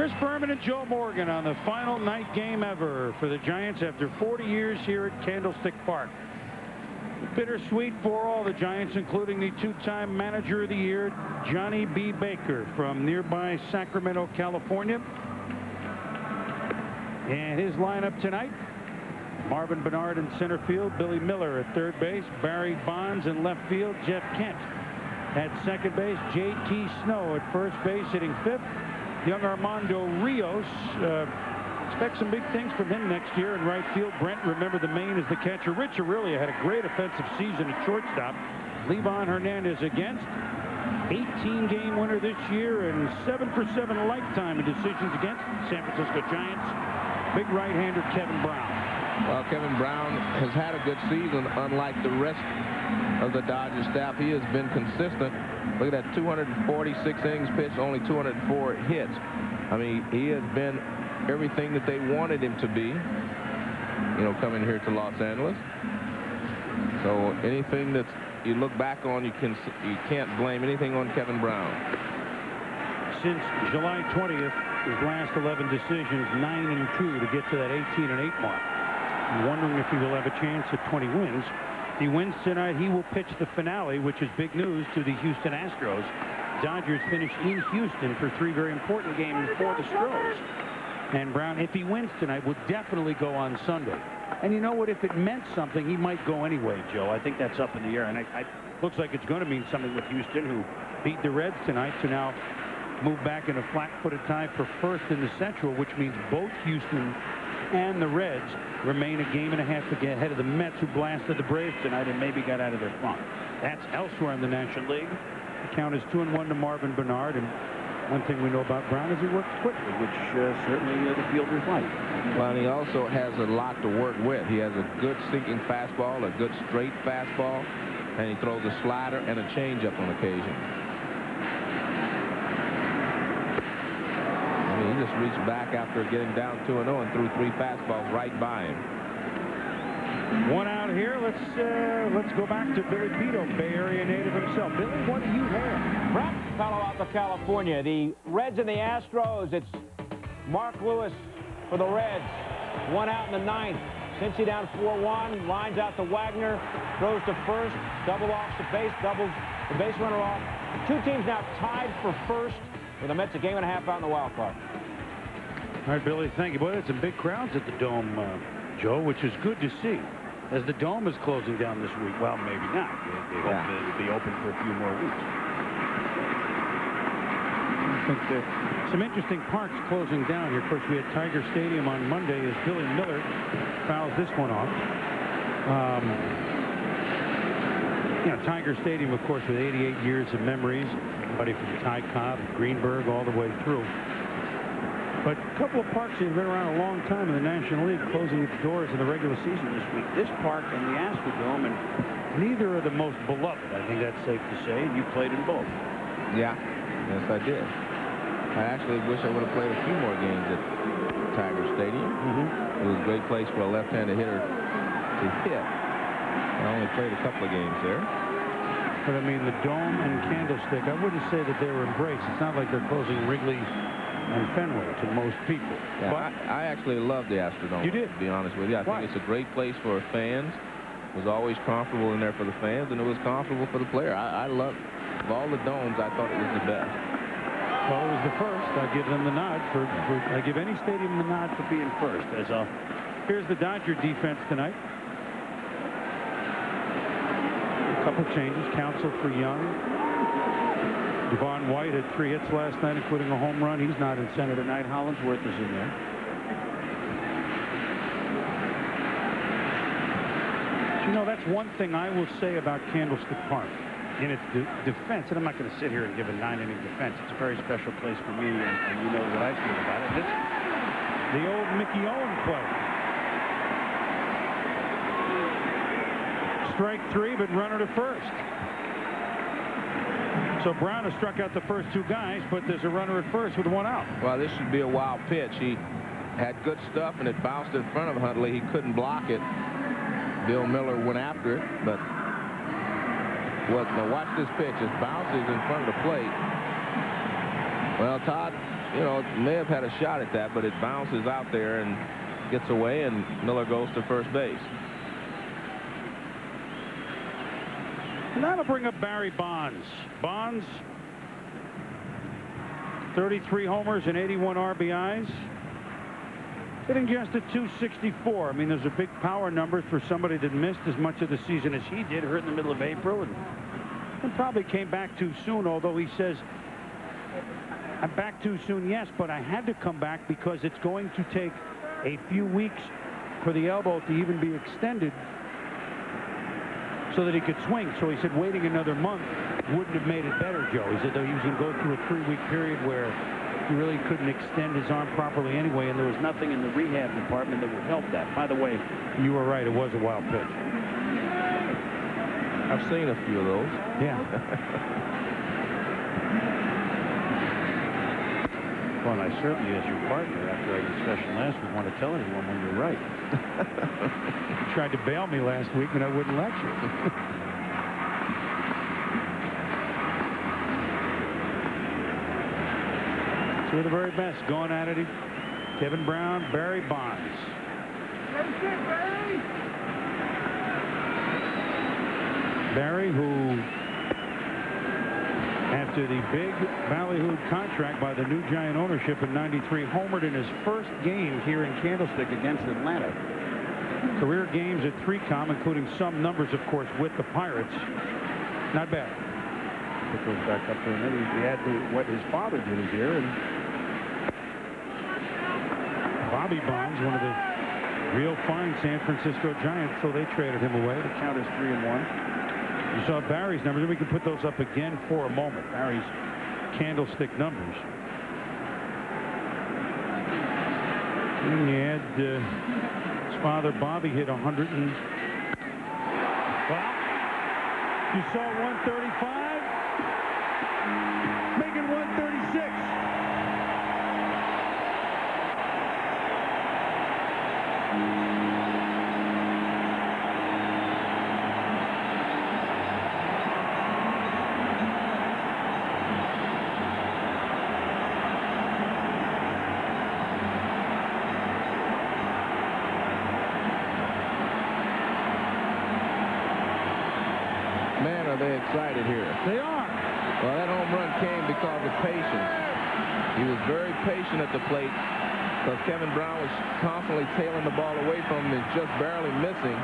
Here's Berman and Joe Morgan on the final night game ever for the Giants after 40 years here at Candlestick Park. Bittersweet for all the Giants, including the two-time Manager of the Year, Johnny B. Baker from nearby Sacramento, California. And his lineup tonight: Marvin Bernard in center field, Billy Miller at third base, Barry Bonds in left field, Jeff Kent at second base, J.T. Snow at first base hitting fifth. Young Armando Rios, expect some big things from him next year in right field. Brent, remember the main, is the catcher. Rich Aurelia had a great offensive season at shortstop. Levon Hernandez against. 18-game winner this year and 7 for 7 lifetime in decisions against San Francisco Giants. Big right-hander Kevin Brown. Well, Kevin Brown has had a good season, unlike the rest of the Dodgers staff. He has been consistent. Look at that, 246 innings pitched, only 204 hits. I mean, he has been everything that they wanted him to be, you know, coming here to Los Angeles. So anything that you look back on, you can't blame anything on Kevin Brown. Since July 20th, his last 11 decisions, 9-2 to get to that 18-8 mark. I'm wondering if he will have a chance at 20 wins. If he wins tonight, he will pitch the finale, which is big news to the Houston Astros. Dodgers finish in Houston for 3 very important games for the Stros. And Brown, if he wins tonight, will definitely go on Sunday. And you know what? If it meant something, he might go anyway, Joe. I think that's up in the air. And it looks like it's going to mean something with Houston, who beat the Reds tonight to now move back in a flat-footed tie for first in the Central, which means both Houston and the Reds remain a game and a half ahead of the Mets, who blasted the Braves tonight and maybe got out of their funk. That's elsewhere in the National League. The count is 2-1 to Marvin Bernard, and one thing we know about Brown is he works quickly, which certainly the fielders like. Well, and he also has a lot to work with. He has a good sinking fastball, a good straight fastball, and he throws a slider and a changeup on occasion. I mean, he just reached back after getting down 2-0 and threw 3 fastballs right by him. One out here. Let's go back to Billy Pito, Bay Area native himself. Billy, what do you have? From Palo Alto, California, the Reds and the Astros. It's Mark Lewis for the Reds. 1 out in the 9th. Cincy down 4-1. Lines out to Wagner. Throws to first. Double off the base. Doubles the base runner off. The two teams now tied for first, with the Mets a game and a half out in the wild card. All right, Billy, thank you. Boy, there's some big crowds at the Dome, Joe, which is good to see. As the Dome is closing down this week. Well, maybe not. They hope it'll be open for a few more weeks. I think some interesting parks closing down here. Of course, we had Tiger Stadium on Monday as Billy Miller fouls this one off. You know, Tiger Stadium, of course, with 88 years of memories. Everybody from Ty Cobb, Greenberg, all the way through. But a couple of parks that have been around a long time in the National League closing its doors in the regular season this week. This park and the Astrodome, and neither are the most beloved. I think that's safe to say. And you played in both. Yeah, yes, I did. I actually wish I would have played a few more games at Tiger Stadium. It was a great place for a left-handed hitter to hit. I only played a couple of games there. But I mean, the Dome and Candlestick, I wouldn't say that they were embraced. It's not like they're closing Wrigley and Fenway to most people. Yeah, but I actually love the Astrodome. You did? To be honest with you. I think it's a great place for fans. It was always comfortable in there for the fans, and it was comfortable for the player. I love it. Of all the domes, I thought it was the best. Well, it was the first. I give them the nod for I give any stadium the nod for being first. Here's the Dodger defense tonight. A couple changes. Counsell for Young. Devon White had 3 hits last night, including a home run. He's not in center tonight. Hollinsworth is in there. You know, that's one thing I will say about Candlestick Park. In its defense, and I'm not going to sit here and give a 9-inning defense. It's a very special place for me, and you know what I feel about it. It's the old Mickey Owen play. Strike 3, but runner to first. So Brown has struck out the first 2 guys, but there's a runner at first with 1 out. Well, this should be a wild pitch. He had good stuff, and it bounced in front of Huntley. He couldn't block it. Bill Miller went after it, but now watch this pitch. It bounces in front of the plate. Well, Todd, you know, may have had a shot at that, but it bounces out there and gets away, and Miller goes to first base. And that'll bring up Barry Bonds. Bonds, 33 homers and 81 RBIs. Hitting just at 264. I mean, those are big power numbers for somebody that missed as much of the season as he did, hurt in the middle of April, and probably came back too soon, although he says, I'm back too soon, yes, but I had to come back because it's going to take a few weeks for the elbow to even be extended so that he could swing. So he said waiting another month wouldn't have made it better, Joe. He said though he was going to go through a 3-week period where he really couldn't extend his arm properly anyway, and there was nothing in the rehab department that would help that. By the way, you were right. It was a wild pitch. I've seen a few of those. Yeah. Well, I certainly, as your partner, after our discussion last week, want to tell anyone when you're right. You tried to bail me last week, and I wouldn't let you. Two of the very best going at it. Kevin Brown, Barry Bonds. Barry, who, after the big ballyhooed contract by the new Giant ownership in '93, homered in his first game here in Candlestick against Atlanta. Career games at 3-com, including some numbers, of course, with the Pirates. Not bad. It goes back up there, and then he had what his father did here, and Bobby Bonds, one of the real fine San Francisco Giants, so they traded him away. The count is 3-1. You saw Barry's numbers, and we can put those up again for a moment. Barry's Candlestick numbers. And he had his father Bobby hit 100 and you saw 135, making 136. Man, are they excited here. They are. Well, that home run came because of patience. He was very patient at the plate because Kevin Brown was constantly tailing the ball away from him and just barely missing.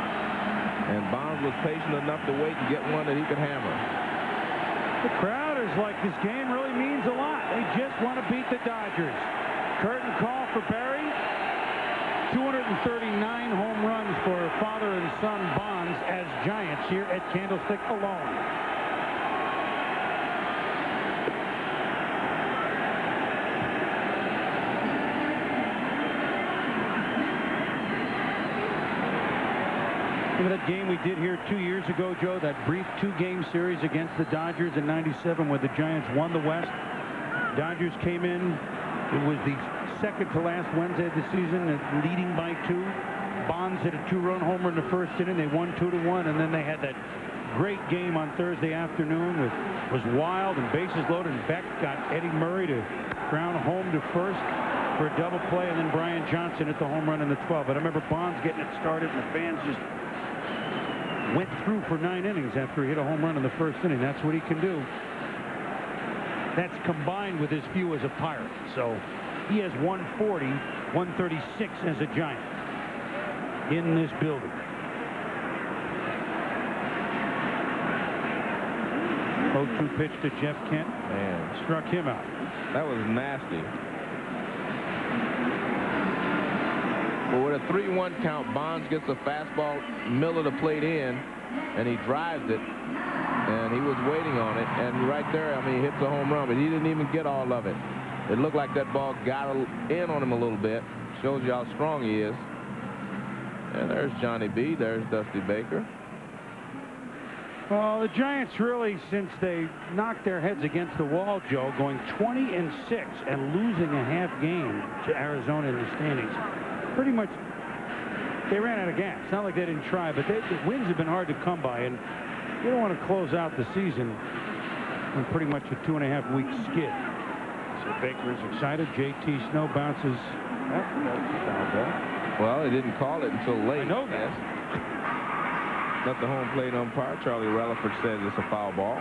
And Bonds was patient enough to wait and get one that he could hammer. The crowd is like, this game really means a lot. They just want to beat the Dodgers. Curtain call for Barry. 239 home runs for father and son Bonds as Giants here at Candlestick alone. Remember that game we did here 2 years ago, Joe? That brief 2-game series against the Dodgers in '97 where the Giants won the West. Dodgers came in. It was the second to last Wednesday of the season, leading by 2. Bonds hit a 2-run homer in the first inning. They won 2-1, and then they had that great game on Thursday afternoon with was wild and bases loaded. And Beck got Eddie Murray to ground home to first for a double play, and then Brian Johnson hit the home run in the 12th. But I remember Bonds getting it started, and the fans just went through for 9 innings after he hit a home run in the first inning. That's what he can do. That's combined with his few as a Pirate. So he has 140, 136 as a Giant in this building. 0-2 pitch to Jeff Kent. Man, struck him out. That was nasty. But with a 3-1 count, Bonds gets a fastball, Miller to plate in, and he drives it. And he was waiting on it, and right there, I mean, he hits a home run, but he didn't even get all of it. It looked like that ball got in on him a little bit. Shows you how strong he is. And there's Johnny B. There's Dusty Baker. Well, the Giants really, since they knocked their heads against the wall, Joe, going 20-6 and losing a half game to Arizona in the standings, pretty much they ran out of gas. It's not like they didn't try, but the wins have been hard to come by, and you don't want to close out the season on pretty much a 2.5-week skid. So Baker is excited. J.T. Snow bounces. That's a foul ball. Well, they didn't call it until late. I know that. But the home plate umpire, Charlie Relaford, says it's a foul ball.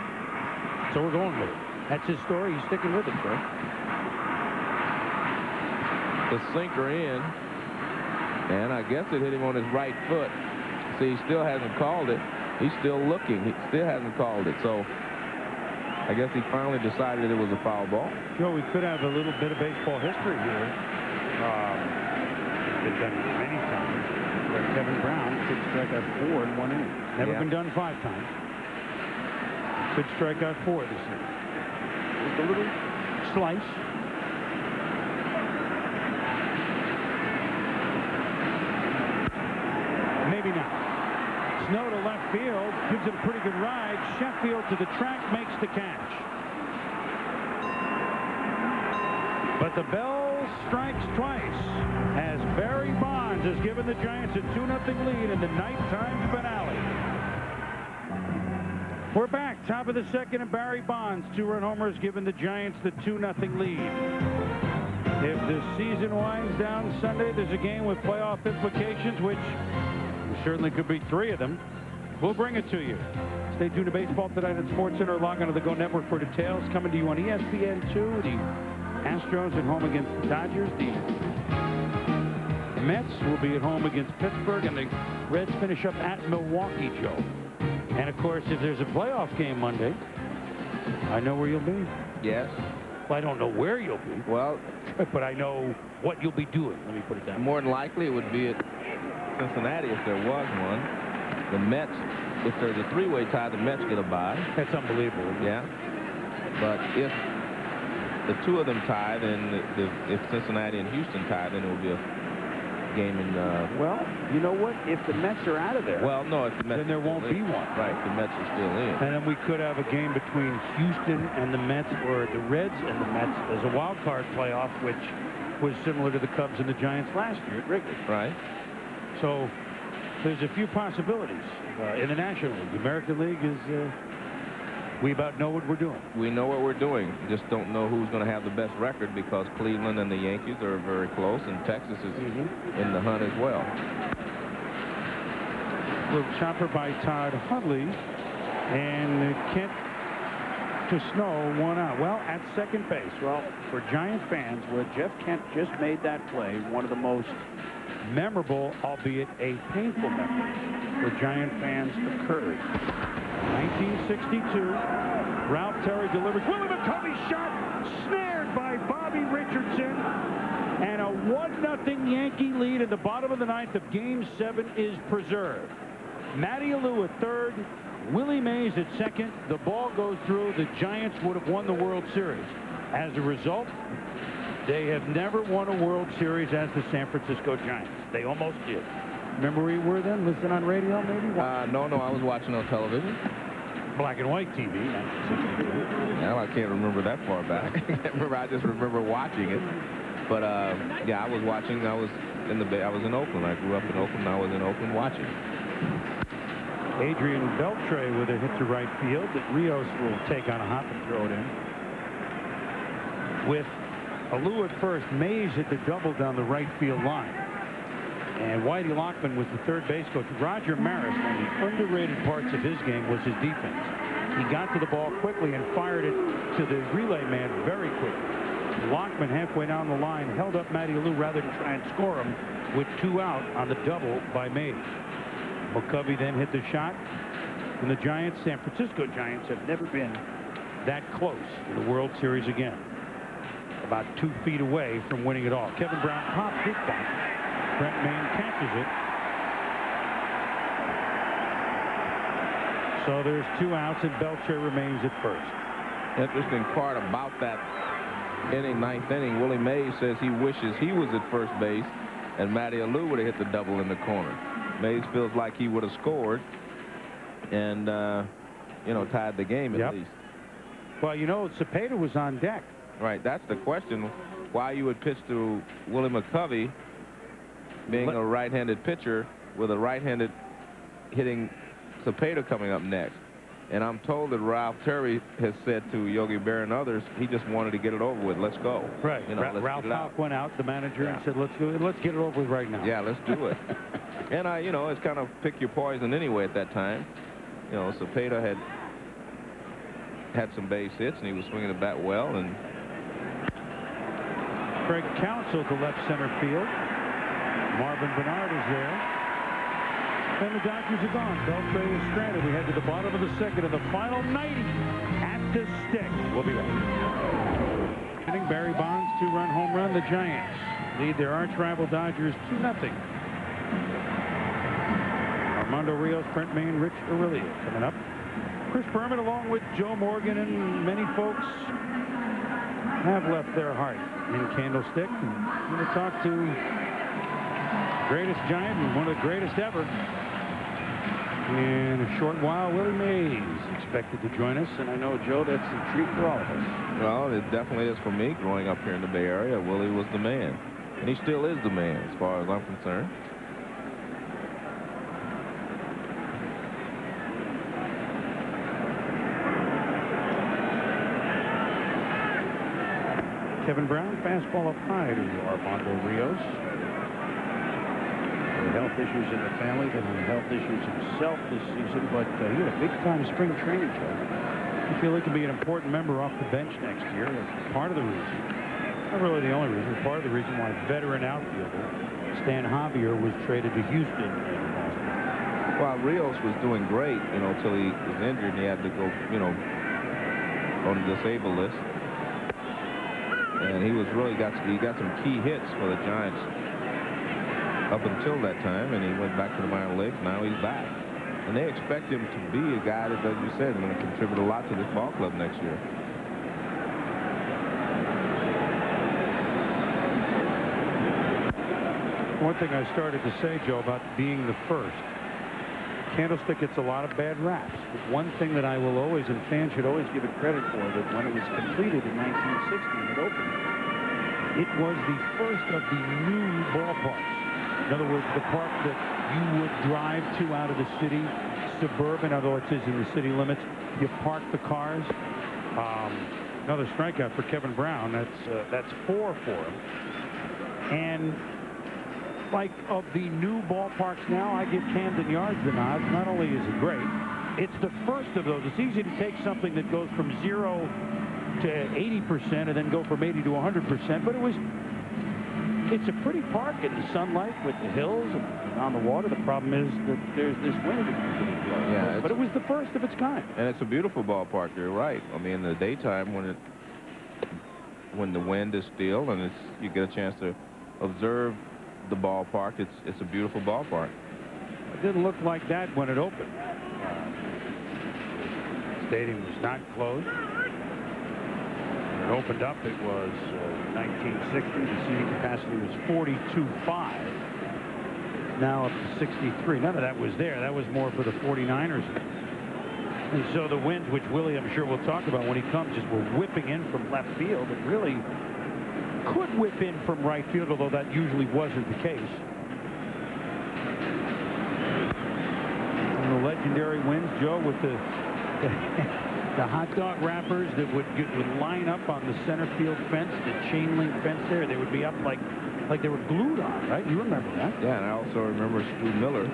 So we're going with it. That's his story. He's sticking with it, bro. The sinker in, and I guess it hit him on his right foot. See, he still hasn't called it. He's still looking. He still hasn't called it. So I guess he finally decided it was a foul ball. Joe, we could have a little bit of baseball history here. Been done many times. Where Kevin Brown could strike out 4 in 1 inning. Never been done 5 times. Could strike out 4 this inning. Just a little slice. Maybe not. Snow to left field. Gives it a pretty good ride. Sheffield to the track. Makes the catch. But the bell strikes twice as Barry Bonds has given the Giants a 2-0 lead in the nighttime finale. We're back. Top of the second, and Barry Bonds, 2-run homer, has given the Giants the 2-0 lead. If the season winds down Sunday, there's a game with playoff implications, which certainly could be 3 of them. We'll bring it to you. Stay tuned to Baseball Tonight at SportsCenter. Log on to the Go Network for details. Coming to you on ESPN 2. The Astros at home against the Dodgers. The Mets will be at home against Pittsburgh, and the Reds finish up at Milwaukee, Joe. And, of course, if there's a playoff game Monday, I know where you'll be. Yes. Well, I don't know where you'll be. Well, but I know what you'll be doing. Let me put it that way. More than likely, it would be at Cincinnati if there was one. The Mets, if there's a 3-way tie, the Mets get a bye. That's unbelievable. Yeah. But if the 2 of them tie, then if Cincinnati and Houston tie, then it will be a game in. Well, you know what? If the Mets are out of there, well, no, if the Mets then there won't be one. Right, the Mets are still in. And then we could have a game between Houston and the Mets, or the Reds and the Mets as a wild card playoff, which was similar to the Cubs and the Giants last year at Wrigley. Right. So there's a few possibilities in the National League. The American League is. We about know what we're doing. We know what we're doing. Just don't know who's going to have the best record, because Cleveland and the Yankees are very close, and Texas is in the hunt as well. Little chopper by Todd Hundley, and Kent to Snow, 1 out. Well, at second base. Well, for Giant fans, where Jeff Kent just made that play, one of the most memorable, albeit a painful memory for Giant fans occurred. 1962, Ralph Terry delivers. Willie McCovey shot, snared by Bobby Richardson, and a 1-0 Yankee lead in the bottom of the 9th of Game 7 is preserved. Matty Alou at third, Willie Mays at second. The ball goes through. The Giants would have won the World Series. As a result, they have never won a World Series as the San Francisco Giants. They almost did. Remember where you were then? Listening on radio, maybe? No, I was watching on television. Black and white TV. Now I can't remember that far back. I just remember watching it. But yeah, I was watching. I was in Oakland. I grew up in Oakland. I was in Oakland watching. Adrian Beltre with a hit to right field that Rios will take on a hop and throw it in. With Alou at first, Mays hit the double down the right field line. And Whitey Lockman was the third base coach. Roger Maris, one of the underrated parts of his game was his defense. He got to the ball quickly and fired it to the relay man very quickly. Lockman, halfway down the line, held up Matty Alou rather than try and score him with 2 out on the double by Mays. McCovey then hit the shot. And the Giants, San Francisco Giants, have never been that close in the World Series again. About 2 feet away from winning it all. Kevin Brown pops it back. Brent Maine catches it. So there's 2 outs, and Belcher remains at first. Interesting part about that inning, 9th inning, Willie Mays says he wishes he was at first base and Matty Alou would have hit the double in the corner. Mays feels like he would have scored and, you know, tied the game at least. Well, you know, Cepeda was on deck. Right. That's the question. Why you would pitch to Willie McCovey, being a right-handed pitcher, with a right-handed hitting Cepeda coming up next. And I'm told that Ralph Terry has said to Yogi Berra and others, he just wanted to get it over with. Let's go. Right. You know, Ralph Houck went out, the manager, and said, let's get it over with right now. Yeah, let's do it. And you know, it's kind of pick your poison anyway at that time. You know, Cepeda had some base hits, and he was swinging the bat well. And Craig Counsell to left center field. Marvin Bernard is there. And the Dodgers are gone. Beltre is stranded. We head to the bottom of the second of the final 90 at the stick. We'll be back. Barry Bonds, 2-run home run. The Giants lead their arch-rival Dodgers 2-0. Armando Rios, Brent Maine, Rich Aurelio coming up. Chris Berman along with Joe Morgan and many folks have left their heart in Candlestick. I'm going to talk to greatest Giant and one of the greatest ever. In a short while, Willie Mays expected to join us, and I know, Joe, that's a treat for all of us. Well, it definitely is for me. Growing up here in the Bay Area, Willie was the man, and he still is the man as far as I'm concerned. Kevin Brown, fastball up high to Armando Rios. Health issues in the family, then health issues himself this season, but he had a big-time spring training, Joe. I feel he can be an important member off the bench next year. That's part of the reason, not really the only reason, part of the reason why veteran outfielder Stan Javier was traded to Houston. Well, Rios was doing great, you know, until he was injured and he had to go, you know, on the disabled list. And he was really got some key hits for the Giants up until that time, and he went back to the minor leagues. Now he's back, and they expect him to be a guy that, as you said, is going to contribute a lot to this ball club next year. One thing I started to say, Joe, about being the first. Candlestick gets a lot of bad raps, but one thing that I will always, and fans should always give it credit for, that when it was completed in 1960 and it opened, it was the first of the new ballparks. In other words, the park that you would drive to out of the city, suburban, although it is in the city limits. You park the cars. Another strikeout for Kevin Brown. That's 4 for him. And like of the new ballparks now, I give Camden Yards the nod. Not only is it great, it's the first of those. It's easy to take something that goes from 0 to 80% and then go from 80 to 100%, but it's a pretty park in the sunlight with the hills and on the water. The problem is that there's this wind. Yeah, but it was the first of its kind. And it's a beautiful ballpark. You're right. I mean, in the daytime when the wind is still and you get a chance to observe the ballpark, it's a beautiful ballpark. It didn't look like that when it opened. The stadium was not closed. When it opened up, it was 1960. The seating capacity was 42.5. Now up to 63. None of that was there. That was more for the 49ers. And so the winds, which Willie, I'm sure we'll talk about when he comes, just were whipping in from left field. It really could whip in from right field, although that usually wasn't the case. And the legendary winds, Joe, with the hot dog wrappers that would line up on the center field fence, the chain link fence there. They would be up like they were glued on, right? You remember that? Yeah, and I also remember Stu Miller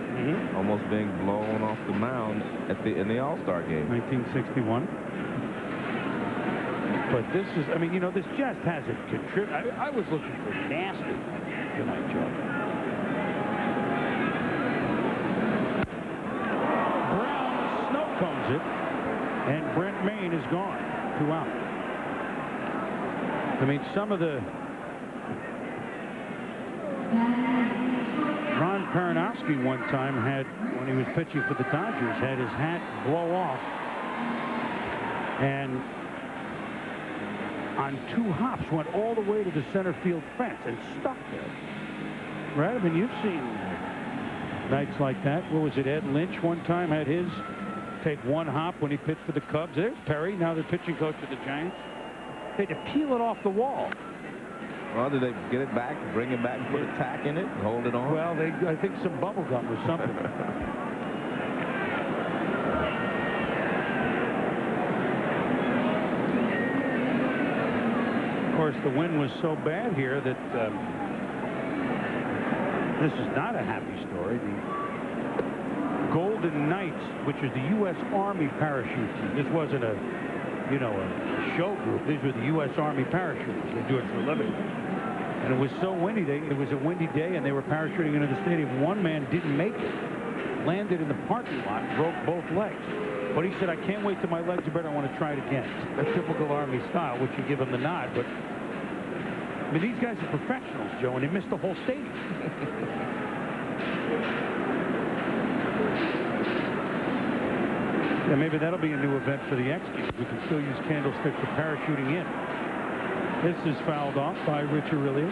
almost being blown off the mound in the All-Star game. 1961. But this is, I mean, you know, this just hasn't contributed. I was looking for nasty tonight, Joe. Brown snow cones it, and Brent Maine is gone. 2 out. I mean, some of the Ron Karanowski one time had, when he was pitching for the Dodgers, had his hat blow off, and on 2 hops went all the way to the center field fence and stuck there. Right? I mean, you've seen nights like that. What was it? Ed Lynch one time had his take 1 hop when he pitched for the Cubs. There's Perry, now the pitching coach of the Giants. They had to peel it off the wall. Well, did they get it back, bring it back, and put a tack in it, and hold it on? Well, I think some bubble gum or something. course, the wind was so bad here that this is not a happy story. The Golden Knights, which is the U.S. Army parachute team. This wasn't a show group. These were the U.S. Army parachutists. They do it for a living. And it was so windy. It was a windy day, and they were parachuting into the stadium. One man didn't make it. Landed in the parking lot, broke both legs. But he said, I can't wait till my legs are better. I want to try it again. A typical Army style, which you give them the nod. But, I mean, these guys are professionals, Joe, and they missed the whole stadium. Yeah, maybe that'll be a new event for the X Games. We can still use Candlestick for parachuting in. This is fouled off by Rich Aurelio.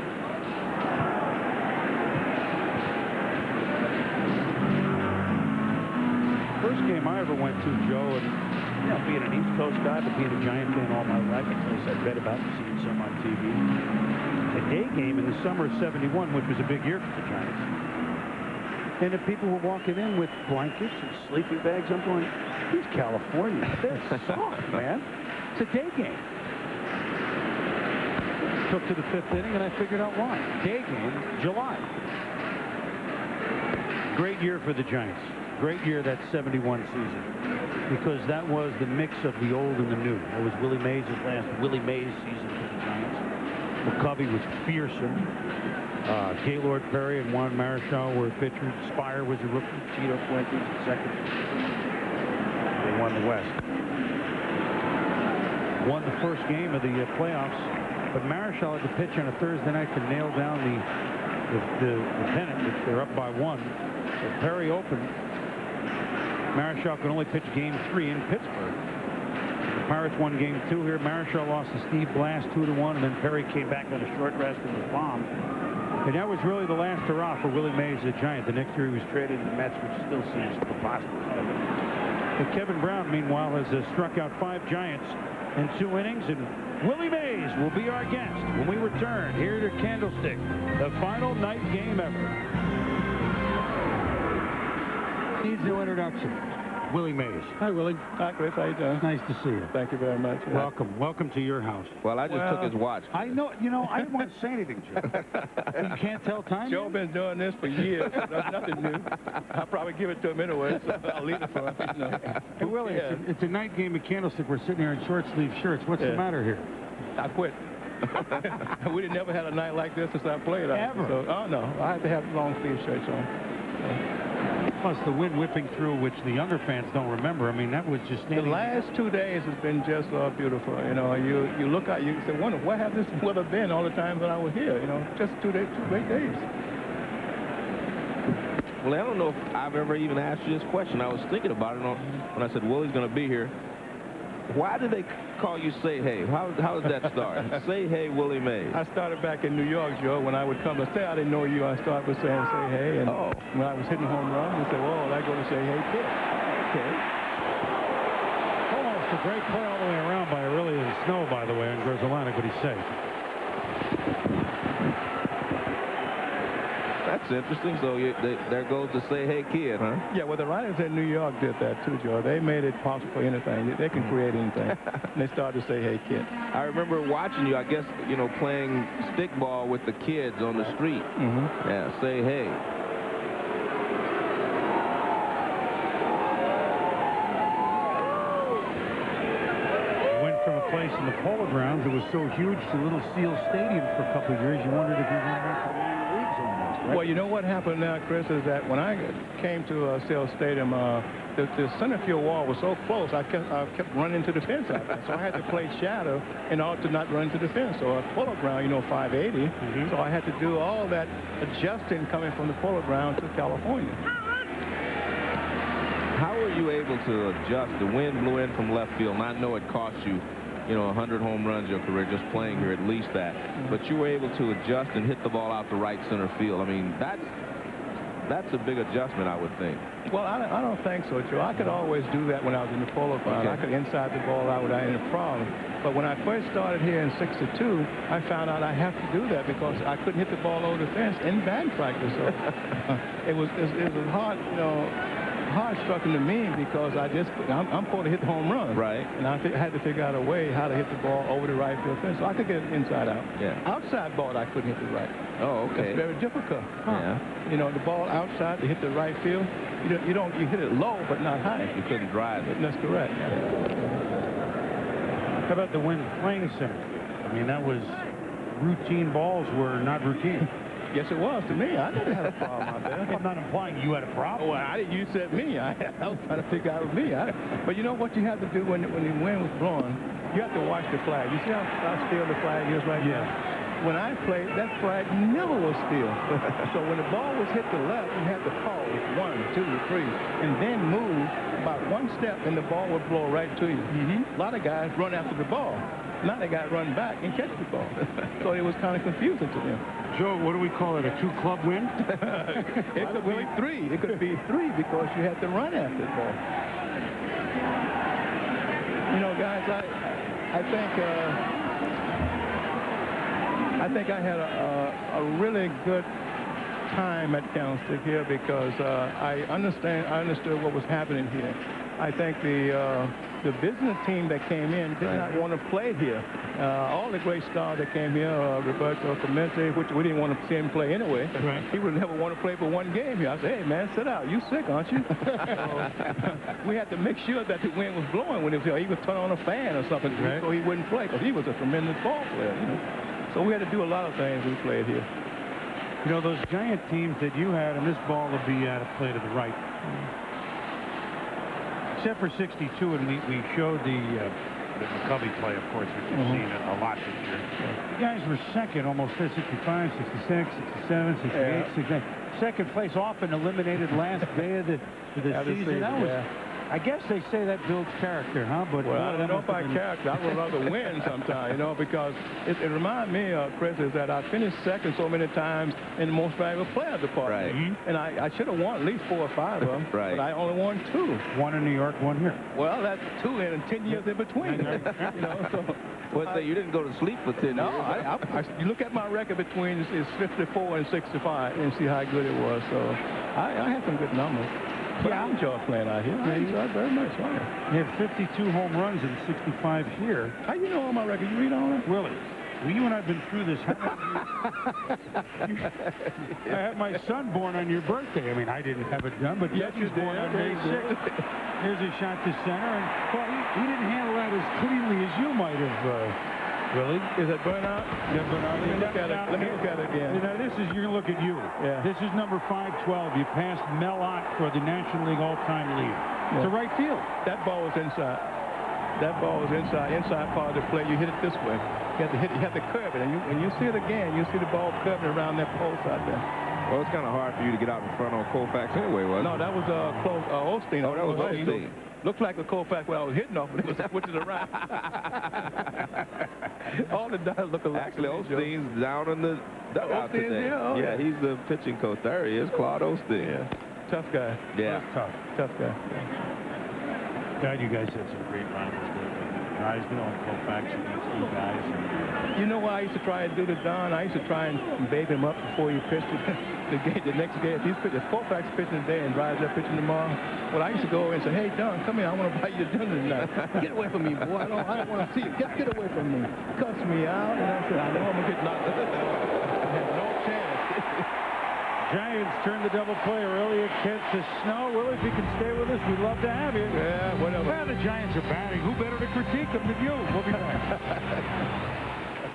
First game I ever went to, Joe, and being an East Coast guy, but being a Giant fan all my life, a place I'd read about and seen some on TV. A day game in the summer of '71, which was a big year for the Giants. And the people were walking in with blankets and sleeping bags. I'm going, these Californians, they're soft, man. It's a day game. Took to the 5th inning, and I figured out why. Day game, July. Great year for the Giants. Great year, that '71 season, because that was the mix of the old and the new. It was Willie Mays' last Willie Mays season for the Giants. McCovey was fearsome. Gaylord Perry and Juan Marichal were pitchers. Spire was a rookie. Tito Fuentes at second. They won the West. Won the first game of the playoffs, but Marichal had to pitch on a Thursday night to nail down the pennant. They're up by 1. So Perry opened. Marichal could only pitch game 3 in Pittsburgh. The Pirates won game 2 here. Marichal lost to Steve Blass 2-1, and then Perry came back on a short rest and was bombed. And that was really the last hurrah for Willie Mays, the Giant. The next year he was traded to the Mets, which still seems preposterous. But Kevin Brown, meanwhile, has struck out 5 Giants in 2 innings, and Willie Mays will be our guest when we return here to Candlestick, the final night game ever. Needs no introduction. Willie Mays. Hi, Willie. Hi, Chris. How you doing? Nice to see you. Thank you very much. Welcome. Welcome to your house. Well, I just took his watch. I know. I didn't want to say anything, Joe. You can't tell time? Joe been doing this for years. That's nothing new. I'll probably give it to him anyway, so I'll leave it for him. Hey, Willie, it's a night game at Candlestick. We're sitting here in short-sleeve shirts. What's the matter here? I quit. We never had a night like this since I played. Ever? So, oh, no. I had to have long-sleeve shirts on. Plus the wind whipping through, which the younger fans don't remember. I mean, that was just the last 2 days has been just beautiful. You look out, you say, wonder where have this weather been all the time that I was here. Just 2 days, 2 great days. Well, I don't know if I've ever even asked you this question. I was thinking about it when I said Willie's going to be here. Why did they call you Say Hey? How did that start? Say Hey, Willie Mays. I started back in New York, Joe. When I would come to say I didn't know you, I started with saying Say Hey. And when I was hitting home runs, they said, well, I go to Say Hey, kid. Okay. Almost a great play all the way around by Aurelio and Snow, by the way, on Gruzzolana, but he's safe. That's interesting. So there goes the Say Hey kid, huh? Yeah, well, the writers in New York did that too, Joe. They made it possible for anything. They can create anything. And they started to Say Hey kid. I remember watching you, I guess, playing stickball with the kids on the street. Mm-hmm. Yeah, Say Hey. Went from a place in the Polo Grounds that was so huge to Little Seal Stadium for a couple of years. You wondered if you went back to the minor leagues almost, right? Well, you know what happened now, Chris, is that when I came to Seal Stadium, the center field wall was so close, I kept running into the fence out there. So I had to play shadow in order to not run into the fence. So a Polo Ground, 580. Mm-hmm. So I had to do all that adjusting coming from the Polo Ground to California. How were you able to adjust? The wind blew in from left field, and I know it cost you, 100 home runs your career just playing here, at least that. Mm-hmm. But you were able to adjust and hit the ball out to right center field. I mean, that's a big adjustment, I would think. Well, I don't think so, Joe. I could always do that when I was in the Polo Ground. Okay. I could inside the ball out without any problem. But when I first started here in '62, I found out I have to do that because I couldn't hit the ball over the fence in band practice. So it was hard, hard striking to me because I'm supposed to hit the home run. Right. And I had to figure out a way how to hit the ball over the right field fence. So I could get it inside out. Yeah. Outside ball, I couldn't hit the right. Oh, okay. That's very difficult. Yeah. You know, the ball outside to hit the right field, you hit it low but not high. You couldn't drive it. That's correct. How about the Wynn Playing Center? I mean, that was routine balls were not routine. Yes, it was to me. I never had a problem out there. I'm not implying you had a problem. Well, you said me. I was trying to figure out it was me. But you know what you have to do when the wind was blowing? You have to watch the flag. You see how still the flag is right now? When I played, that flag never was still. So when the ball was hit the left, you had to pause 1, 2, 3, and then move about one step, and the ball would blow right to you. A lot of guys run after the ball. Now they got to run back and catch the ball. So it was kind of confusing to them. Joe, what do we call it, a 2-club win? It could be 3. It could be 3 because you had to run after the ball. You know, guys, I think I had a really good time at Candlestick here because I understood what was happening here. I think the business team that came in did not want to play here. All the great stars that came here, Roberto Clemente, which we didn't want to see him play anyway. Right. He would never want to play for one game here. I said, hey, man, sit out. You sick, aren't you? We had to make sure that the wind was blowing when he was here. He would turn on a fan or something so he wouldn't play because he was a tremendous ball player. You know? So we had to do a lot of things when we played here. You know, those giant teams that you had, and this ball would be out of play to the right. Except for 62, and we showed the McCovey play, of course, which you've seen a lot this year. The guys were second, almost 65, 66, 67, 68, 69. Second place, often eliminated last day of the season. That was, I guess they say that builds character, huh? But well, I don't know about character. I would rather win sometimes, you know, because it reminds me, Chris, is that I finished second so many times in the most valuable player department. Right. And I should have won at least 4 or 5 of them. Right. But I only won 2. 1 in New York, 1 here. Well, that's 2 and 10 years in between. You know, so. Well, you didn't go to sleep for 10 No, years. you look at my record between is 54 and 65 and see how good it was. So I had some good numbers. But I enjoy playing out here. I enjoy it very much. You have 52 home runs and 65 here. How you know all my record? You read all that? Willie, well, you and I have been through this. I had my son born on your birthday. I mean, I didn't have it done, but yes, you did. Born on May 6th. Here's a shot to center, and well, he didn't handle that as cleanly as you might have. Willie, is it burnout? Yeah, burnout. Let me look at it. Let me look at it again. You know, this is, you're going to look at you. Yeah. This is number 512. You passed Mel Ott for the National League all-time lead. Yeah. To right field. That ball was inside. That ball was inside part of the play. You hit it this way. You have to hit it. You have to curve it. And when you see it again, you see the ball curving around that post out there. Well, it's kind of hard for you to get out in front on Colfax anyway, wasn't it? No, that was Osteen. Oh, that was Osteen. Looked like a Colfax where I was hitting off, but it was switching around. All the guys look alike. Actually, Osteen's down in the dugout today. Yeah, he's the pitching coach. There he is, Claude Osteen. Yeah, tough guy. Yeah. Tough guy. God, you guys had some great rivals with Drysdale and Colfax against you guys. You know what I used to try and do to Don? I used to try and babe him up before he pitched the next game. If Colfax pitching today and Drysdale pitching tomorrow, well, I used to go and say, hey, Don, come here. I want to buy you dinner tonight. Get away from me, boy. I don't want to see you. Get away from me. Cuss me out. And I said, I know I'm going to get knocked out. I had no chance. Giants turn the double play early at Kent to Snow. Willie, if you can stay with us, we'd love to have you. Yeah, whatever. Well, the Giants are batting. Who better to critique them than you? We'll be back.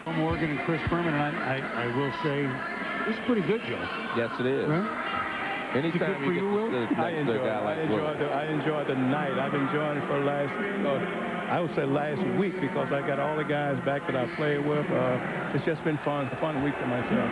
Joe Morgan and Chris Berman, and I will say, this is pretty good, Joe. Yes, it is. Huh? Anytime for you, Will? I enjoyed the night. I've enjoyed it for the last, I would say last week, because I got all the guys back that I played with. It's just been fun week for myself.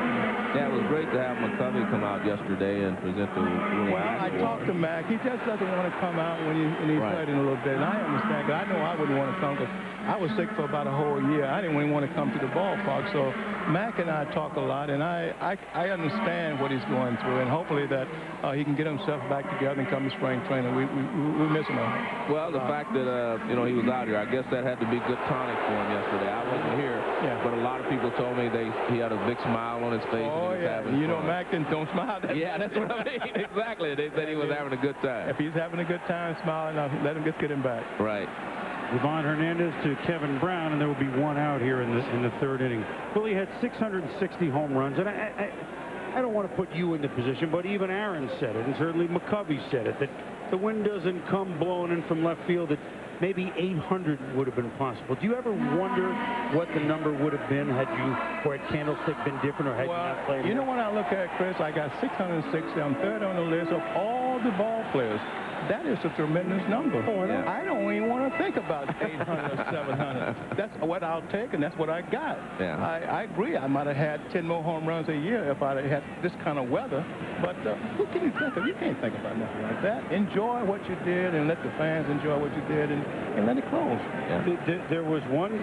Yeah, it was great to have McCovey come out yesterday and present the winning. Well, I talked to Mac. He just doesn't want to come out when he's played in a little bit. And I understand, because I know I wouldn't want to come, because I was sick for about a whole year. I didn't even want to come to the ballpark. So Mac and I talk a lot, and I understand what he's going through, and hopefully that he can get himself back together and come to spring training. We miss him. Well, the fact that he was out here, I guess that had to be good tonic for him yesterday. I wasn't here, but a lot of people told me he had a big smile on his face. Oh, and he was having you fun. know, Mac don't smile. Yeah, that's what I mean. Exactly. They said he was having a good time. If he's having a good time smiling, let him just get him back. Right. Yvonne Hernandez to Kevin Brown, and there will be one out here in the third inning. Willie had 660 home runs, and I don't want to put you in the position, but even Aaron said it, and certainly McCovey said it, that the wind doesn't come blowing in from left field, that maybe 800 would have been possible. Do you ever wonder what the number would have been had Candlestick been different, or had you not played? You know what I look at, Chris? I got 660. I'm third on the list of all the ball players. That is a tremendous number. I don't even want to think about 800 or 700. That's what I'll take, and that's what I got. Yeah. I agree. I might have had 10 more home runs a year if I had this kind of weather. But who can you think of? You can't think about nothing like that. Enjoy what you did and let the fans enjoy what you did and let it close. Yeah. There was one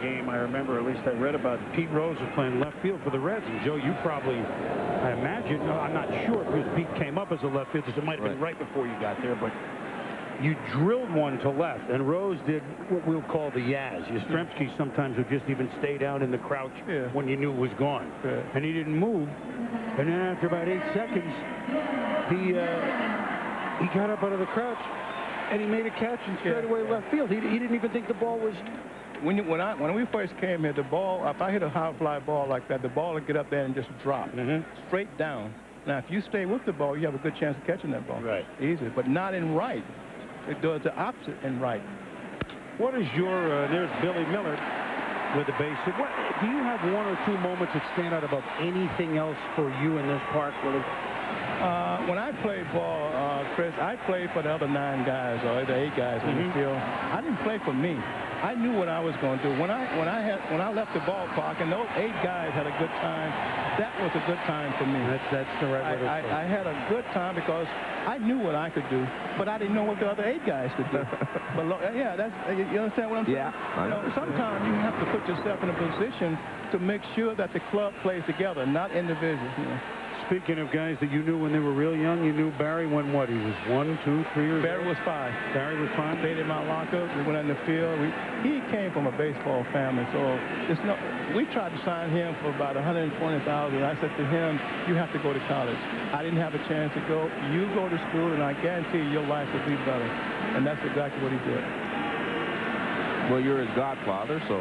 game I remember, at least I read about, Pete Rose was playing left field for the Reds. And Joe, you probably, I imagine, I'm not sure because Pete came up as a left fielder, so it might have been right before you got there, but you drilled one to left, and Rose did what we'll call the Yaz. Yastrzemski sometimes would just even stay down in the crouch when you knew it was gone. And he didn't move. And then after about 8 seconds, he got up out of the crouch, and he made a catch and straight away left field. He didn't even think the ball was... When we first came here, the ball, if I hit a high fly ball like that, the ball would get up there and just drop straight down. Now, if you stay with the ball, you have a good chance of catching that ball. Right. Easy, but not in right. It does the opposite in right. What is your, there's Billy Miller with the base hit. Do you have one or two moments that stand out above anything else for you in this park, Willie? When I played ball, Chris, I played for the other 9 guys or the 8 guys in the field. I didn't play for me. I knew what I was going to do. When I left the ballpark and those 8 guys had a good time, that was a good time for me. That's the right way to say it. I had a good time because I knew what I could do, but I didn't know what the other 8 guys could do. But you understand what I'm saying? Yeah. Sometimes you have to put yourself in a position to make sure that the club plays together, not individuals. Speaking of guys that you knew when they were real young, you knew Barry when what? He was 1, 2, 3 years old? Barry was 5. Barry was 5? Stayed in my locker. We went on the field. He came from a baseball family, so we tried to sign him for about $120,000. I said to him, you have to go to college. I didn't have a chance to go. You go to school, and I guarantee your life will be better. And that's exactly what he did. Well, you're his godfather, so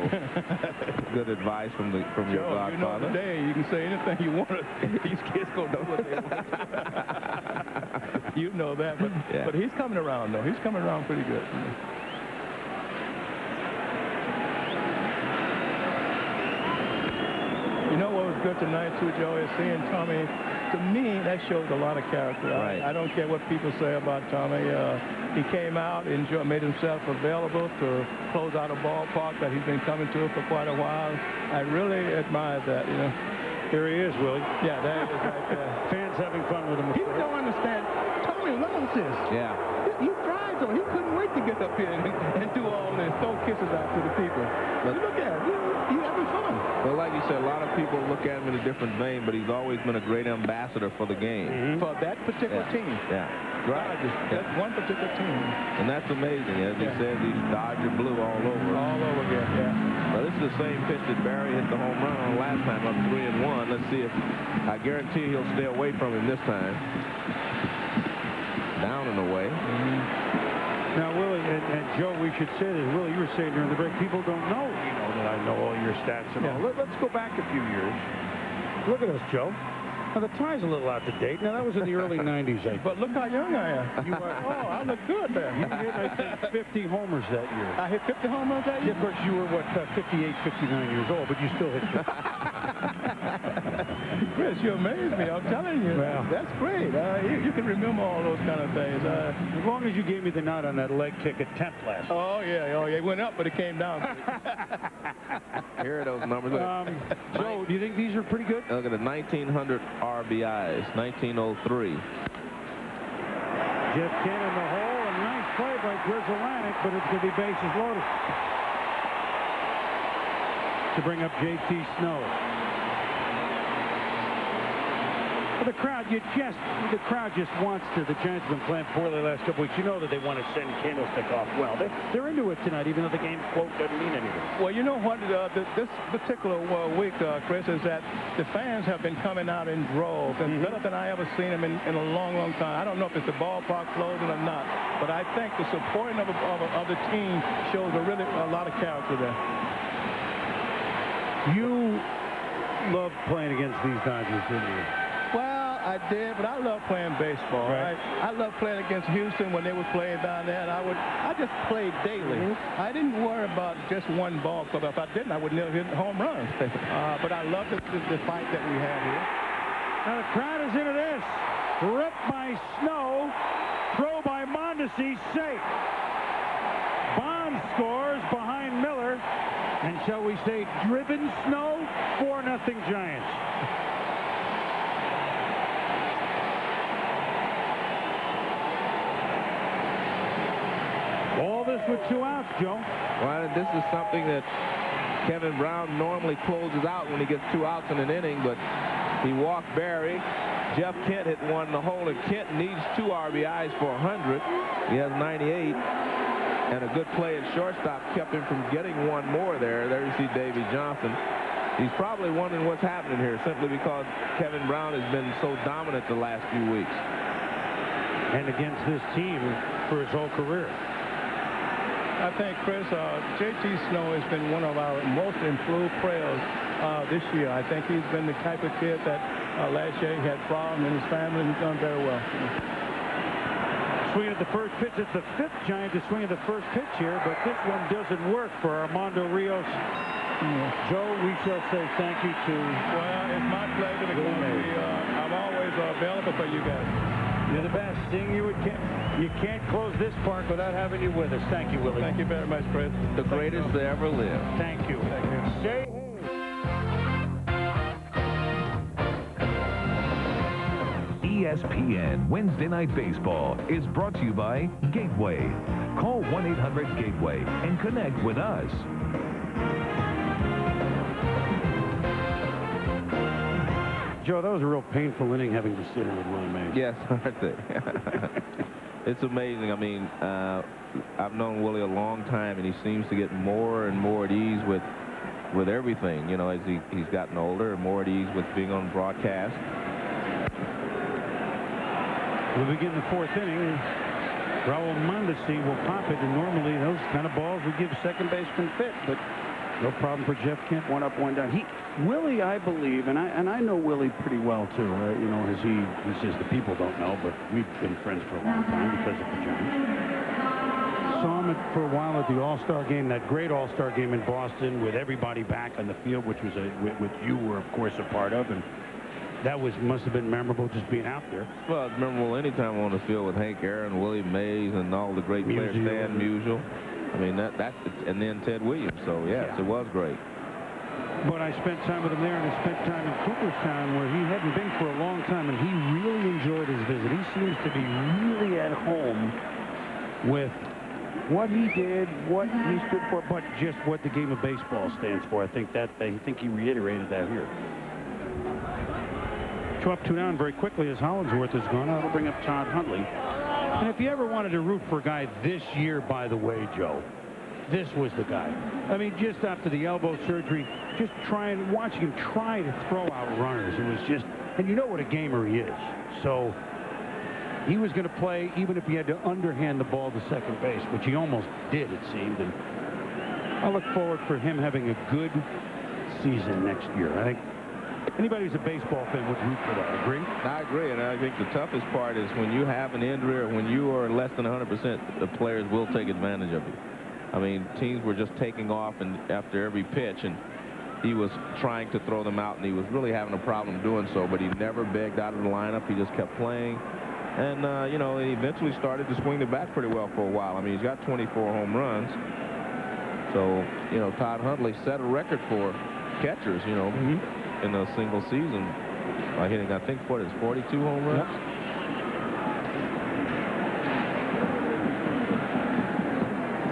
good advice from your godfather. You know, today you can say anything you want. These kids gonna know what they want. You know that, but he's coming around though. He's coming around pretty good. You know what was good tonight too, Joe, is seeing Tommy. To me, that shows a lot of character. Right. I don't care what people say about Tommy. He came out, made himself available to close out a ballpark that he's been coming to for quite a while. I really admire that, you know. Here he is, Willie. Yeah, there he is right there. Fans having fun with him. People don't understand. Tommy loves this. Yeah. He thrives on it. He couldn't wait to get up here and do all this, throw kisses out to the people. But look at him. He's having fun. Well, like you said, a lot of people look at him in a different vein, but he's always been a great ambassador for the game. For that particular team. Yeah. Right. That's one particular team. And that's amazing. As he said, he's Dodger blue all over. All over again, Well, this is the same pitch that Barry hit the home run on last time, up 3-1. Let's see if, I guarantee he'll stay away from him this time. Down and away. Now, Willie and Joe, we should say this. Willie, you were saying during the break, people don't know, that I know all your stats and all. Let's go back a few years. Look at us, Joe. Now, the tie's a little out to date. Now, that was in the early 90s, I think. But look how young I am. You were, I look good there. You hit, I think, 50 homers that year. I hit 50 home runs that year? Yeah, of course, you were, 58, 59 years old, but you still hit 50. Chris, you amaze me. I'm telling you. Well, that's great. You can remember all those kind of things. As long as you gave me the nod on that leg kick attempt last. Oh, yeah. It went up, but it came down. Here are those numbers. Joe, do you think these are pretty good? Look at the 1,900 RBIs, 1903. Jeff Kent in the hole, a nice play by Grizzleanic, but it's going to be bases loaded to bring up J.T. Snow. Well, the crowd just wants to. The Giants have been playing poorly the last couple weeks. You know that they want to send Candlestick off well. They're into it tonight, even though the game, quote, doesn't mean anything. Well, you know what, this particular week, Chris, is that the fans have been coming out in droves, and better than I ever seen them in a long, long time. I don't know if it's the ballpark closing or not, but I think the supporting of the team shows a lot of character there. You loved playing against these Dodgers, didn't you? Well, I did, but I love playing baseball. Right. I love playing against Houston when they were playing down there, and I just played daily. I didn't worry about just one ball club. If I didn't, I would never hit home runs. But I love the fight that we had here. Now the crowd is into this. Rip by Snow. Throw by Mondesi. Safe. Bond scores behind Miller. And shall we say driven Snow? 4-0 Giants. All this with 2 outs, Joe. Well, this is something that Kevin Brown normally closes out when he gets 2 outs in an inning, but he walked Barry. Jeff Kent hit one in the hole, and Kent needs 2 RBIs for 100. He has 98, and a good play at shortstop kept him from getting one more there. There you see Davy Johnson. He's probably wondering what's happening here, simply because Kevin Brown has been so dominant the last few weeks. And against this team for his whole career. I think, Chris, J.T. Snow has been one of our most improved players this year. I think he's been the type of kid that last year he had problems in his family, and he's done very well. Swinging at the first pitch. It's the 5th Giant to swing at the first pitch here, but this one doesn't work for Armando Rios. Joe, we shall say thank you to... Well, it's my pleasure to come. I'm always available for you guys. You're the best. Seeing you you can't close this park without having you with us. Thank you, Willie. Thank you very much, Chris. The greatest to ever live. Thank you. Thank you. Jay ESPN Wednesday Night Baseball is brought to you by Gateway. Call 1-800-GATEWAY and connect with us. Joe, that was a real painful inning having to sit here with Willie Mays. Yes, aren't they? It's amazing. I mean, I've known Willie a long time, and he seems to get more and more at ease with everything, you know, as he's gotten older, and more at ease with being on broadcast. We begin the 4th inning. Raul Mondesi will pop it, and normally those kind of balls we give second baseman fit, but no problem for Jeff Kent. 1 up, 1 down. Willie, I believe, and I know Willie pretty well too. You know, as he says the people don't know, but we've been friends for a long time because of the Giants. Saw him for a while at the All-Star game, that great All-Star game in Boston with everybody back on the field, which was which you were of course a part of, and that must have been memorable just being out there. Well, it's memorable anytime on the field with Hank Aaron, Willie Mays, and all the great players, Stan Musial. I mean, and then Ted Williams. So, yes, it was great. But I spent time with him there, and I spent time in Cooperstown where he hadn't been for a long time, and he really enjoyed his visit. He seems to be really at home with what he did, what he stood for, but just what the game of baseball stands for. I think he reiterated that here. 2 up, 2 down very quickly as Hollingsworth is gone. That'll bring up Todd Huntley. And if you ever wanted to root for a guy this year, by the way, Joe, this was the guy. I mean, just after the elbow surgery, just watching him try to throw out runners. It was just, and you know what a gamer he is. So he was going to play even if he had to underhand the ball to second base, which he almost did, it seemed. And I look forward for him having a good season next year. I think anybody who's a baseball fan would root for that. Agree? I agree, and I think the toughest part is when you have an injury or when you are less than 100%, the players will take advantage of you. I mean, teams were just taking off and after every pitch, and he was trying to throw them out, and he was really having a problem doing so, but he never begged out of the lineup. He just kept playing. And, you know, he eventually started to swing the bat pretty well for a while. I mean, he's got 24 home runs. So, you know, Todd Huntley set a record for catchers, you know, in a single season by hitting, I think, what is 42 home runs?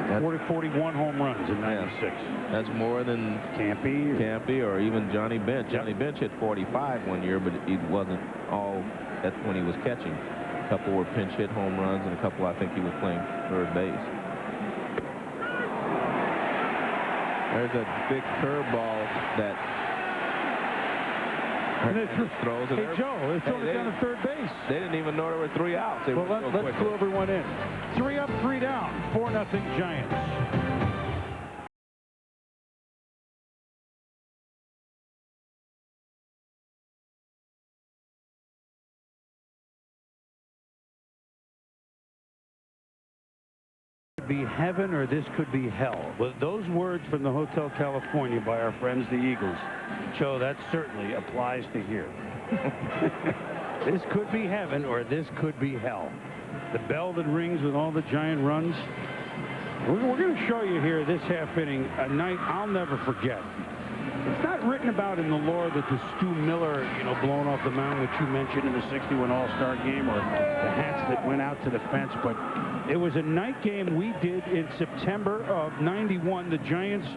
Yep. 41 home runs in '96. That's more than Campy or even Johnny Bench. Yep. Johnny Bench hit 45 one year, but he wasn't all that's when he was catching. A couple were pinch hit home runs, and a couple I think he was playing third base. There's a big curveball that throws. Hey, Joe, they thrown it down to third base. They didn't even know there were 3 outs. Well, let's clue everyone in. 3 up, 3 down. 4-0 Giants. Be heaven or this could be hell. Well, those words from the Hotel California by our friends the Eagles, Joe, that certainly applies to here. This could be heaven or this could be hell. The bell that rings with all the Giant runs. We're going to show you here this half inning, a night I'll never forget. It's not written about in the lore that the Stu Miller, blown off the mound, which you mentioned in the '61 All-Star game, or the hats that went out to the fence, but it was a night game we did in September of '91, the Giants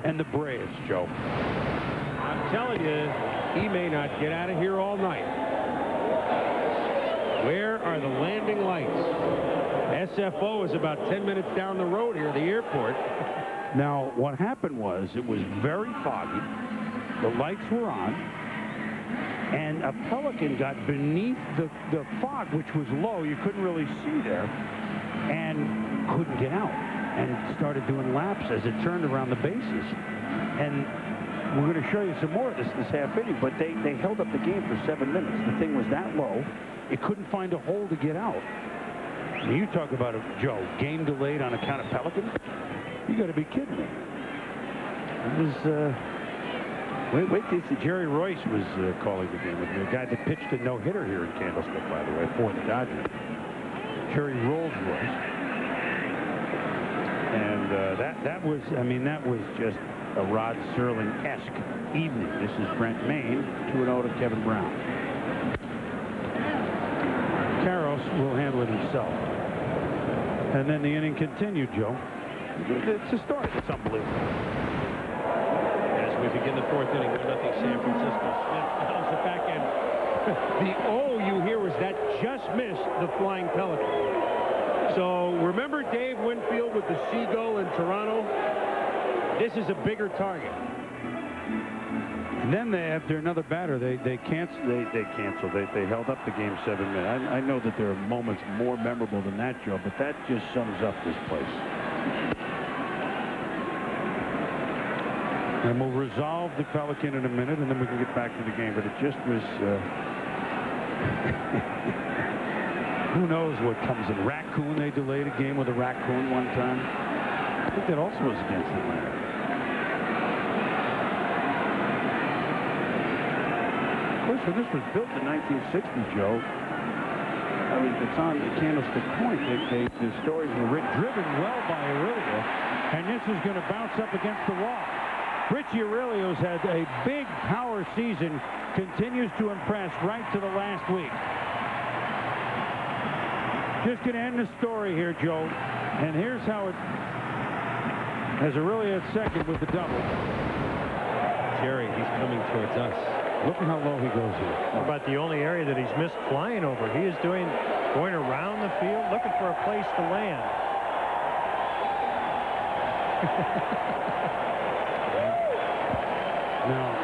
and the Braves, Joe. I'm telling you, he may not get out of here all night. Where are the landing lights? SFO is about 10 minutes down the road here at the airport. Now, what happened was it was very foggy. The lights were on. And a pelican got beneath the fog, which was low. You couldn't really see there. And couldn't get out. And started doing laps as it turned around the bases. And we're going to show you some more of this half inning. But they held up the game for 7 minutes. The thing was that low. It couldn't find a hole to get out. Now, you talk about it, Joe. Game delayed on account of pelicans? You got to be kidding me. It was, wait till you see Jerry Royce was calling the game with me. The guy that pitched a no-hitter here in Candlestick, by the way, for the Dodgers. Jerry Rolls-Royce. And that was just a Rod Serling-esque evening. This is Brent Maine, 2-0 to Kevin Brown. Karros will handle it himself. And then the inning continued, Joe. It's a story. It's unbelievable. As we begin the 4th inning, 1-0 San Francisco. Smith fouls the back end. The O you hear was that just missed the flying pelican. So remember Dave Winfield with the Seagull in Toronto? This is a bigger target. And then after another batter, they canceled. They held up the game 7 minutes. I know that there are moments more memorable than that, Joe, but that just sums up this place. And we'll resolve the pelican in a minute, and then we can get back to the game. But it just was, who knows what comes in. Raccoon, they delayed a game with a raccoon one time. I think that also was against Atlanta. Of course, when this was built in 1960, Joe, it's on the Candlestick Point. The stories were driven well by Aurelio, and this is going to bounce up against the wall. Richie Aurelio's had a big power season, continues to impress right to the last week. Just going to end the story here, Joe. And here's how it, as Aurelio at second with the double. Jerry, he's coming towards us. Look at how low he goes here. How about the only area that he's missed flying over? He is going around the field, looking for a place to land. Now,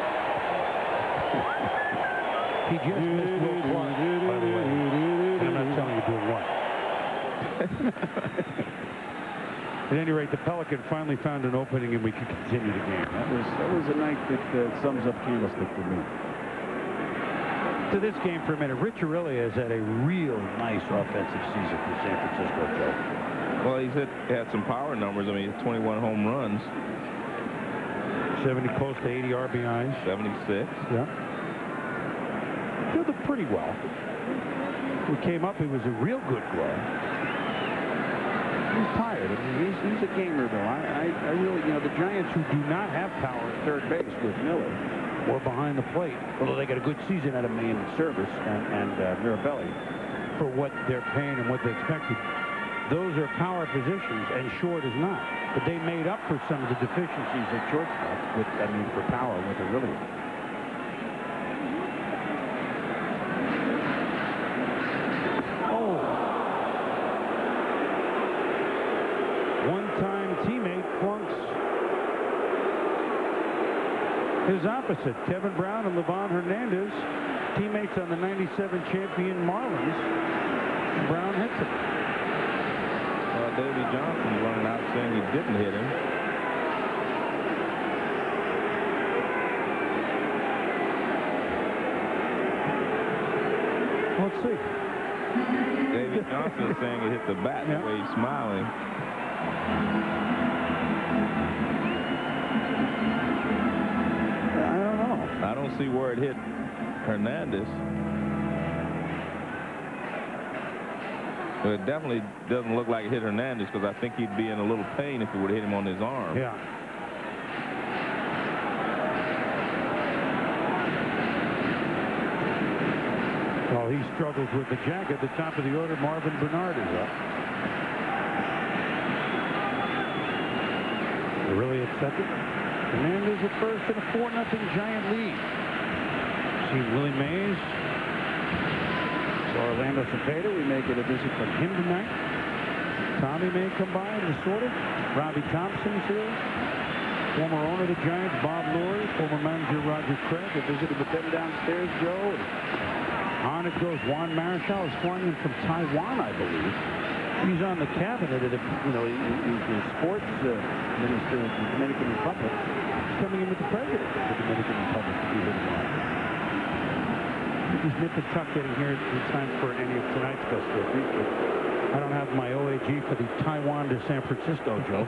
he just missed Will Clark, by the way. And I'm not telling you doing what. At any rate, the Pelican finally found an opening, and we could continue the game. That was a night that sums up Candlestick for me. To this game for a minute, Rich Aurelio has had a real nice offensive season for San Francisco, Joe. Well, he's had some power numbers. I mean, 21 home runs. 70, close to 80 RBIs. 76. Yeah. Fielded pretty well. When he came up, he was a real good glove. He's tired. I mean, he's a gamer, though. I really, the Giants who do not have power at third base with Miller or behind the plate, although they got a good season out of Maine and Service and Mirabelli for what they're paying and what they expected. those are power positions, and short is not. But they made up for some of the deficiencies at shortstop with, for power with Aurelio. Oh. One-time teammate flunks his opposite. Kevin Brown and Livan Hernandez, teammates on the 97 champion Marlins. Brown hits him. Well, Davey Johnson running out saying he didn't hit him. Let's see. Davey Johnson is saying he hit the bat the way he's smiling. I don't know. I don't see where it hit Hernandez. Well, it definitely doesn't look like it hit Hernandez, because I think he'd be in a little pain if it would have hit him on his arm. Yeah. Well, he struggles with the jacket. The top of the order, Marvin Bernard is up. Really at second. Hernandez at first in a 4-0 Giant lead. See Willie Mays. So Orlando Cepeda, we may get a visit from him tonight. Tommy may come by and sort of. Robbie Thompson's here. Former owner of the Giants, Bob Lurie. Former manager Roger Craig. I visited with them downstairs, Joe. On it goes. Juan Marichal is flying in from Taiwan, I believe. He's on the cabinet of the, he's the sports minister of the Dominican Republic. He's coming in with the president of the Dominican Republic to be here tomorrow. He's nip and tuck getting here in time for any of tonight's festivities. But I don't have my OAG for the Taiwan to San Francisco joke.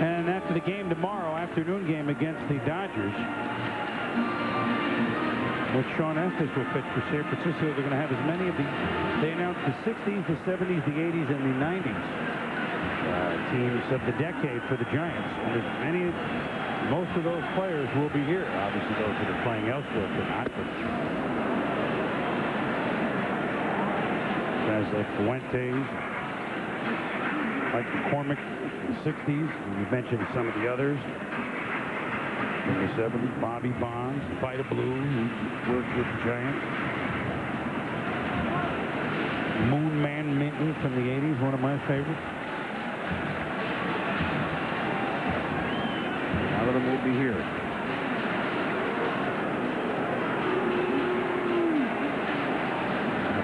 And after the game tomorrow, afternoon game against the Dodgers, which Sean Estes will pitch for San Francisco, they're going to have as many of the, they announced the 60s, the 70s, the 80s, and the 90s teams of the decade for the Giants. And as many, most of those players will be here. Obviously, those that are playing elsewhere are not. But guys like Fuentes, like McCormick in the 60s, and you mentioned some of the others. In the 70s, Bobby Bonds, Vita Blue, who worked with the Giants. Moon Man Minton from the 80s, one of my favorites. A lot of them will be here.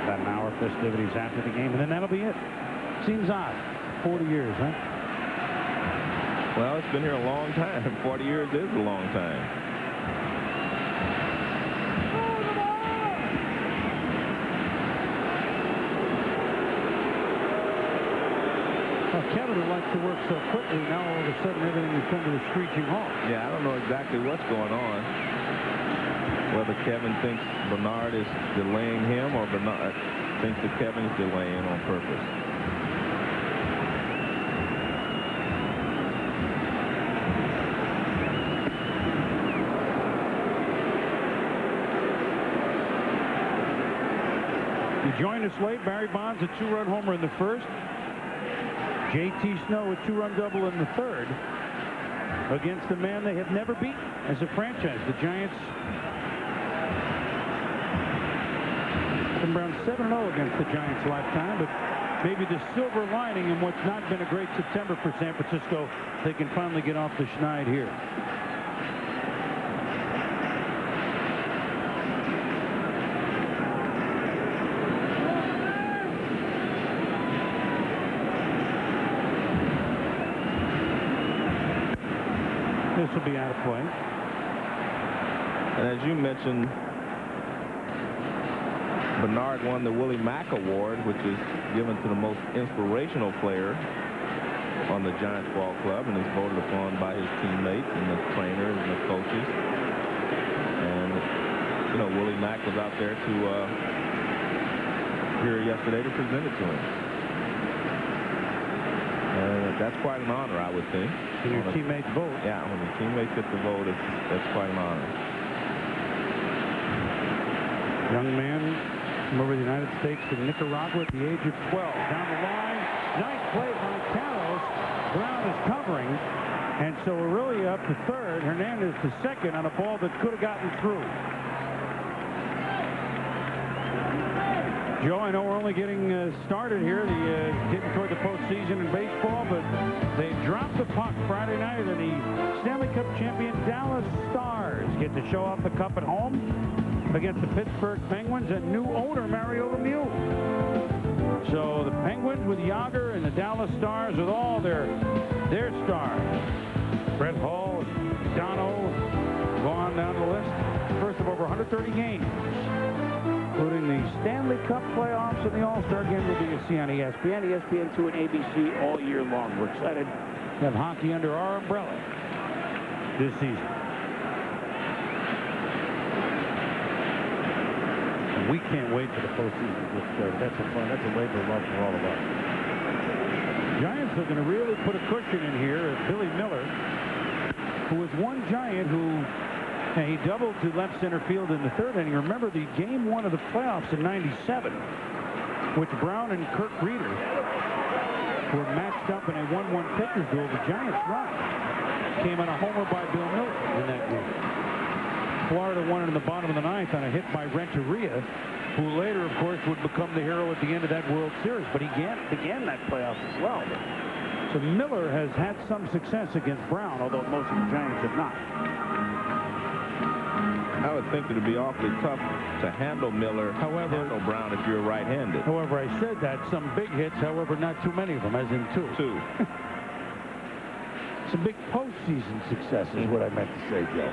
About an hour festivities after the game, and then that'll be it. Seems odd. 40 years, huh? Well, it's been here a long time. 40 years is a long time. Well, Kevin would like to work so quickly. Now all of a sudden everything has come to a screeching halt. Yeah, I don't know exactly what's going on. Whether Kevin thinks Bernard is delaying him or Bernard thinks that Kevin is delaying on purpose. Joined us late. Barry Bonds, a 2-run homer in the first. J.T. Snow, a 2-run double in the third. Against the man they have never beaten as a franchise. The Giants. Brown 7-0 against the Giants lifetime, but maybe the silver lining in what's not been a great September for San Francisco, they can finally get off the schneid here. This will be out of play. And as you mentioned, Bernard won the Willie Mack Award, which is given to the most inspirational player on the Giants ball club, and is voted upon by his teammates and the trainers and the coaches. And, you know, Willie Mack was out there to here yesterday to present it to him. And that's quite an honor, I would think. When your teammates vote. Yeah, when the teammates get the vote, that's quite an honor. Young man from over the United States to Nicaragua at the age of 12. Down the line. Nice play by Carlos. Brown is covering. And so we're really up to third. Hernandez to second on a ball that could have gotten through. Joe, I know we're only getting started here, getting toward the postseason in baseball, but they dropped the puck Friday night, and the Stanley Cup champion Dallas Stars get to show off the cup at home against the Pittsburgh Penguins and new owner Mario Lemieux. So the Penguins with Yager and the Dallas Stars with all their stars. Brett Hall, Dono, go on down the list. First of over 130 games, including the Stanley Cup playoffs and the All-Star game will be to see on ESPN, ESPN2, and ABC all year long. We're excited to have hockey under our umbrella this season. And we can't wait for the postseason to get started. That's a labor of love for all of us. Giants are going to really put a cushion in here. Billy Miller, who was one Giant who he doubled to left center field in the third inning. Remember the game one of the playoffs in '97, which Brown and Kirk Reeder were matched up in a 1-1 pitcher's duel. The Giants' run came on a homer by Bill Miller in that game. Florida won it in the bottom of the ninth on a hit by Renteria, who later, of course, would become the hero at the end of that World Series. But he began that playoff as well. So Miller has had some success against Brown, although most of the Giants have not. I would think it would be awfully tough to handle Miller, handle Brown if you're right-handed. However, I said that. Some big hits, however, not too many of them, as in two. Some big postseason success is what I meant to say, Joe.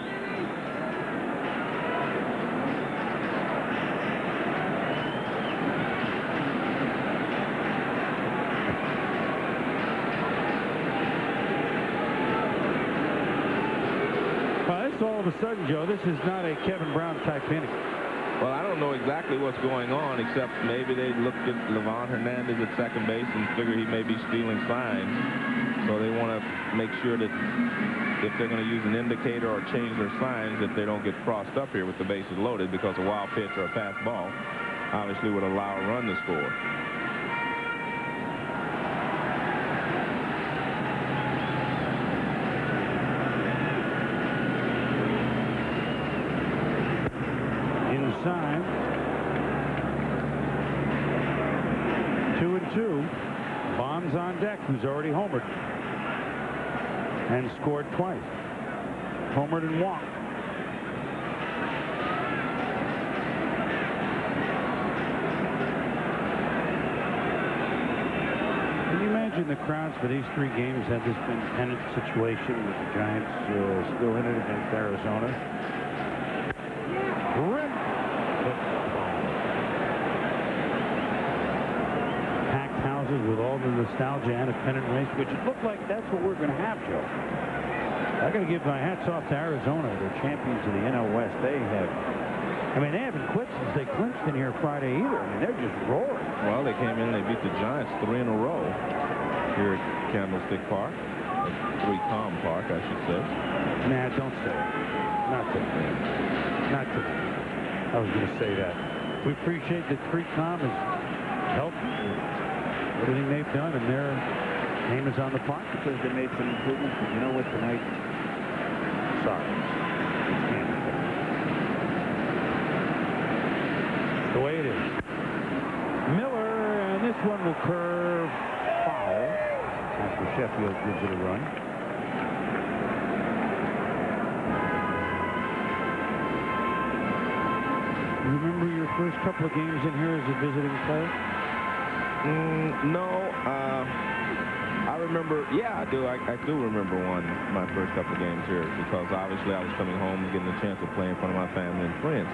All of a sudden, Joe, this is not a Kevin Brown type inning. Well, I don't know exactly what's going on, except maybe they looked at Livan Hernandez at second base and figure he may be stealing signs. So they want to make sure that if they're going to use an indicator or change their signs, that they don't get crossed up here with the bases loaded, because a wild pitch or a fast ball obviously would allow a run to score. Inside. 2-2. Bonds on deck, who's already homered and scored twice. Homered and walked. Can you imagine the crowds for these three games had this been a pennant situation with the Giants still in it against Arizona? Packed houses with all the nostalgia and a pennant race, which it looked like that's what we're going to have, Joe. I got to give my hats off to Arizona. They're champions of the NL West. They haven't quit since they clinched in here Friday either. I mean, they're just roaring. Well, they came in and they beat the Giants 3 in a row here at Candlestick Park. 3-Com Park, I should say. Nah, don't say it. Not today. Not today. I was going to say that. We appreciate that 3-Com has helped everything they've done, and their name is on the park because they made some improvements. But you know what, tonight, sorry. The way it is. Miller, and this one will curve foul after Sheffield gives it a run. You remember your first couple of games in here as a visiting player? No. I remember, yeah, I do. I do remember my first couple of games here, because obviously I was coming home and getting a chance to play in front of my family and friends.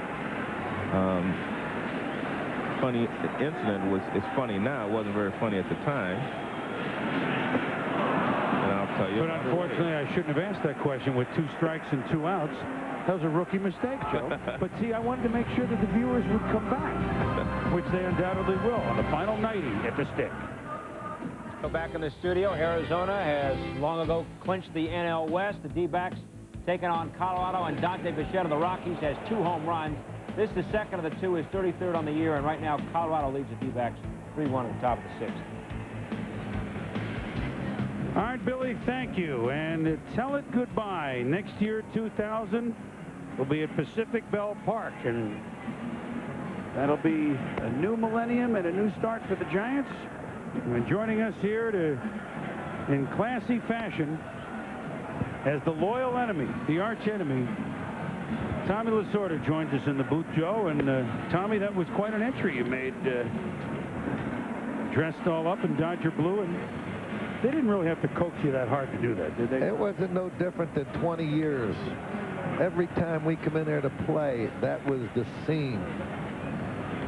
Funny incident it's funny now. It wasn't very funny at the time. And I'll tell you. But unfortunately, I shouldn't have asked that question with 2 strikes and 2 outs. That was a rookie mistake, Joe. But see, I wanted to make sure that the viewers would come back, which they undoubtedly will on the final 90 at the Stick. Back in the studio, Arizona has long ago clinched the NL West. The D-backs taking on Colorado, and Dante Bichette of the Rockies has 2 home runs. This is the second of the 2, his 33rd on the year, and right now Colorado leads the D-backs 3-1 at the top of the 6th. All right, Billy, thank you. And tell it goodbye. Next year, 2000, will be at Pacific Bell Park, and that'll be a new millennium and a new start for the Giants. And joining us here in classy fashion as the loyal enemy, the arch enemy, Tommy Lasorda joins us in the booth, Joe. And Tommy, that was quite an entry you made, dressed all up in Dodger blue, and they didn't really have to coax you that hard to do that, did they? It wasn't no different than 20 years. Every time we come in there to play, that was the scene.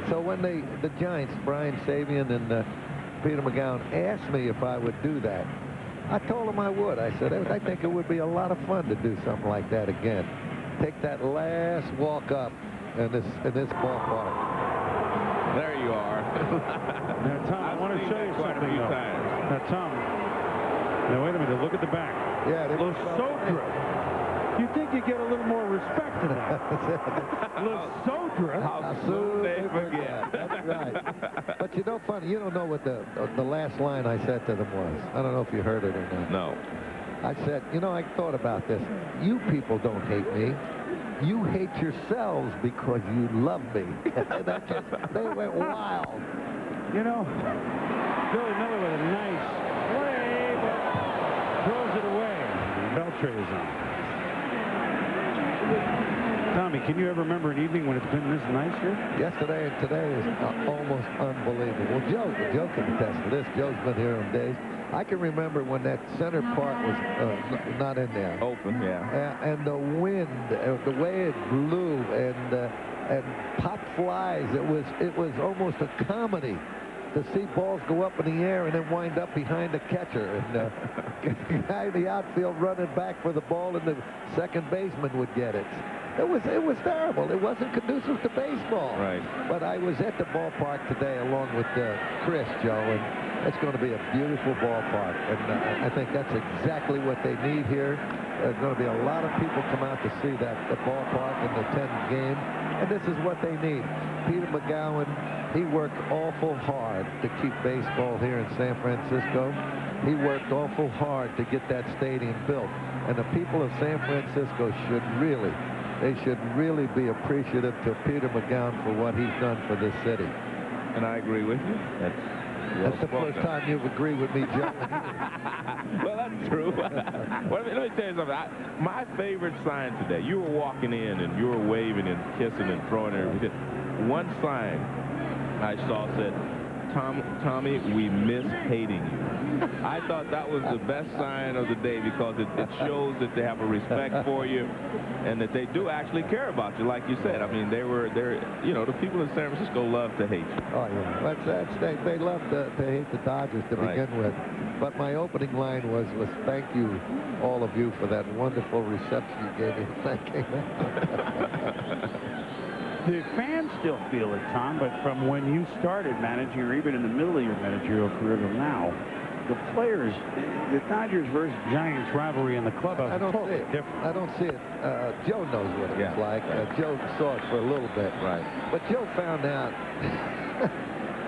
So when the Giants, Brian Sabian and Peter McGowan, asked me if I would do that, I told them I would. I said, I think it would be a lot of fun to do something like that again. Take that last walk up in this ballpark. There you are. Now, Tom, I want to show you something. Now, Tom, now wait a minute. Look at the back. Yeah, Lasorda. You think you get a little more respect to that? Lasorda. How soon they forget. That's right. But you know, funny, you don't know what the last line I said to them was. I don't know if you heard it or not. No. I said, you know, I thought about this. You people don't hate me. You hate yourselves because you love me. They went wild. You know, Billy Miller with a nice play, but throws it away. Beltre is on. Tommy, can you ever remember an evening when it's been this nice here? Yesterday and today is almost unbelievable. Well, Joe can attest to this. Joe's been here on days. I can remember when that center part was not in there. Open, yeah. And the wind, the way it blew, and pop flies. It was almost a comedy to see balls go up in the air and then wind up behind the catcher. And the guy in the outfield running back for the ball, and the second baseman would get it. It was terrible. It wasn't conducive to baseball. Right. But I was at the ballpark today along with Chris, Joe, and it's going to be a beautiful ballpark. And I think that's exactly what they need here. There's going to be a lot of people come out to see the ballpark in the 10th game. And this is what they need. Peter McGowan, he worked awful hard to keep baseball here in San Francisco. He worked awful hard to get that stadium built. And the people of San Francisco should really be appreciative to Peter McGowan for what he's done for this city. And I agree with you. That's the first time you've agreed with me, Joe. Well, that's true. Well, let me tell you something. My favorite sign today, you were walking in and you were waving and kissing and throwing everything. One sign I saw said, Tommy, we miss hating you. I thought that was the best sign of the day because it shows that they have a respect for you and that they do actually care about you, like you said. I mean, the people in San Francisco love to hate you. Oh, yeah. They love to hate the Dodgers to begin with. But my opening line was thank you, all of you, for that wonderful reception you gave me. Thank you. The fans still feel it, Tom, but from when you started managing, or even in the middle of your managerial career to now, the players, the Dodgers versus Giants rivalry in the clubhouse is totally different. I don't see it. Joe knows what it was like. Joe saw it for a little bit. Right. But Joe found out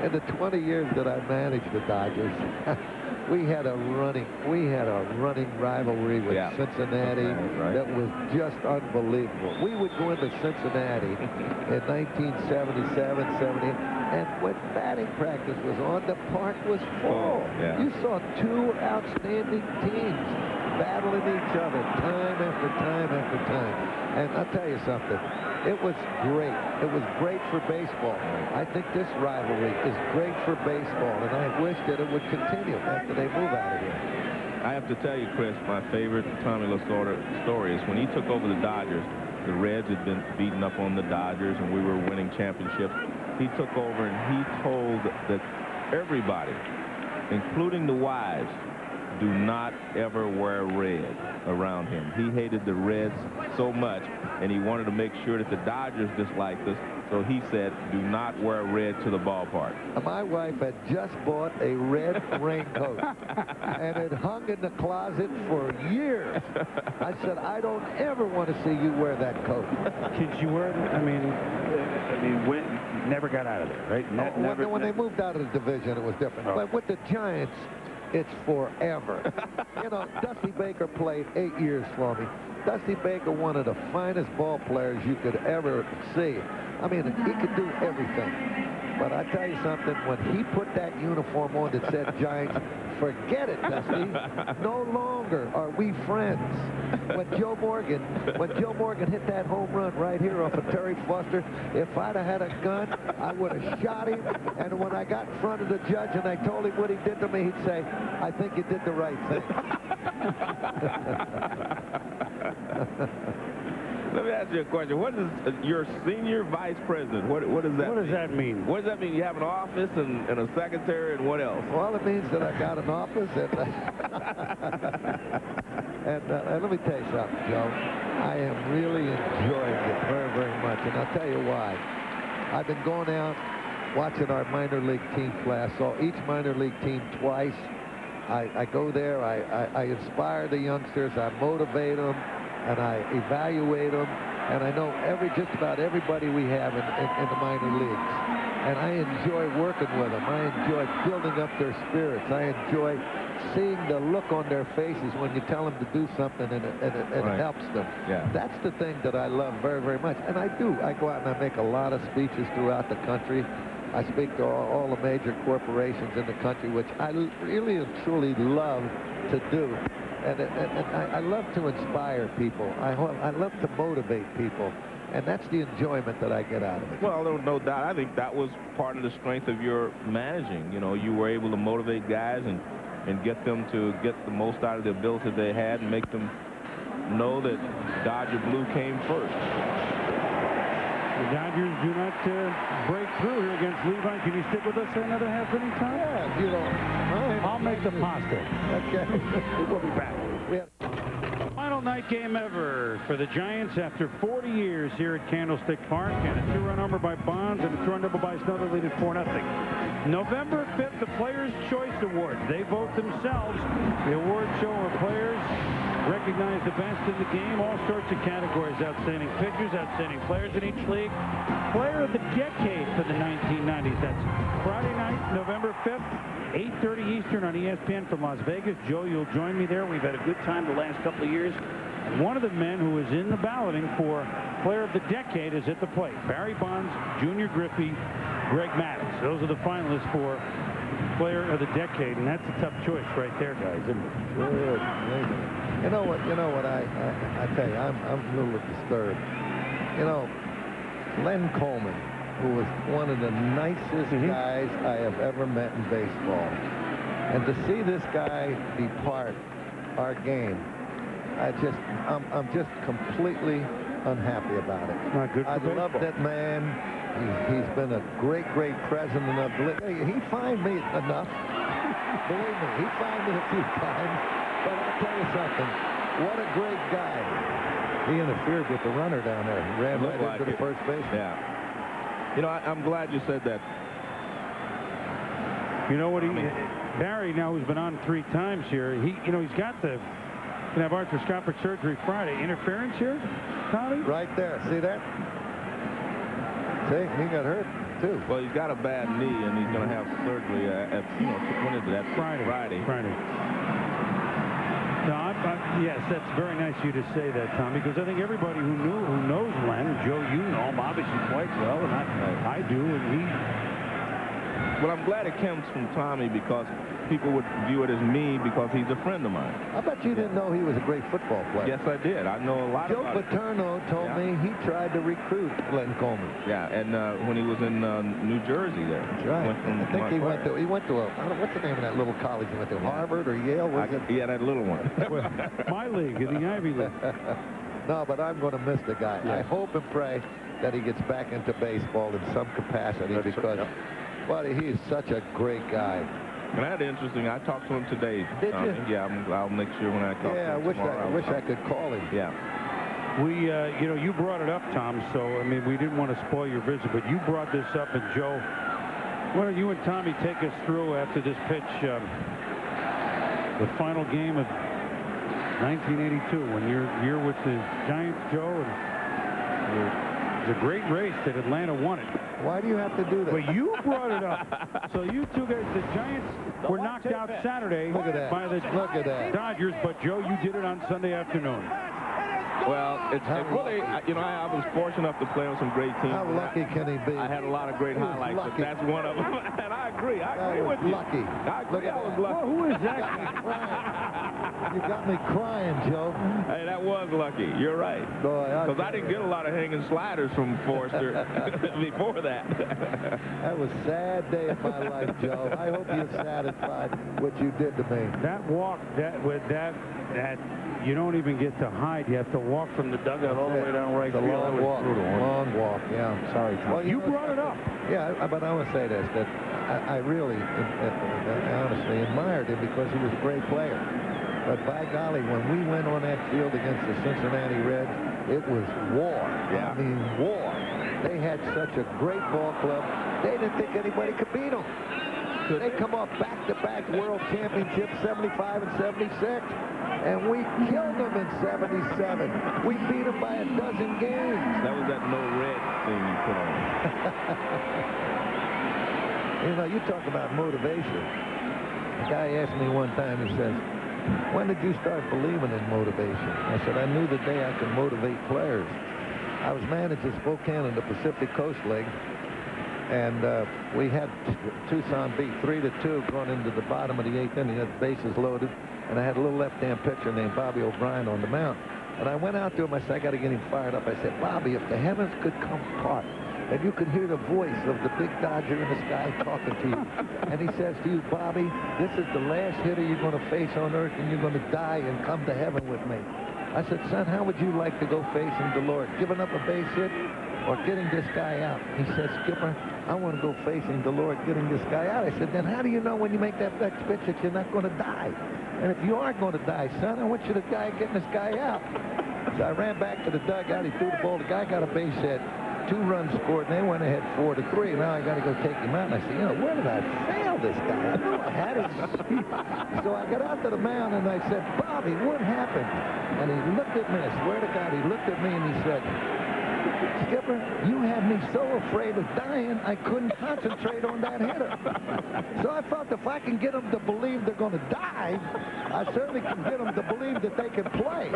in the 20 years that I managed the Dodgers, we had a running rivalry with Cincinnati that was just unbelievable. We would go into Cincinnati in 1977, 78, and when batting practice was on, the park was full. You saw two outstanding teams battling each other time after time after time. And I'll tell you something. It was great. It was great for baseball. I think this rivalry is great for baseball, and I wish that it would continue after they move out of here. I have to tell you, Chris, my favorite Tommy Lasorda story is when he took over the Dodgers. The Reds had been beating up on the Dodgers, and we were winning championships. He took over, and he told that everybody, including the wives, do not ever wear red around him. He hated the Reds so much, and he wanted to make sure that the Dodgers disliked us So he said, do not wear red to the ballpark. My wife had just bought a red raincoat, and it hung in the closet for years. I said, I don't ever want to see you wear that coat. Kids, you wear it? I mean, when never got out of there, right? When they moved out of the division, it was different. Oh. But with the Giants, it's forever. You know, Dusty Baker played 8 years for me. Dusty Baker, one of the finest ball players you could ever see. I mean, he could do everything. But I tell you something, when he put that uniform on that said Giants, forget it, Dusty. No longer are we friends. When Joe Morgan hit that home run right here off of Terry Foster, if I'd have had a gun, I would have shot him. And when I got in front of the judge and I told him what he did to me, he'd say, I think you did the right thing. Let me ask you a question. What is your senior vice president? What does that mean? What does that mean? What does that mean? You have an office and a secretary and what else? Well, it means that I got an office and let me tell you something, Joe. I am really enjoying it very, very much, and I'll tell you why. I've been going out watching our minor league team play. I saw each minor league team twice. I go there. I inspire the youngsters. I motivate them. And I evaluate them, and I know just about everybody we have in the minor leagues. And I enjoy working with them. I enjoy building up their spirits. I enjoy seeing the look on their faces when you tell them to do something and it helps them. Yeah. That's the thing that I love very, very much. And I do. I go out and I make a lot of speeches throughout the country. I speak to all the major corporations in the country, which I really and truly love to do. And I love to inspire people. I love to motivate people. And that's the enjoyment that I get out of it. Well, no doubt. I think that was part of the strength of your managing. You know, you were able to motivate guys and get them to get the most out of the ability they had and make them know that Dodger Blue came first. The Dodgers do not break through here against Levi. Can you stick with us for another half inning time? Yeah, you know. I'll make the pasta. Okay. We'll be back. Final night game ever for the Giants after 40 years here at Candlestick Park, and a 2-run homer by Bonds and a 2-run double by Snow that lead at 4-0. November 5th, the Players' Choice Awards. They vote themselves. The award show where players recognize the best in the game, all sorts of categories: outstanding pitchers, outstanding players in each league, player of the decade for the 1990s. That's Friday night, November 5th, 8:30 Eastern on ESPN from Las Vegas. Joe, you'll join me there. We've had a good time the last couple of years. And one of the men who is in the balloting for player of the decade is at the plate. Barry Bonds, Junior Griffey, Greg Maddux. Those are the finalists for player of the decade, and that's a tough choice right there, guys, isn't it? Good. You know what? I tell you, I'm a little disturbed. You know, Len Coleman, who was one of the nicest guys I have ever met in baseball, and to see this guy depart our game, I'm just completely unhappy about it. Not good for I baseball. love that man. He's been a great president of the league. He fined me enough. Believe me, he fined me a few times. But I'll tell you something. What a great guy. He interfered with the runner down there. He ran right into the first baseman. Yeah. You know, I'm glad you said that. You know what? Barry, now who's been on 3 times here, he's got to have arthroscopic surgery Friday. Interference here, Tommy? Right there. See that? See, he got hurt too. Well, he's got a bad knee, and he's going to have surgery. When is it? Friday. No, yes, that's very nice of you to say that, Tom, because I think everybody who knows Len, Joe, you know him obviously quite well, and I do, and he. Well, I'm glad it comes from Tommy because people would view it as me because he's a friend of mine. I bet you didn't know he was a great football player. Yes, I did. I know a lot Joe about Paterno told me he tried to recruit Len Coleman. Yeah, and when he was in New Jersey there. That's right. I think he went to what's the name of that little college he went to? Harvard or Yale? Yeah, that little one. My league, in the Ivy League. No, but I'm going to miss the guy. Yeah. I hope and pray that he gets back into baseball in some capacity because, buddy, he is such a great guy. And I talked to him today. Did you? Yeah, I'll make sure when I talk to him I wish I could call him. Yeah. We, you know, you brought it up, Tom, so, I mean, we didn't want to spoil your visit, but you brought this up, and Joe, why don't you and Tommy take us through after this pitch, the final game of 1982, when you're with the Giants, Joe, and it was a great race that Atlanta won it. Why do you have to do that? Well, you brought it up. So you two guys, the Giants were knocked out Saturday by the Dodgers, but Joe, you did it on Sunday afternoon. Well, it really, you know, I was fortunate enough to play on some great teams. How lucky can he be? I had a lot of great highlights, but that's one of them. And I agree. I agree with you. Lucky. I agree. I was lucky. Well, who is that? You got me crying, Joe. Hey, that was lucky. You're right. Because I didn't get a lot of hanging sliders from Forrester before that. That was a sad day of my life, Joe. I hope you're satisfied what you did to me. That walk, that you don't even get to hide. You have to walk from the dugout all the way down right field. Long walk. Long walk, yeah. Sorry, Tom. Well, you brought it up. Yeah, but I want to say this, that I really, honestly admired him because he was a great player. But by golly, when we went on that field against the Cincinnati Reds, it was war. Yeah. I mean, war. They had such a great ball club, they didn't think anybody could beat them. They come off back-to-back world championships, 75 and 76. And we killed them in 77. We beat them by a dozen games. That was that no red thing you put on. You know, you talk about motivation. A guy asked me one time, he says, when did you start believing in motivation? I said, I knew the day I could motivate players. I was managing Spokane in the Pacific Coast League, and we had Tucson beat 3-2 going into the bottom of the 8th inning. The bases loaded, and I had a little left-hand pitcher named Bobby O'Brien on the mound. And I went out to him. I said, I got to get him fired up. I said, Bobby, if the heavens could come apart and you could hear the voice of the big Dodger in the sky talking to you, and he says to you, Bobby, this is the last hitter you're going to face on earth, and you're going to die and come to heaven with me. I said, son, how would you like to go facing the Lord? Giving up a base hit or getting this guy out? He said, Skipper, I want to go facing the Lord, getting this guy out. I said, then how do you know when you make that next pitch that you're not going to die? And if you are going to die, son, I want you to die getting this guy out. So I ran back to the dugout. He threw the ball. The guy got a base hit. 2 runs scored, and they went ahead 4-3. Now I got to go take him out. And I said, you know, where did I fail this guy? I knew I had it. So I got out to the mound, and I said, Bobby, what happened? And he looked at me. I swear to God, he looked at me, and he said, Skipper, you had me so afraid of dying, I couldn't concentrate on that hitter. So I thought if I can get them to believe they're going to die, I certainly can get them to believe that they can play.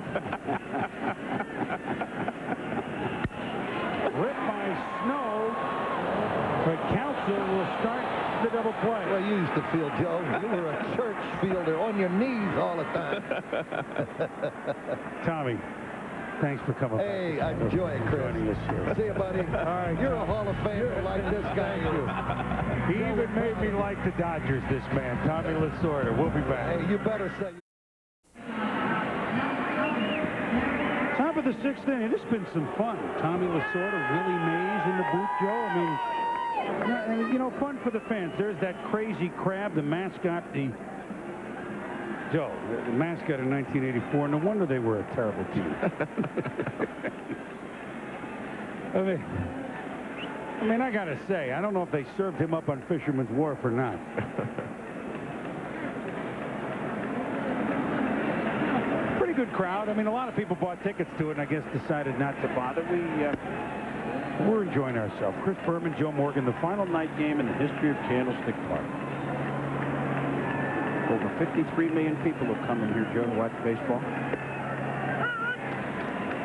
Ripped by Snow, but Council will start the double play. Well, you used to feel, Joe, you were a church fielder on your knees all the time. Tommy, thanks for coming back. Hey, I enjoy it, Chris. See you, buddy. All right, you're a Hall of Famer like this guy. He even made me like the Dodgers, this man, Tommy Lasorda. We'll be back. Hey, you better say. Top of the 6th inning. This has been some fun. Tommy Lasorda, Willie Mays in the booth, Joe. I mean, you know, fun for the fans. There's that crazy crab, the mascot, the mascot in 1984. No wonder they were a terrible team. I mean, I got to say, I don't know if they served him up on Fisherman's Wharf or not. Pretty good crowd. I mean, a lot of people bought tickets to it and I guess decided not to bother. We're enjoying ourselves. Chris Berman, Joe Morgan, the final night game in the history of Candlestick Park. Over 53 million people have come in here, Joe, to watch baseball.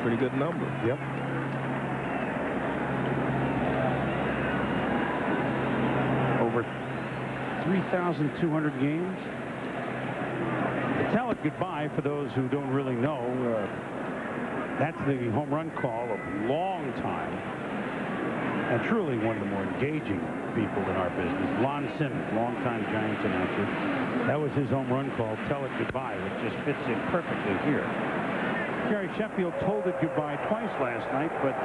Pretty good number. Yep. Over 3,200 games. Tell it goodbye for those who don't really know. That's the home run call of a long time. And truly one of the more engaging people in our business. Lon Simmons, longtime Giants announcer. That was his home run call, Tell It Goodbye, which just fits in perfectly here. Gary Sheffield told it goodbye twice last night, but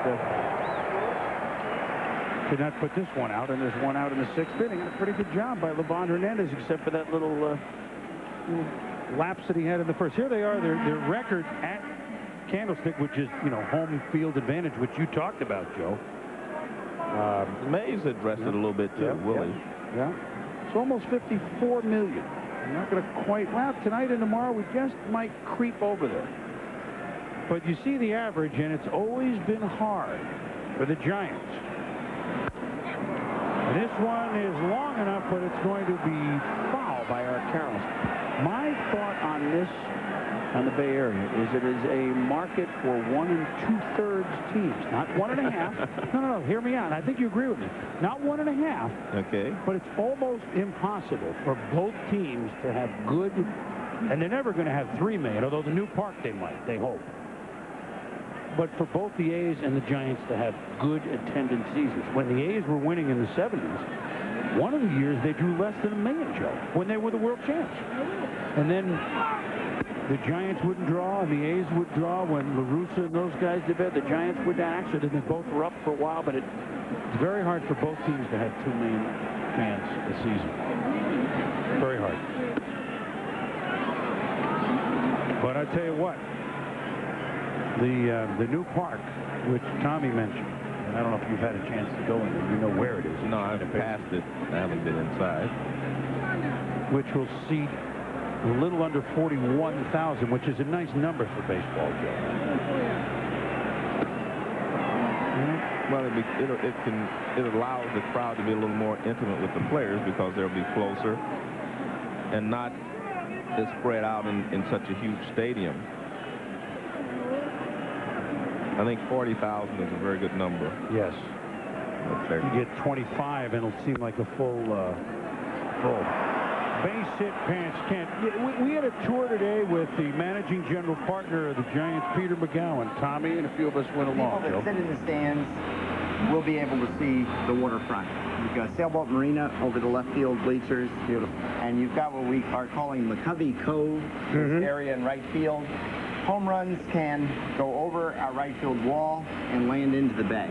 could not put this one out, and there's one out in the 6th inning. A pretty good job by LeBron Hernandez, except for that little lapse that he had in the first. Here they are, their record at Candlestick, which is, you know, home field advantage, which you talked about, Joe. Mays addressed it a little bit too, Willie. Yeah. It's almost 54 million. We're not going to quite, well, tonight and tomorrow we just might creep over there. But you see the average, and it's always been hard for the Giants. And this one is long enough, but it's going to be fouled by Arcaros. My thought on this, on the Bay Area, is it is a market for 1 2/3 teams, not 1.5. No, hear me out. I think you agree with me. Not 1.5. Okay. But it's almost impossible for both teams to have good, and they're never going to have 3 million, although the new park they might, they hope. But for both the A's and the Giants to have good attendance seasons. When the A's were winning in the 70s, one of the years they drew less than 1 million, Joe, when they were the world champs. And then the Giants wouldn't draw, and the A's would draw when La Russa and those guys did that. The Giants would down. Actually, they both were up for a while, but it's very hard for both teams to have 2 million fans a season. Very hard. But I tell you what, the new park, which Tommy mentioned, and I don't know if you've had a chance to go in there. You know where it is. No, I've passed it. I haven't been inside. Which will seat a little under 41,000, which is a nice number for baseball, Joe. Well, it allows the crowd to be a little more intimate with the players because they'll be closer and not as spread out in such a huge stadium. I think 40,000 is a very good number. Yes. You get 25, and it'll seem like a full. Base hit, Pants Kent. We had a tour today with the managing general partner of the Giants, Peter McGowan. Tommy and a few of us went along. People that sit in the stands will be able to see the waterfront. You've got Sailboat Marina over the left field bleachers. Beautiful. And you've got what we are calling McCovey Cove area in right field. Home runs can go over our right field wall and land into the bay.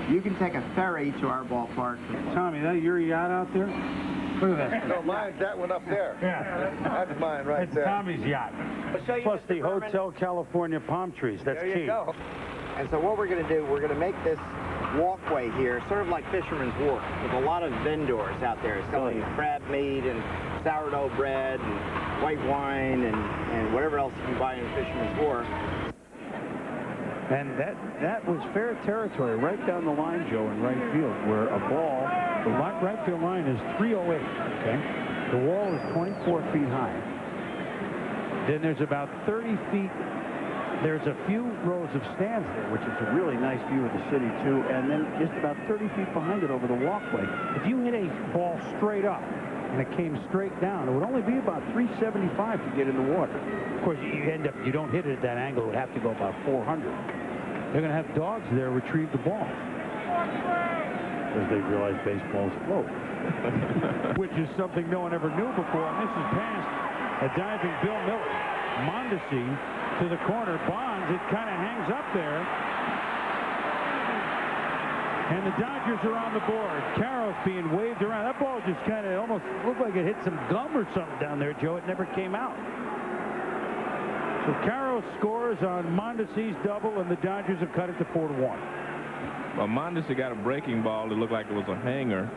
You can take a ferry to our ballpark. Tommy, that your yacht out there? Look at that. No, mine's that one up there. Yeah. That's mine right there. That's Tommy's yacht. Plus the Hotel California palm trees. That's there you key. Go. And so what we're going to do, we're going to make this walkway here sort of like Fisherman's Wharf, with a lot of vendors out there selling crab meat and sourdough bread and white wine and whatever else you can buy in Fisherman's Wharf. And that was fair territory right down the line, Joe, in right field, where a ball, the right field line is 308, okay? The wall is 24 feet high. Then there's about 30 feet. There's a few rows of stands there, which is a really nice view of the city, too. And then just about 30 feet behind it over the walkway, if you hit a ball straight up and it came straight down, it would only be about 375 to get in the water. Of course, you don't hit it at that angle. It would have to go about 400. They're going to have dogs there retrieve the ball because they realize baseball's float, which is something no one ever knew before. And this is past a diving Bill Miller. Mondesi to the corner. Bonds, it kind of hangs up there. And the Dodgers are on the board. Carroll's being waved around. That ball just kind of almost looked like it hit some gum or something down there, Joe. It never came out. So Carroll scores on Mondesi's double, and the Dodgers have cut it to 4-1. Well, Mondesi got a breaking ball that looked like it was a hanger,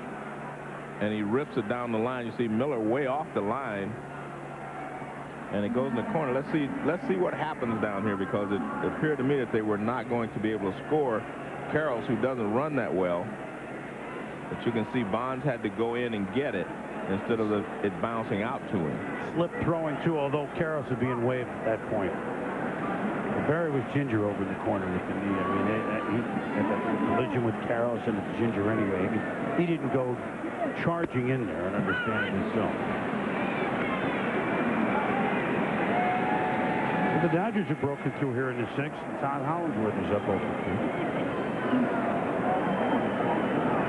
and he rips it down the line. You see Miller way off the line, and it goes in the corner. Let's see what happens down here, because it appeared to me that they were not going to be able to score. Carroll's, who doesn't run that well, but you can see Bonds had to go in and get it instead of it bouncing out to him. Slip throwing too, although Carroll's are being waved at that point. Barry was Ginger over in the corner with the knee. I mean, he had a collision with Carroll's and it's Ginger anyway. He didn't go charging in there and understanding his zone. The Dodgers have broken through here in the sixth, and Todd Hollandsworth is up 0-2.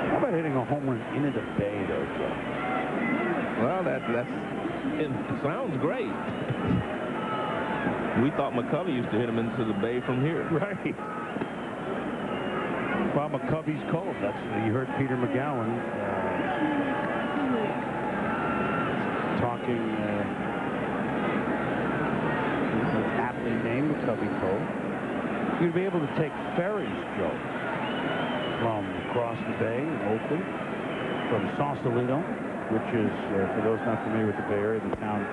How about hitting a home run into the bay, though, Joe? Well, it sounds great. We thought McCovey used to hit him into the bay from here. Right. Well, McCovey's Cove. You heard Peter McGowan talking. Aptly named McCovey Cove. You'd be able to take ferries, Joe, from across the bay in Oakland, from Sausalito, which is, for those not familiar with the Bay Area, the town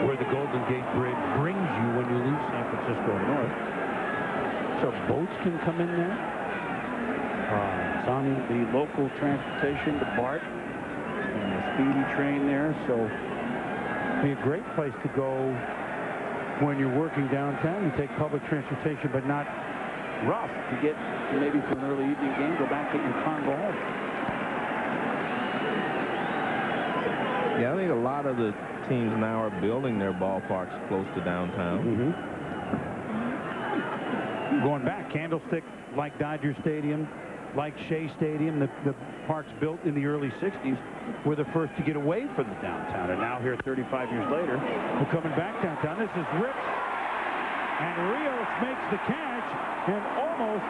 where the Golden Gate Bridge brings you when you leave San Francisco north. So boats can come in there. It's on the local transportation, the BART, and the speedy train there. So it'd be a great place to go when you're working downtown. You take public transportation, but not rough, to get maybe for an early evening game, go back, get your car and go home. Yeah, I think a lot of the teams now are building their ballparks close to downtown. Going back, Candlestick, like Dodger Stadium, like Shea Stadium, the parks built in the early 60s were the first to get away from the downtown. And now here 35 years later, we're coming back downtown. This is ripped. And Rios makes the catch and almost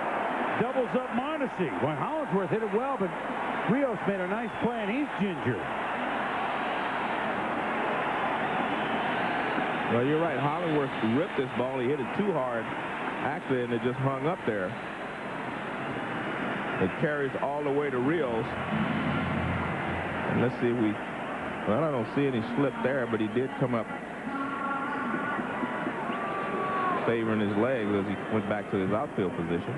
doubles up Mondesi. Well, Hollingsworth hit it well, but Rios made a nice play, and he's ginger. Well, you're right. Hollingsworth ripped this ball. He hit it too hard, actually, and it just hung up there. It carries all the way to Rios. And let's see if we... Well, I don't see any slip there, but he did come up favoring his legs as he went back to his outfield position.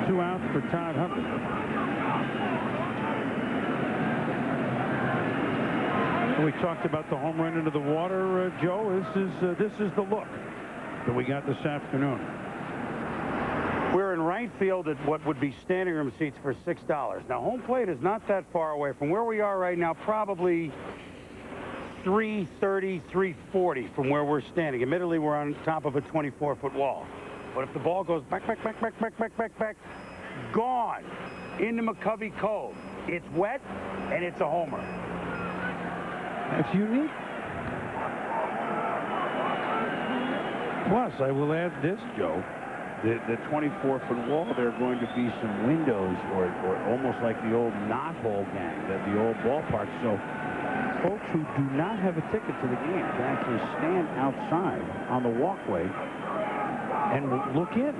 Two outs for Todd Huntley. We talked about the home run into the water, Joe. This is the look that we got this afternoon. We're in right field at what would be standing room seats for $6. Now, home plate is not that far away from where we are right now, probably 330, 340 from where we're standing. Admittedly, we're on top of a 24-foot wall. But if the ball goes back, gone into McCovey Cove, it's wet and it's a homer. That's unique. Plus, I will add this, Joe. The 24-foot wall, there are going to be some windows, or almost like the old knothole gang, the old ballpark. So folks who do not have a ticket to the game can actually stand outside on the walkway and look in,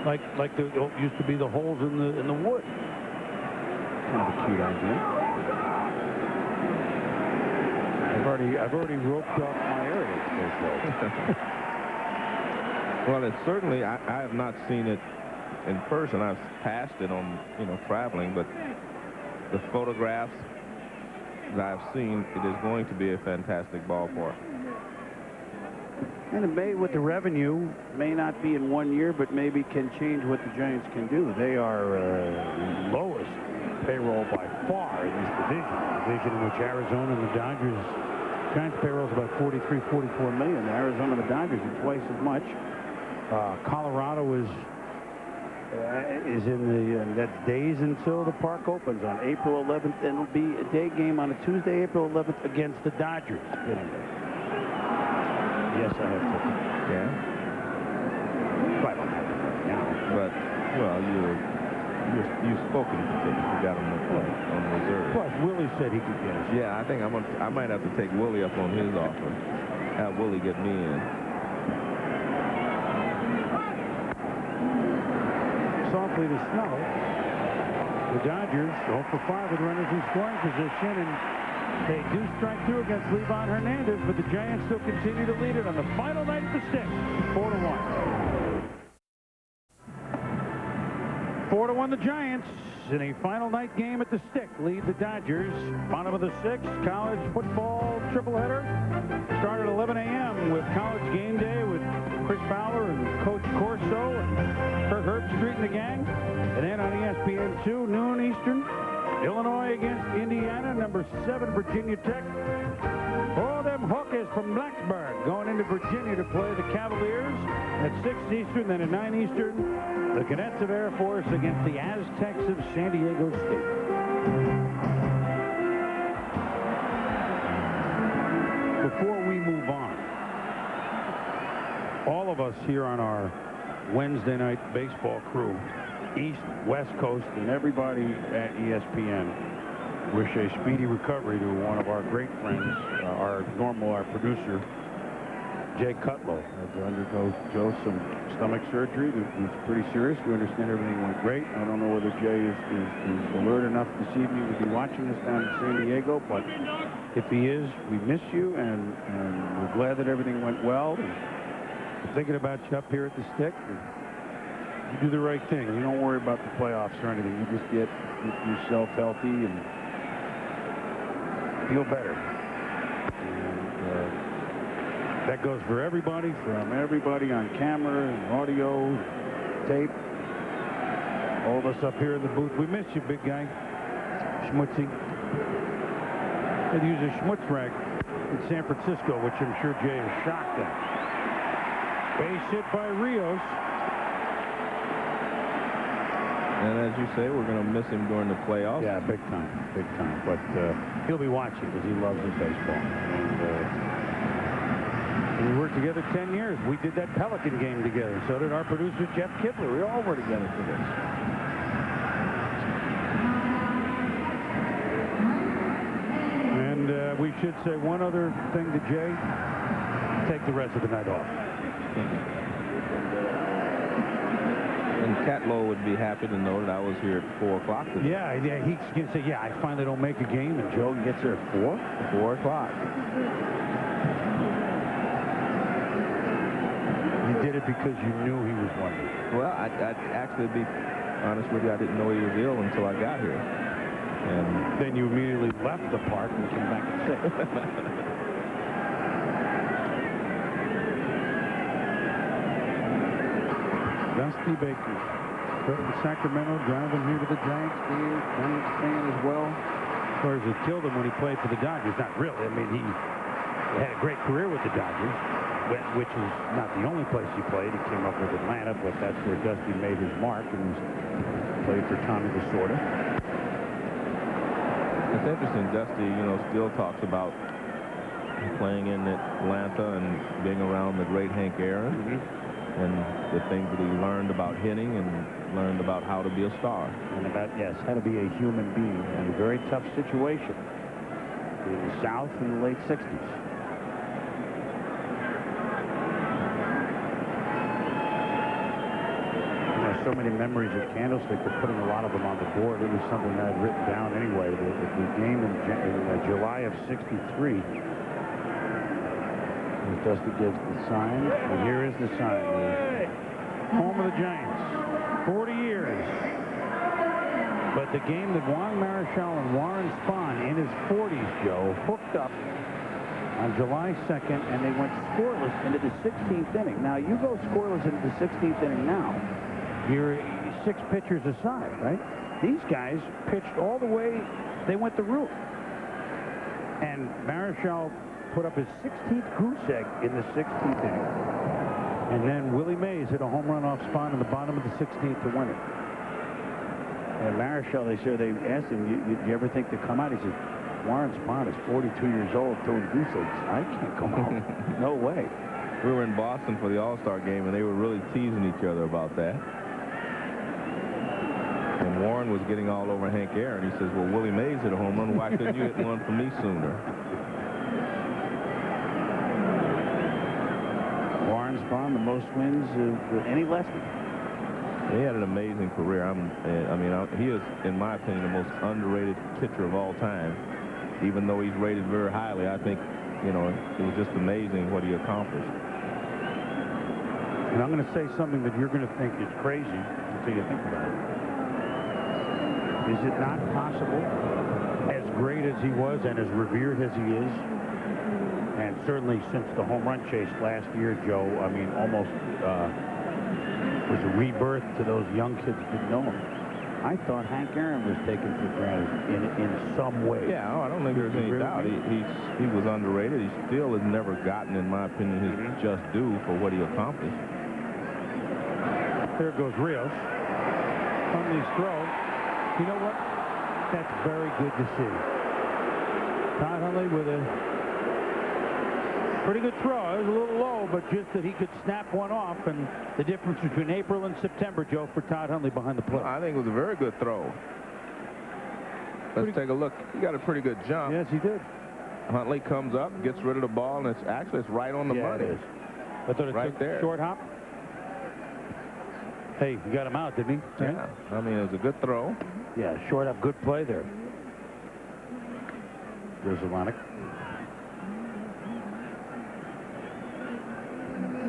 like there used to be the holes in the wood. Kind of a cute idea. I've already roped off my area. Well, it's certainly, I have not seen it in person. I've passed it on, traveling, but the photographs that I've seen, it is going to be a fantastic ballpark. And it may, with the revenue, may not be in 1 year, but maybe can change what the Giants can do. They are lowest payroll by far in this division in which Arizona and the Dodgers, Giants payroll is about 43, 44 million. Arizona and the Dodgers are twice as much. Colorado is in the that's days until the park opens on April 11th, and it'll be a day game on a Tuesday, April 11th against the Dodgers. Yes, I have tickets. Yeah. I don't have it right now. But you've spoken to tickets. You got them on reserve. Plus, Willie said he could get us. Yeah, I think I might have to take Willie up on his offer. Have Willie get me in. Softly to Snow. The Dodgers 0 for 5 with runners in scoring position, and they do strike through against Levon Hernandez, but the Giants still continue to lead it on the final night of the stick, 4-1. 4-1 the Giants in a final night game at the stick lead the Dodgers. Bottom of the sixth, college football tripleheader. Started at 11 a.m. with College Game Day with Chris Fowler and Coach Corso and Kurt Herbstreit and the gang. And then on ESPN 2, noon Eastern, Illinois against Indiana, number 7 Virginia Tech. All them Hokies from Blacksburg going into Virginia to play the Cavaliers at 6 Eastern, then at 9 Eastern, the Cadets of Air Force against the Aztecs of San Diego State. Before we move on, all of us here on our Wednesday night baseball crew, East, West Coast, and everybody at ESPN, Wish a speedy recovery to one of our great friends, our producer, Jay Cutlow, had to undergo, Joe, some stomach surgery that was pretty serious. We understand everything went great. I don't know whether Jay is alert enough this evening to be watching us down in San Diego, but if he is, we miss you, and we're glad that everything went well. We're thinking about you up here at the Stick. You do the right thing. You don't worry about the playoffs or anything. You just get yourself healthy and feel better. And, that goes for everybody, from everybody on camera and audio, tape. All of us up here in the booth. We miss you, big guy. Schmutzy. Had to use a schmutz rag in San Francisco, which I'm sure Jay is shocked at. Base hit by Rios. And as you say, we're going to miss him during the playoffs. Yeah, big time, big time. But he'll be watching because he loves his baseball. And we worked together 10 years. We did that Pelican game together. So did our producer, Jeff Kibler. We all were together for this. And we should say one other thing to Jay. Take the rest of the night off. And Catlow would be happy to know that I was here at 4 o'clock today. Yeah, he's going to say, yeah, I finally don't make a game, and Joe gets there at 4? 4 o'clock. You did it because you knew he was wonderful. Well, I'd actually be honest with you, I didn't know he was ill until I got here. And then you immediately left the park and came back at 6. Dusty Baker from Sacramento driving here to the Giants game. Giants fan as well. Of course, it killed him when he played for the Dodgers. Not really. I mean, he had a great career with the Dodgers, which is not the only place he played. He came up with Atlanta, but that's where Dusty made his mark and played for Tommy Lasorda. It's interesting. Dusty, still talks about playing in Atlanta and being around the great Hank Aaron. And the things that he learned about hitting and learned about how to be a star. And about, yes, how to be a human being in a very tough situation in the South in the late 60s. There's so many memories of Candlestick, but putting a lot of them on the board, it was something that I'd written down anyway. The game in July of '63. Dusty gives the sign, and here is the sign. Home of the Giants, 40 years. But the game that Juan Marichal and Warren Spahn in his 40s, Joe, hooked up on July 2nd, and they went scoreless into the 16th inning. Now, you go scoreless into the 16th inning now, you're 6 pitchers aside, right? These guys pitched all the way, they went the route. And Marichal put up his 16th goose egg in the 16th inning. And then Willie Mays hit a home run off Spahn in the bottom of the 16th to win it. And Marichal, they asked him, you ever think to come out? He said, Warren Spahn is 42 years old throwing goose eggs. I can't come out. No way. We were in Boston for the All-Star game, and they were really teasing each other about that. And Warren was getting all over Hank Aaron. He says, well, Willie Mays hit a home run. Why couldn't you hit one for me sooner? Warren Spahn, the most wins of any lefty. He had an amazing career. He is, in my opinion, the most underrated pitcher of all time. Even though he's rated very highly, I think, it was just amazing what he accomplished. And I'm going to say something that you're going to think is crazy until you think about it. Is it not possible, as great as he was and as revered as he is, and certainly since the home run chase last year, Joe, I mean, almost was a rebirth to those young kids that didn't know him. I thought Hank Aaron was taken for granted in some way. Yeah, I don't think there's any doubt. He was underrated. He still has never gotten, in my opinion, his just due for what he accomplished. There goes Rios. Hundley's throw. You know what? That's very good to see. Todd Hundley with a pretty good throw. It was a little low, but just that he could snap one off, and the difference between April and September, Joe, for Todd Hundley behind the plate. I think it was a very good throw. Let's take a look. He got a pretty good jump. Yes, he did. Huntley comes up, gets rid of the ball, and it's right on the money. It is. I thought it right took there. Short hop. Hey, he got him out, didn't he? Yeah. I mean, it was a good throw. Yeah, short up. Good play there. There's Zelonic.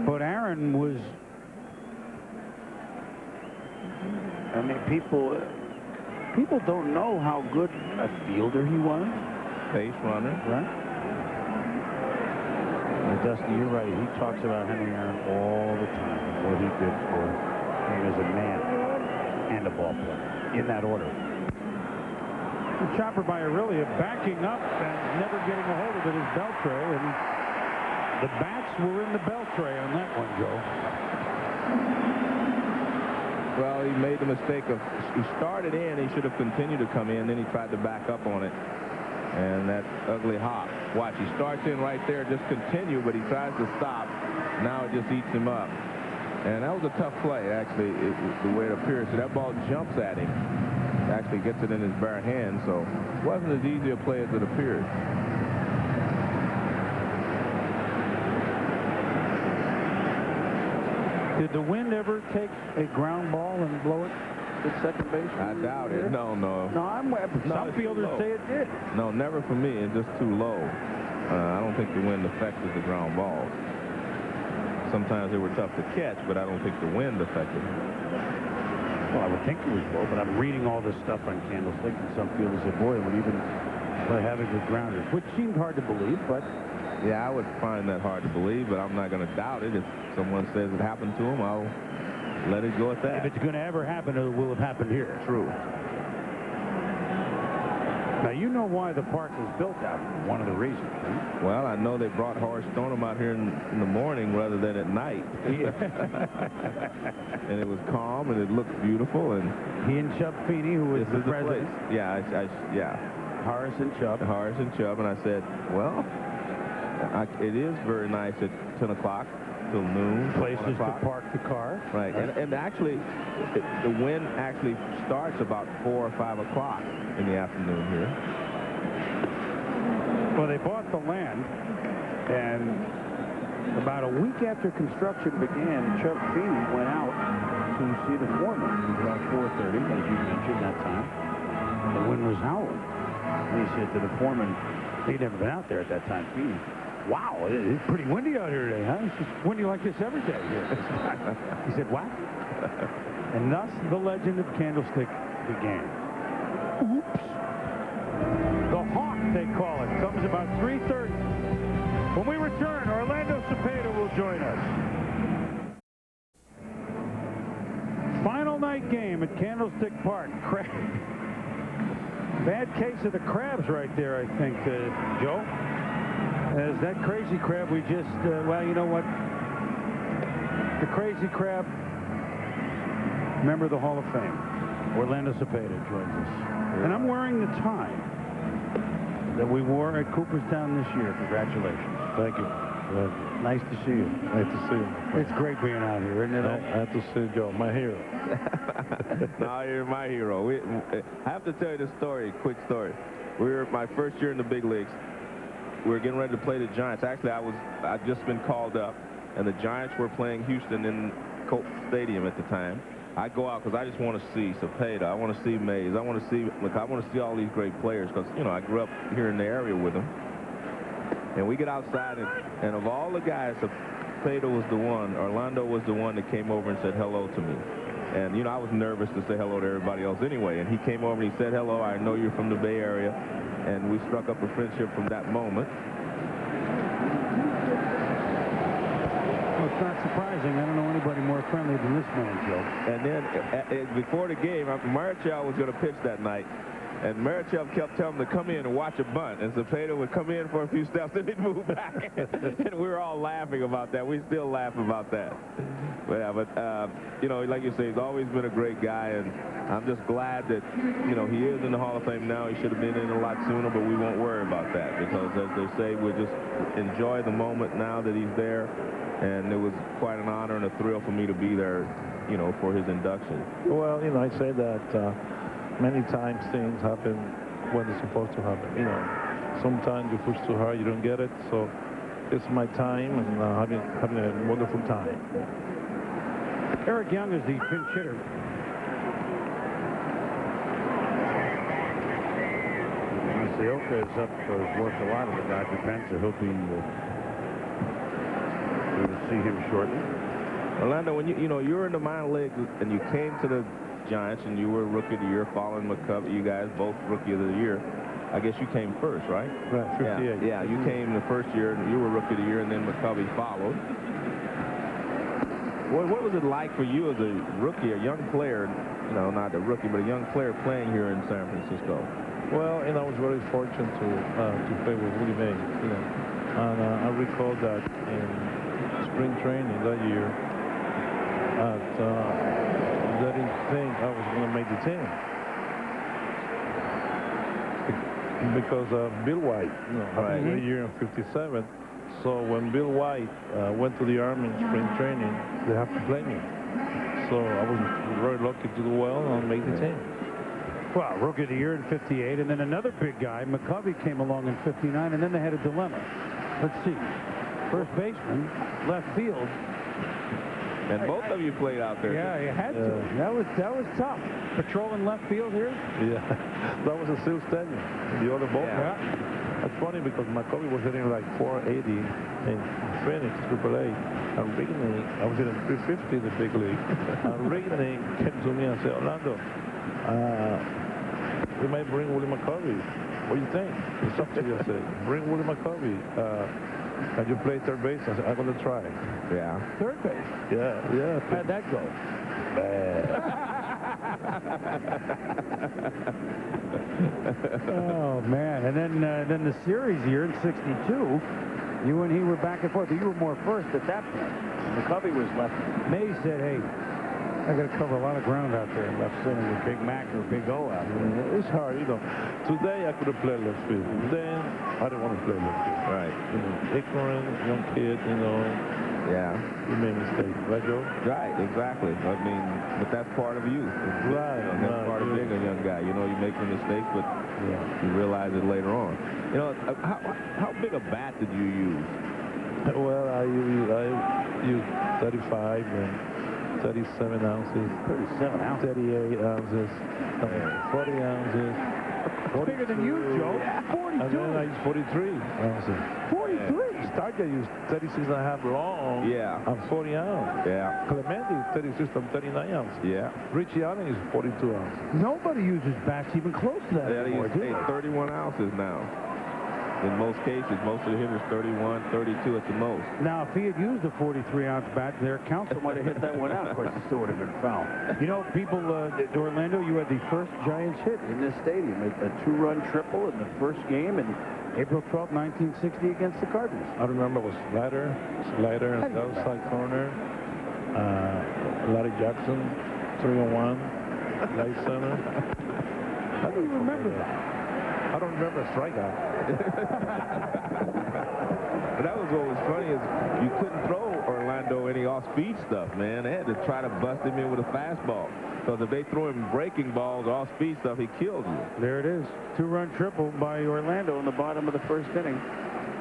But Aaron was... I mean, people don't know how good a fielder he was. Base runner. Right? And Dusty, you're right. He talks about Henry Aaron all the time. What he did for him as a man and a ball player. In that order. The chopper by Aurelia backing up and never getting a hold of it is Beltray. And the bats were in the Beltray on that one, Joe. Well, he made the mistake of, he started in, he should have continued to come in, then he tried to back up on it. And that ugly hop. Watch, he starts in right there, just continue, but he tries to stop. Now it just eats him up. And that was a tough play, actually, the way it appears. So that ball jumps at him, actually gets it in his bare hand, so it wasn't as easy a play as it appeared. Did the wind ever take a ground ball and blow it at second base? I doubt it. No. No, some fielders say it did. No, never for me. It's just too low. I don't think the wind affected the ground balls. Sometimes they were tough to catch, but I don't think the wind affected them. Well, I would think it was low, but I'm reading all this stuff on Candlestick, and some fielders say, boy, it would even play having good grounders, which seemed hard to believe, but... Yeah, I would find that hard to believe, but I'm not going to doubt it. If someone says it happened to him, I'll let it go at that. If it's going to ever happen, it will have happened here. True. Now, you know why the park was built out. One of the reasons. Right? Well, I know they brought Horace Stoneham out here in the morning rather than at night. And it was calm, and it looked beautiful. And he and Chubb Feeney, who was the president. Yeah, yeah. Horace and Chubb. Horace and Chubb. And I said, well, it is very nice at 10 o'clock till noon. Places to park the car. Right. And actually, the wind actually starts about 4 or 5 o'clock in the afternoon here. Well, they bought the land, and about a week after construction began, Chubb Feeney went out to see the foreman. It was about 4:30, as you mentioned that time. The wind was howling. And he said to the foreman, he'd never been out there at that time, Feeney. Wow, it's pretty windy out here today, huh? It's just windy like this every day here. He said, what? And thus the legend of Candlestick began. Oops. The Hawk, they call it. Comes about 3:30. When we return, Orlando Cepeda will join us. Final night game at Candlestick Park. Bad case of the crabs right there, I think, Joe. As that crazy crab we just, well, you know what? The crazy crab, member of the Hall of Fame, Orlando Cepeda joins us. And I'm wearing the tie that we wore at Cooperstown this year. Congratulations. Thank you. Nice to see you. Nice to see you. It's great being out here, isn't it? I have to see Joe, my hero. No, you're my hero. I have to tell you this story, quick story. We were my first year in the big leagues. We were getting ready to play the Giants. Actually, I'd just been called up, and the Giants were playing Houston in Colt Stadium at the time. I go out because I just want to see Cepeda. I want to see Mays. I want to see all these great players because, you know, I grew up here in the area with them. And we get outside, and of all the guys, Cepeda was the one, Orlando was the one that came over and said hello to me. And, you know, I was nervous to say hello to everybody else anyway. And he came over and he said hello. I know you're from the Bay Area. And we struck up a friendship from that moment. Well, it's not surprising. I don't know anybody more friendly than this man, Joe. And then before the game, Marichal was going to pitch that night. And Marichal kept telling him to come in and watch a bunt. And Cepeda would come in for a few steps and he'd move back. And we were all laughing about that. We still laugh about that. But, you know, like you say, he's always been a great guy. And I'm just glad that, you know, he is in the Hall of Fame now. He should have been in a lot sooner, but we won't worry about that. Because, as they say, we'll just enjoy the moment now that he's there. And it was quite an honor and a thrill for me to be there, you know, for his induction. Well, you know, I say that many times things happen when it's supposed to happen. You know, sometimes you push too hard, you don't get it. So it's my time, and having a wonderful time. Eric Young is the pinch hitter. Masaoka is up, has worked a lot of the Dodger bench, so he'll be we'll see him shortly. Orlando, when you were in the minor leagues and you came to the Giants and you were Rookie of the Year following McCovey, you guys both Rookie of the Year. I guess you came first, right? Right, 58. Yeah, you came the first year, and you were Rookie of the Year, and then McCovey followed. What was it like for you as a rookie, a young player, you know, not a rookie, but a young player playing here in San Francisco? Well, I was very fortunate to play with Willie Mays, you know. And I recall that in spring training that year, I didn't think I was going to make the team. Because of Bill White, you know, having a year in '57. So when Bill White went to the Army in spring training, they have to play me. So I was very lucky to do well and make the team. Well, Rookie of the Year in '58, and then another big guy, McCovey, came along in '59, and then they had a dilemma. Let's see. First baseman, left field. And both of you played out there. Yeah, you had to. That was tough. Patrolling left field here. Yeah, that was a Seal Stadium. The other ball. Yeah. That's funny because McCovey was hitting like 480 in Phoenix, AAA. And Rigney, I was hitting 350 in the big league. And Rigney came to me and said, Orlando, we might bring Willie McCovey. What do you think? It's up to you. I said, bring Willie McCovey. Can you play third base? I said, I'm going to try. Yeah. Third base? Yeah. How'd that go? Bad. Oh, man. And then the series year in '62, you and he were back and forth. You were more first at that point. McCovey was left. Mays said, hey, I got to cover a lot of ground out there in left center with Big Mac or Big O out there. It's hard, you know. Today I could have played left field. Then I didn't want to play left field. Right. You know, ignorant, young kid, you know. Yeah. You made mistakes, right, Joe? Right, exactly. I mean, but that's part of youth. Right. You know, that's part of being a young guy. You know, you make the mistakes, but you realize it later on. You know, how big a bat did you use? Well, I used 35 and 37 ounces. 37 ounces. 38 ounces. 40 ounces. Bigger than you, Joe. 42. And then I used 43 ounces. 43? Started used 36 and a half long. Yeah. And 40 ounces. Yeah. Clemente is 36 and 39 ounces. Yeah. Richie Allen is 42 ounces. Nobody uses bats even close to that anymore, do they? 31 ounces now. In most cases, most of the hitters 31, 32 at the most. Now, if he had used a 43-ounce bat, their counsel might have hit that one out. Of course, it still would have been foul. You know, people, Orlando, you had the first Giants hit in this stadium, a two-run triple in the first game in April 12, 1960 against the Cardinals. I remember it was slider and the outside corner. Larry Jackson, 3-on-1, light center. How do you remember that? I don't remember a strikeout. But that was what was funny is you couldn't throw Orlando any off-speed stuff, man. They had to try to bust him in with a fastball. Because if they threw him breaking balls, off-speed stuff, he killed you. There it is. Two-run triple by Orlando in the bottom of the first inning.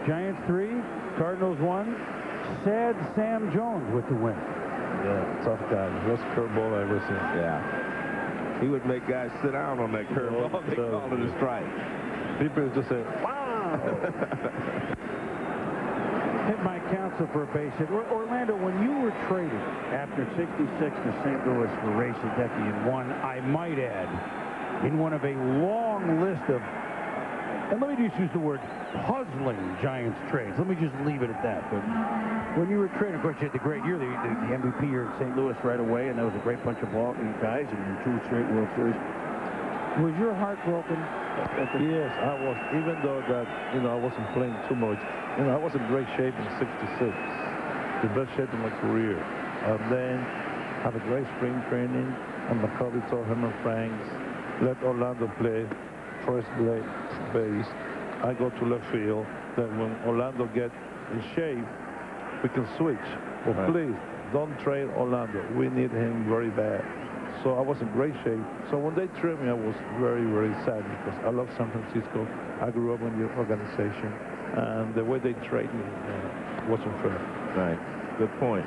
Giants 3, Cardinals 1. Sad Sam Jones with the win. Yeah, tough guy. Worst curveball I ever seen. Yeah. He would make guys sit down on that curveball. They called it a strike. People just say, wow. Hit my counsel for a base hit. Orlando, when you were traded after '66 to St. Louis for Ray Sadecki and won, I might add, in one of a long list of, and let me just use the word puzzling Giants trades. Let me just leave it at that. But when you were traded, of course, you had the great year, the MVP year in St. Louis right away, and that was a great bunch of ball guys and 2 straight World Series. Was your heart broken? Yes, I was. Even though that, you know, I wasn't playing too much. You know, I was in great shape in '66. The best shape of my career. And then had a great spring training. And McCovey told him and Franks, let Orlando play first base. I go to left field. Then when Orlando gets in shape, we can switch. But please, don't trade Orlando. We need him very bad. So I was in great shape. So when they traded me, I was very, very sad because I love San Francisco. I grew up in the organization, and the way they traded me wasn't fair. Right. Good point.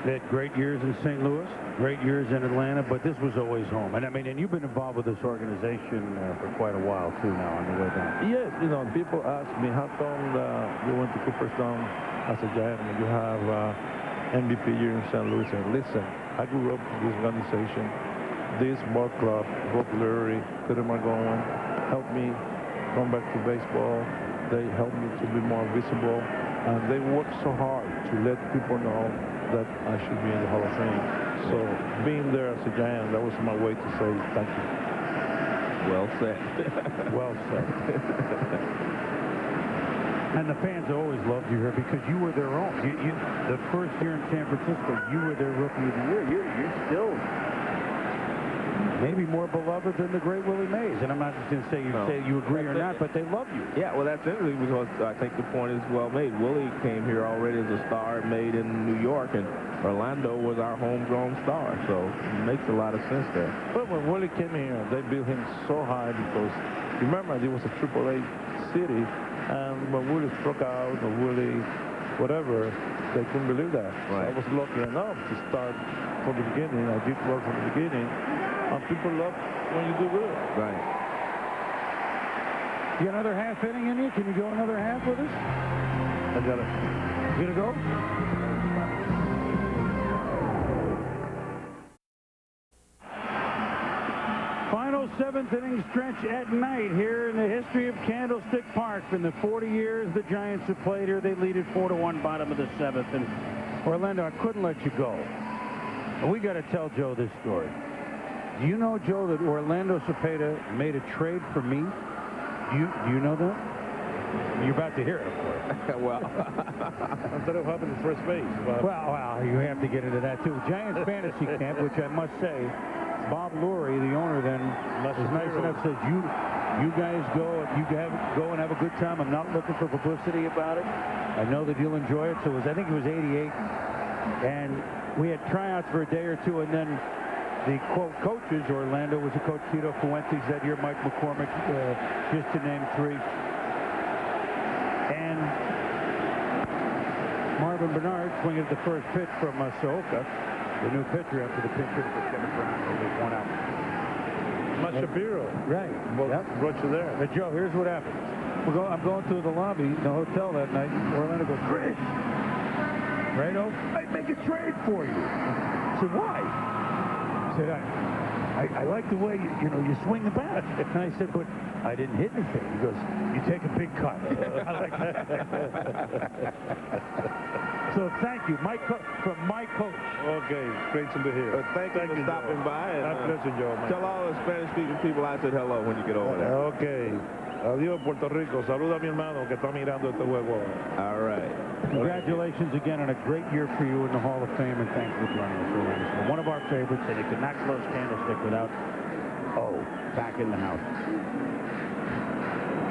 They had great years in St. Louis, great years in Atlanta, but this was always home. And I mean, and you've been involved with this organization for quite a while too now on the way down. Yes, you know, people ask me how come you went to Cooperstown as a Giant and you have MVP year in St. Louis. And listen, I grew up in this organization. This ball club, Bob Lurie, Peter McGowan, helped me come back to baseball. They helped me to be more visible. And they worked so hard to let people know that I should be in the Hall of Fame. So being there as a Giant, that was my way to say thank you. Well said. Well said. And the fans always loved you here because you were their own. The first year in San Francisco, you were their Rookie of the Year. You're still maybe more beloved than the great Willie Mays. And I'm not just going to say you agree or not, but they love you. Yeah, well, that's interesting because I think the point is well made. Willie came here already as a star, made in New York, and Orlando was our homegrown star. So it makes a lot of sense there. But when Willie came here, they built him so high because, remember, it was a AAA city, and when Willie struck out or Willie whatever, they couldn't believe that. Right. So I was lucky enough to start from the beginning. I did work from the beginning. And people love when you do good. Right. You got another half inning in you? Can you go another half with us? I got it. You gonna go? Final seventh inning stretch at night here in the history of Candlestick Park. In the 40 years the Giants have played here, they lead it 4-1 bottom of the seventh. And Orlando, I couldn't let you go. And we got to tell Joe this story. Do you know, Joe, that Orlando Cepeda made a trade for me? Do you know that? You're about to hear it, of course. Well, I thought it happened at first base. Well, you have to get into that, too. Giants Fantasy Camp, which I must say, Bob Lurie, the owner then, was nice enough, says, you guys go and have a good time. I'm not looking for publicity about it. I know that you'll enjoy it. So I think it was 88. And we had tryouts for a day or two, and then the, quote, coaches, Orlando was a coach, Tito Fuentes that year, Mike McCormick, just to name three. And Marvin Bernard swinging at the first pitch from Sooka, the new pitcher after the pitcher for Kevin Brown, with one out. Matt Shapiro. Right. Brought you there. But Joe, here's what happened. I'm going through the lobby in the hotel that night. Orlando goes, Chris, Rado, I'd make a trade for you. I said, why? I said, I like the way you swing the bat. And I said, but I didn't hit anything. He goes, you take a big cut. I like that. So thank you, from my coach. Okay, great to be here. Thank you for stopping by. And, my pleasure, Joe. Man. Tell all the Spanish-speaking people I said hello when you get over there. Okay. Adiós, Puerto Rico. Saluda a mi hermano que está mirando este juego. All right. Congratulations again on a great year for you in the Hall of Fame, and thanks for joining us, Orlando. One of our favorites, and you could not close Candlestick without, back in the house.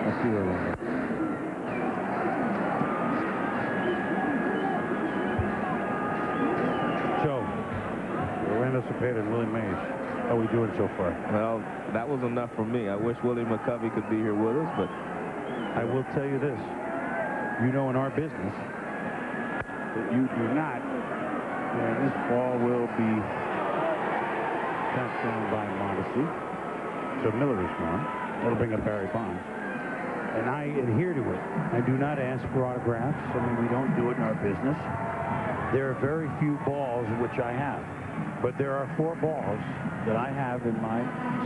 Let's see Orlando. Joe, Orlando Cepeda and Willie Mays. How are we doing so far? Well, that was enough for me. I wish Willie McCovey could be here with us, but I will tell you this. In our business, that you do not, this ball will be passed down by Modesty. So Miller is gone. That'll bring up Barry Bonds. And I adhere to it. I do not ask for autographs. I mean, we don't do it in our business. There are very few balls which I have. But there are 4 balls that I have in my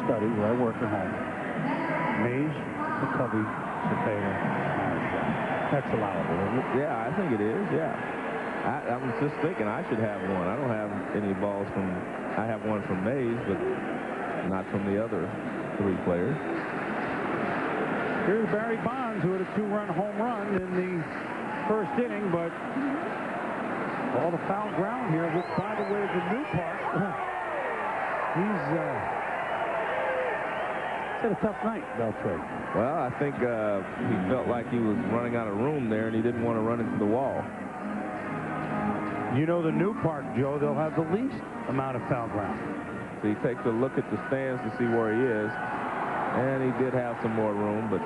study where I work at home. Mays, McCovey, Cepeda, that's allowable, isn't it? yeah, I think it is, yeah. I was just thinking I should have one. I don't have any balls from, I have one from Mays, but not from the other 3 players. Here's Barry Bonds, who had a 2-run home run in the first inning, but all the foul ground here, which, by the way, is a new park. He's had a tough night, Beltray. Well, I think he felt like he was running out of room there, and he didn't want to run into the wall. You know, the new park, Joe, they'll have the least amount of foul ground. So he takes a look at the stands to see where he is. And he did have some more room, but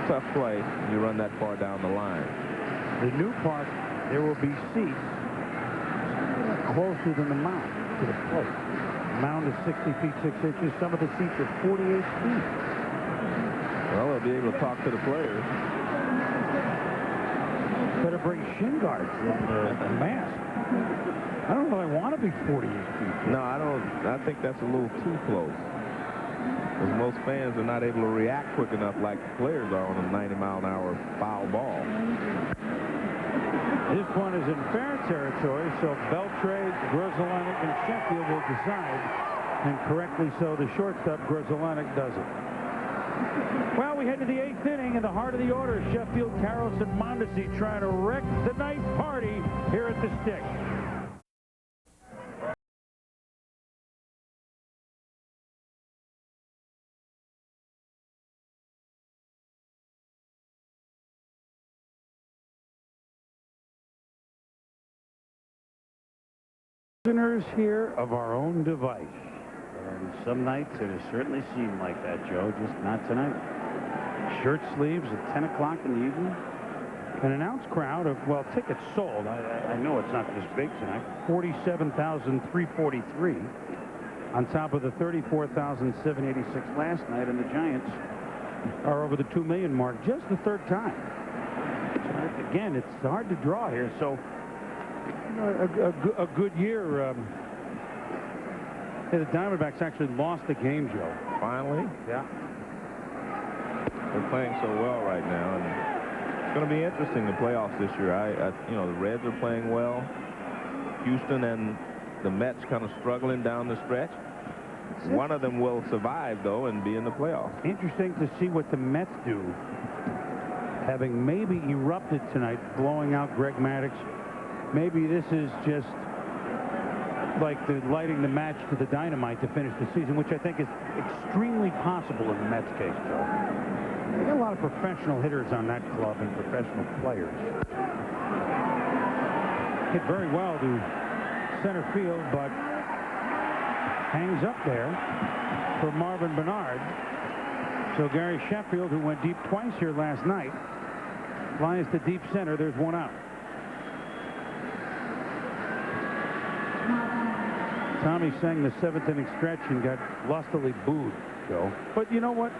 tough play. You run that far down the line. The new park, there will be seats closer than the mound to the plate. The mound is 60 feet 6 inches. Some of the seats are 48 feet. Well, they'll be able to talk to the players. Better bring shin guards and a mask. I don't know if I want to be 48 feet. No, I don't. I think that's a little too close. Because most fans are not able to react quick enough like the players are on a 90-mile-an-hour foul ball. This one is in fair territory, so Beltre, Grzelcyk, and Sheffield will decide. And correctly so, the shortstop, Grzelcyk, does it. Well, we head to the 8th inning in the heart of the order. Sheffield, Karros, and Mondesi trying to wreck the night party here at the Stick. Prisoners here of our own device. And some nights it has certainly seemed like that, Joe, just not tonight. Shirt sleeves at 10 o'clock in the evening. An announced crowd of, well, tickets sold. I know it's not this big tonight. 47,343 on top of the 34,786 last night, and the Giants are over the 2 million mark just the third time. So again, it's hard to draw here, so a good year. The Diamondbacks actually lost the game, Joe. Finally? Yeah. They're playing so well right now, and it's going to be interesting, the playoffs this year. You know, the Reds are playing well. Houston and the Mets kind of struggling down the stretch. One of them will survive, though, and be in the playoffs. Interesting to see what the Mets do, having maybe erupted tonight, blowing out Greg Maddux. Maybe this is just like the lighting the match to the dynamite to finish the season, which I think is extremely possible in the Mets case, Joe. They got a lot of professional hitters on that club and professional players. Hit very well to center field, but hangs up there for Marvin Bernard. So Gary Sheffield, who went deep twice here last night, flies to deep center. There's one out. Tommy sang the 7th inning stretch and got lustily booed, Joe. But you know what?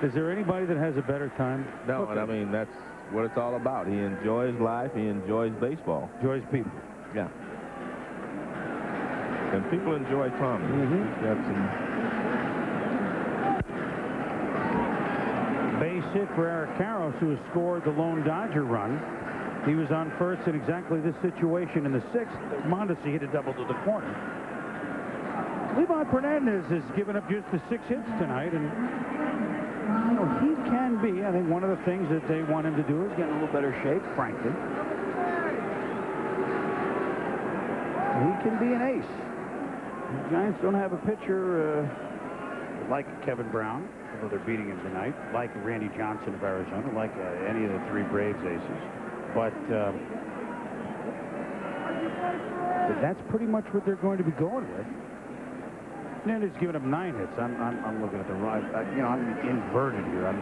Is there anybody that has a better time? No, and I mean, that's what it's all about. He enjoys life. He enjoys baseball. Enjoys people. Yeah. And people enjoy Tommy. He's got some base hit for Eric Karros, who has scored the lone Dodger run. He was on first in exactly this situation in the 6th. Mondesi hit a double to the corner. Levi Fernandez has given up just the 6 hits tonight, and you know, he can be. I think one of the things that they want him to do is get in a little better shape, frankly. He can be an ace. The Giants don't have a pitcher like Kevin Brown, although they're beating him tonight, like Randy Johnson of Arizona, like any of the 3 Braves aces. But that's pretty much what they're going to be going with. And he's given up 9 hits. I'm looking at the right. You know, I'm inverted here. I'm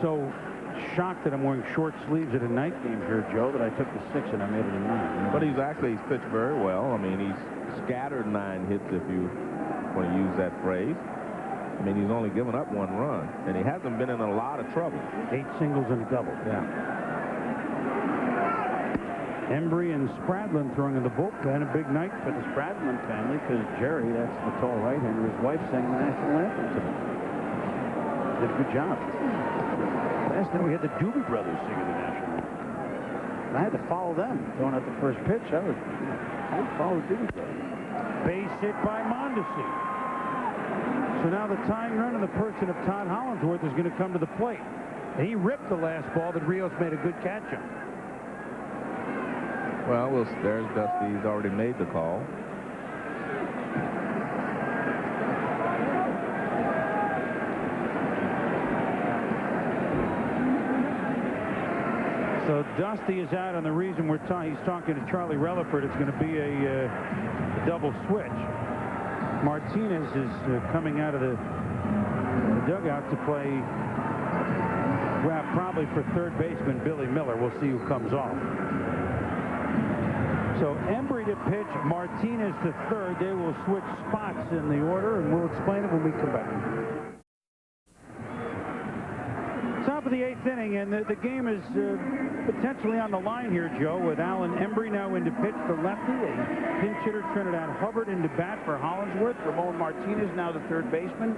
so shocked that I'm wearing short sleeves at a night game here, Joe, that I took the 6 and I made it a 9. But he's pitched very well. I mean, he's scattered 9 hits, if you want to use that phrase. I mean, he's only given up 1 run, and he hasn't been in a lot of trouble. 8 singles and a double. Yeah. Embry and Spradlin throwing in the bullpen. A big night for the Spradlin family because Jerry, that's the tall right-hander, his wife sang the national anthem tonight. Did a good job. Last night we had the Doobie Brothers singing the national anthem. And I had to follow them going at the first pitch. I would follow the Doobie Brothers. Base hit by Mondesi. So now the tying run in the person of Todd Hollandsworth is going to come to the plate. And he ripped the last ball that Rios made a good catch on. Well, there's Dusty. He's already made the call. So Dusty is out, and the reason he's talking to Charlie Relaford, it's going to be a double switch. Martinez is coming out of the dugout to play probably for third baseman Billy Miller. We'll see who comes off. So Embry to pitch, Martinez to third. They will switch spots in the order, and we'll explain it when we come back. Top of the 8th inning, and the game is potentially on the line here, Joe, with Alan Embry now in to pitch the lefty, a pinch hitter Trinidad Hubbard into bat for Hollingsworth, Ramon Martinez now the third baseman.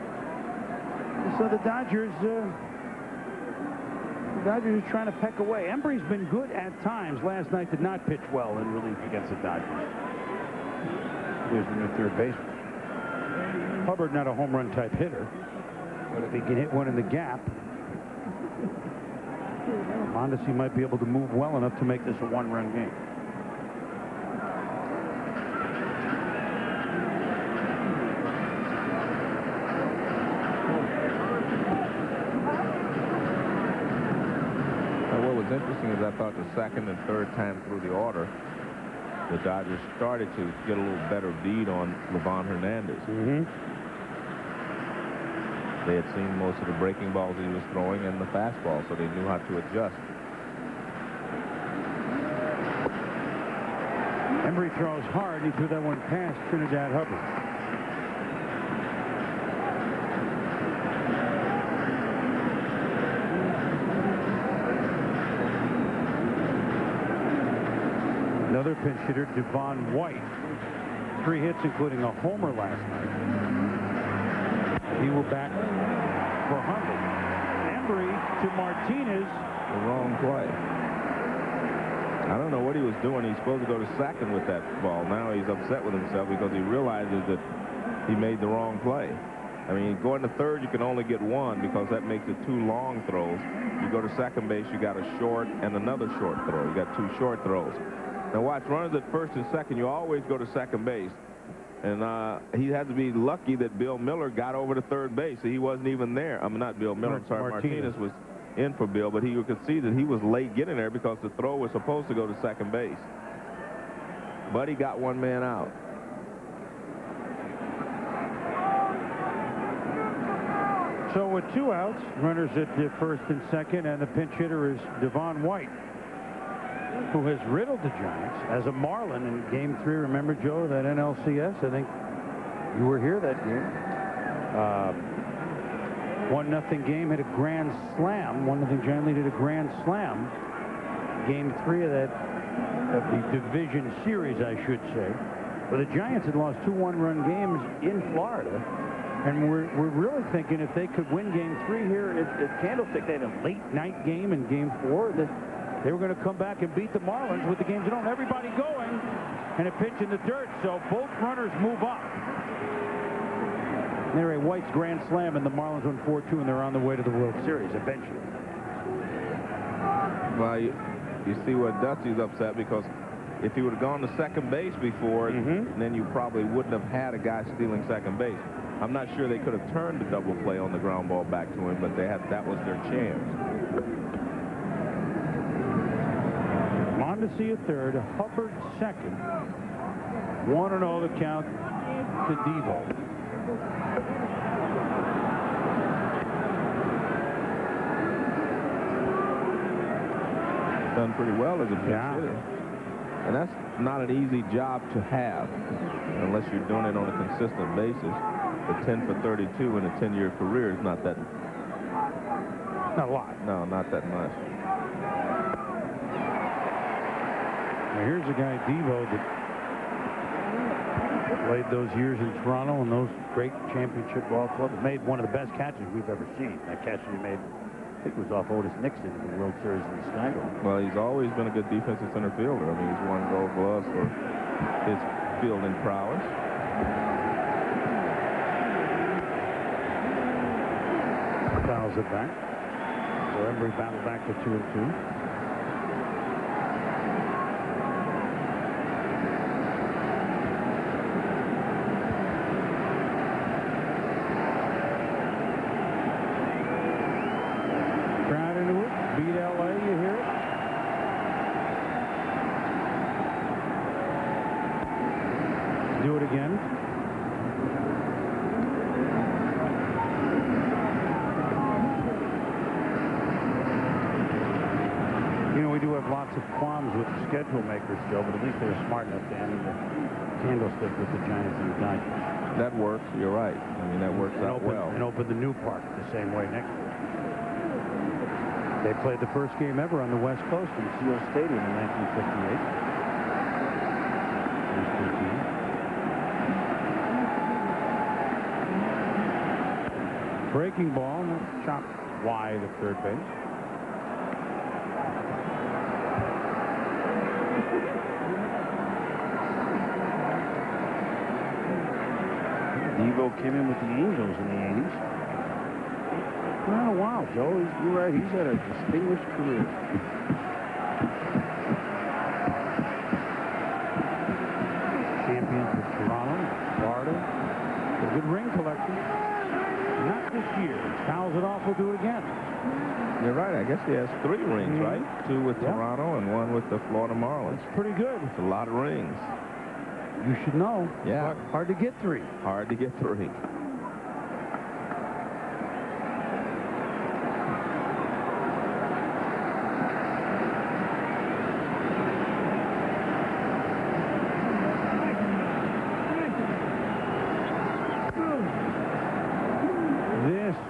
So the Dodgers are trying to peck away. Embry's been good at times. Last night did not pitch well in relief against the Dodgers. There's the new third baseman. Hubbard not a home run type hitter, but if he can hit one in the gap, Mondesi might be able to move well enough to make this a one-run game. What was interesting is I thought the second and third time through the order, the Dodgers started to get a little better bead on Livan Hernandez. They had seen most of the breaking balls he was throwing and the fastball, so they knew how to adjust. Embry throws hard. He threw that one past Trinidad Hubbard. Another pinch hitter, Devon White. 3 hits, including a homer last night. He will bat for Hundley. Embry to Martinez. The wrong play. I don't know what he was doing. He's supposed to go to second with that ball. Now he's upset with himself because he realizes that he made the wrong play. I mean, going to third, you can only get one because that makes it 2 long throws. You go to second base, you got a short and another short throw. You got 2 short throws. Now watch, runners at first and second, you always go to second base. And he had to be lucky that Bill Miller got over to third base. He wasn't even there. I mean, not Bill Miller. I'm sorry, Martinez was in for Bill, but you could see that he was late getting there because the throw was supposed to go to second base. But he got one man out. So with 2 outs, runners at the first and second, and the pinch hitter is Devon White, who has riddled the Giants as a Marlin in Game 3. Remember, Joe, that NLCS? I think you were here that game. 1-0 game, hit a grand slam. 1-0 Giant lead hit a grand slam. Game 3 of the division series, I should say. But the Giants had lost 2 one-run games in Florida. And we're really thinking if they could win Game 3 here at Candlestick, they had a late night game in Game 4. That they were going to come back and beat the Marlins with the games at home. Everybody going and a pitch in the dirt. So both runners move up. There, a White's grand slam, and the Marlins won 4-2, and they're on the way to the World Series eventually. Well, you see what Dusty's upset because if he would have gone to second base before, then you probably wouldn't have had a guy stealing second base. I'm not sure they could have turned the double play on the ground ball back to him, but that was their chance. Mondesi at third, Hubbard second. 1-0 the count to Devo. Done pretty well as a pinch hitter. And that's not an easy job to have unless you're doing it on a consistent basis. The 10 for 32 in a 10-year career is not that. Not a lot. No, not that much. Now here's a guy, Devo, that played those years in Toronto and those great championship ball clubs. Made one of the best catches we've ever seen. That catch he made, I think, was off Otis Nixon in the World Series in Chicago. Well, he's always been a good defensive center fielder. I mean, he's won Gold Gloves for his fielding prowess. Fouls it back. So Embry battled back to 2-2. have lots of qualms with the schedule makers, Joe, but at least they were smart enough to end the Candlestick with the Giants and the Dodgers. That works. You're right. I mean, that works out well. And open the new park the same way next year. They played the first game ever on the West Coast in Seal Stadium in 1958. Breaking ball, chopped wide at third base. Devo came in with the Angels in the 80s. Not a while, Joe. You're right. He's had a distinguished career. Champions with Toronto, Florida. A good ring collection. Not this year. Fouls it off. We'll do it again. You're right. I guess he has 3 rings, right? 2 with Toronto and 1 with the Florida Marlins. It's pretty good. It's a lot of rings. You should know. Yeah. Hard to get 3. Hard to get 3.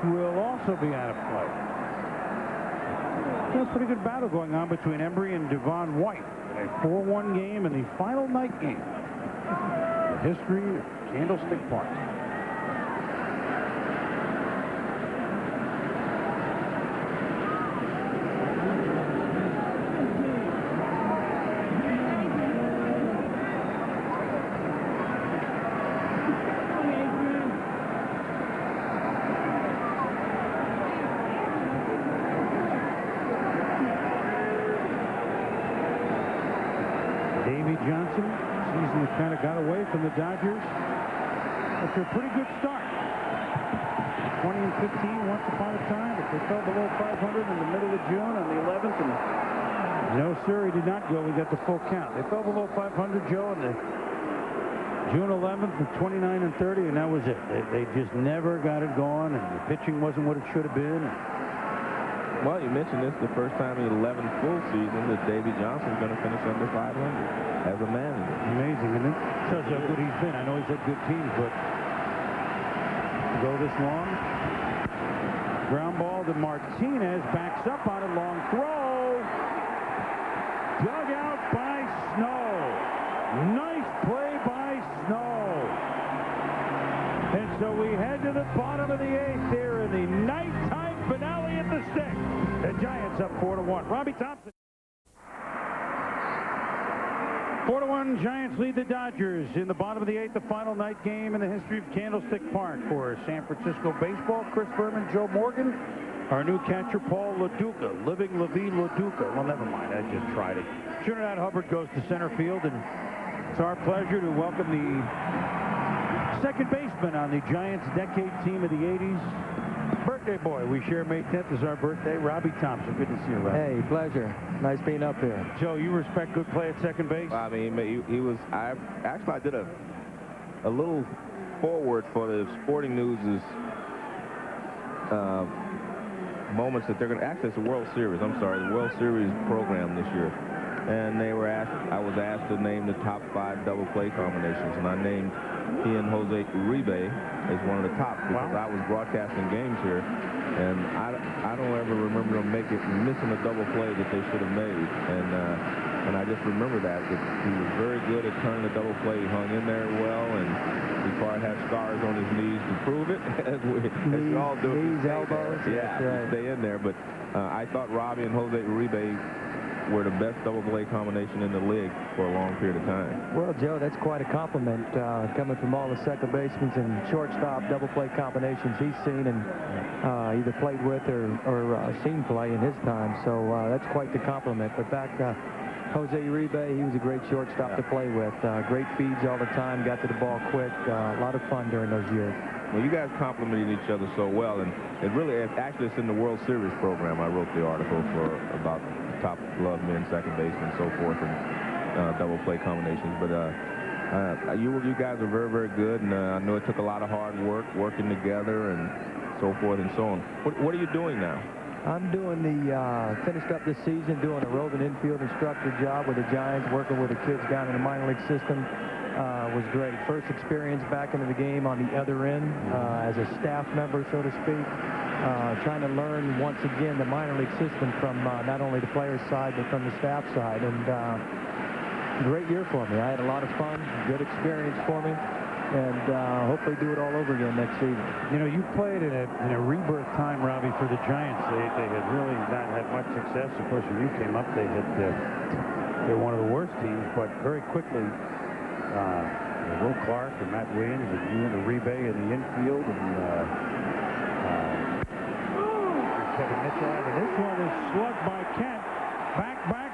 Will also be out of play. There's a pretty good battle going on between Embry and Devon White. A 4-1 game in the final night game. The history of Candlestick Park. Johnson, season that kind of got away from the Dodgers after a pretty good start. 20 and 15 once upon a time, but they fell below 500 in the middle of June on the 11th, and no, sir, he did not go. We got the full count. They fell below 500, Joe, on the June 11th with 29 and 30, and that was it. They just never got it going, and the pitching wasn't what it should have been. Well, you mentioned this the first time in 11 full season that Davey Johnson's going to finish under 500 as a manager. Amazing, and it shows how good he's been. I know he's had good teams, but to go this long. Ground ball to Martinez, backs up on a long throw. Dug out by Snow. Nice play by Snow. And so we head to the bottom of the 8th here in the nighttime finale at the Stick. The Giants up 4-1. Robbie Thompson. 4-1, Giants lead the Dodgers in the bottom of the 8th, the final night game in the history of Candlestick Park. For San Francisco baseball, Chris Berman, Joe Morgan, our new catcher, Paul LaDuca, living Levine LaDuca. Well, never mind, I just tried it. Trinidad Hubbard goes to center field, and it's our pleasure to welcome the second baseman on the Giants decade team of the 80s. Birthday boy. We share May 10th is our birthday. Robbie Thompson. Good to see you, Robbie. Hey, pleasure. Nice being up here. Joe, you respect good play at second base? I mean, he was. I did a little forward for the Sporting News' moments that they're going to access the World Series. I'm sorry, the World Series program this year. And they were asked. I was asked to name the top 5 double play combinations, and I named he and Jose Uribe as one of the top because I was broadcasting games here, and I don't ever remember them missing a double play that they should have made, and I just remember that he was very good at turning the double play. He hung in there well, and he probably had scars on his knees to prove it, as we all do. Knees, elbows, yeah, right. Stay in there. But I thought Robbie and Jose Uribe were the best double play combination in the league for a long period of time. Well, Joe, that's quite a compliment coming from all the second basemen and shortstop double play combinations he's seen and either played with or seen play in his time. So that's quite the compliment. But back Jose Uribe, he was a great shortstop to play with. Great feeds all the time, got to the ball quick. A lot of fun during those years. Well, you guys complimented each other so well, and actually it's in the World Series program. I wrote the article about top glove men, second baseman, so forth, and double play combinations. But you guys are very, very good, and I know it took a lot of hard work, working together, and so forth and so on. What are you doing now? I'm doing finished up this season doing a roving infield instructor job with the Giants, working with the kids down in the minor league system. Was great. First experience back into the game on the other end as a staff member, so to speak. Trying to learn once again the minor league system from not only the players' side but from the staff side. And great year for me. I had a lot of fun, good experience for me, and hopefully do it all over again next season. You know, you played in a rebirth time, Robbie, for the Giants. They had really not had much success. Of course, when you came up, they were one of the worst teams, but very quickly, Will Clark and Matt Williams and you and Uribe in the infield, and Kevin Mitchell. And this one is slugged by Kent. Back, gone!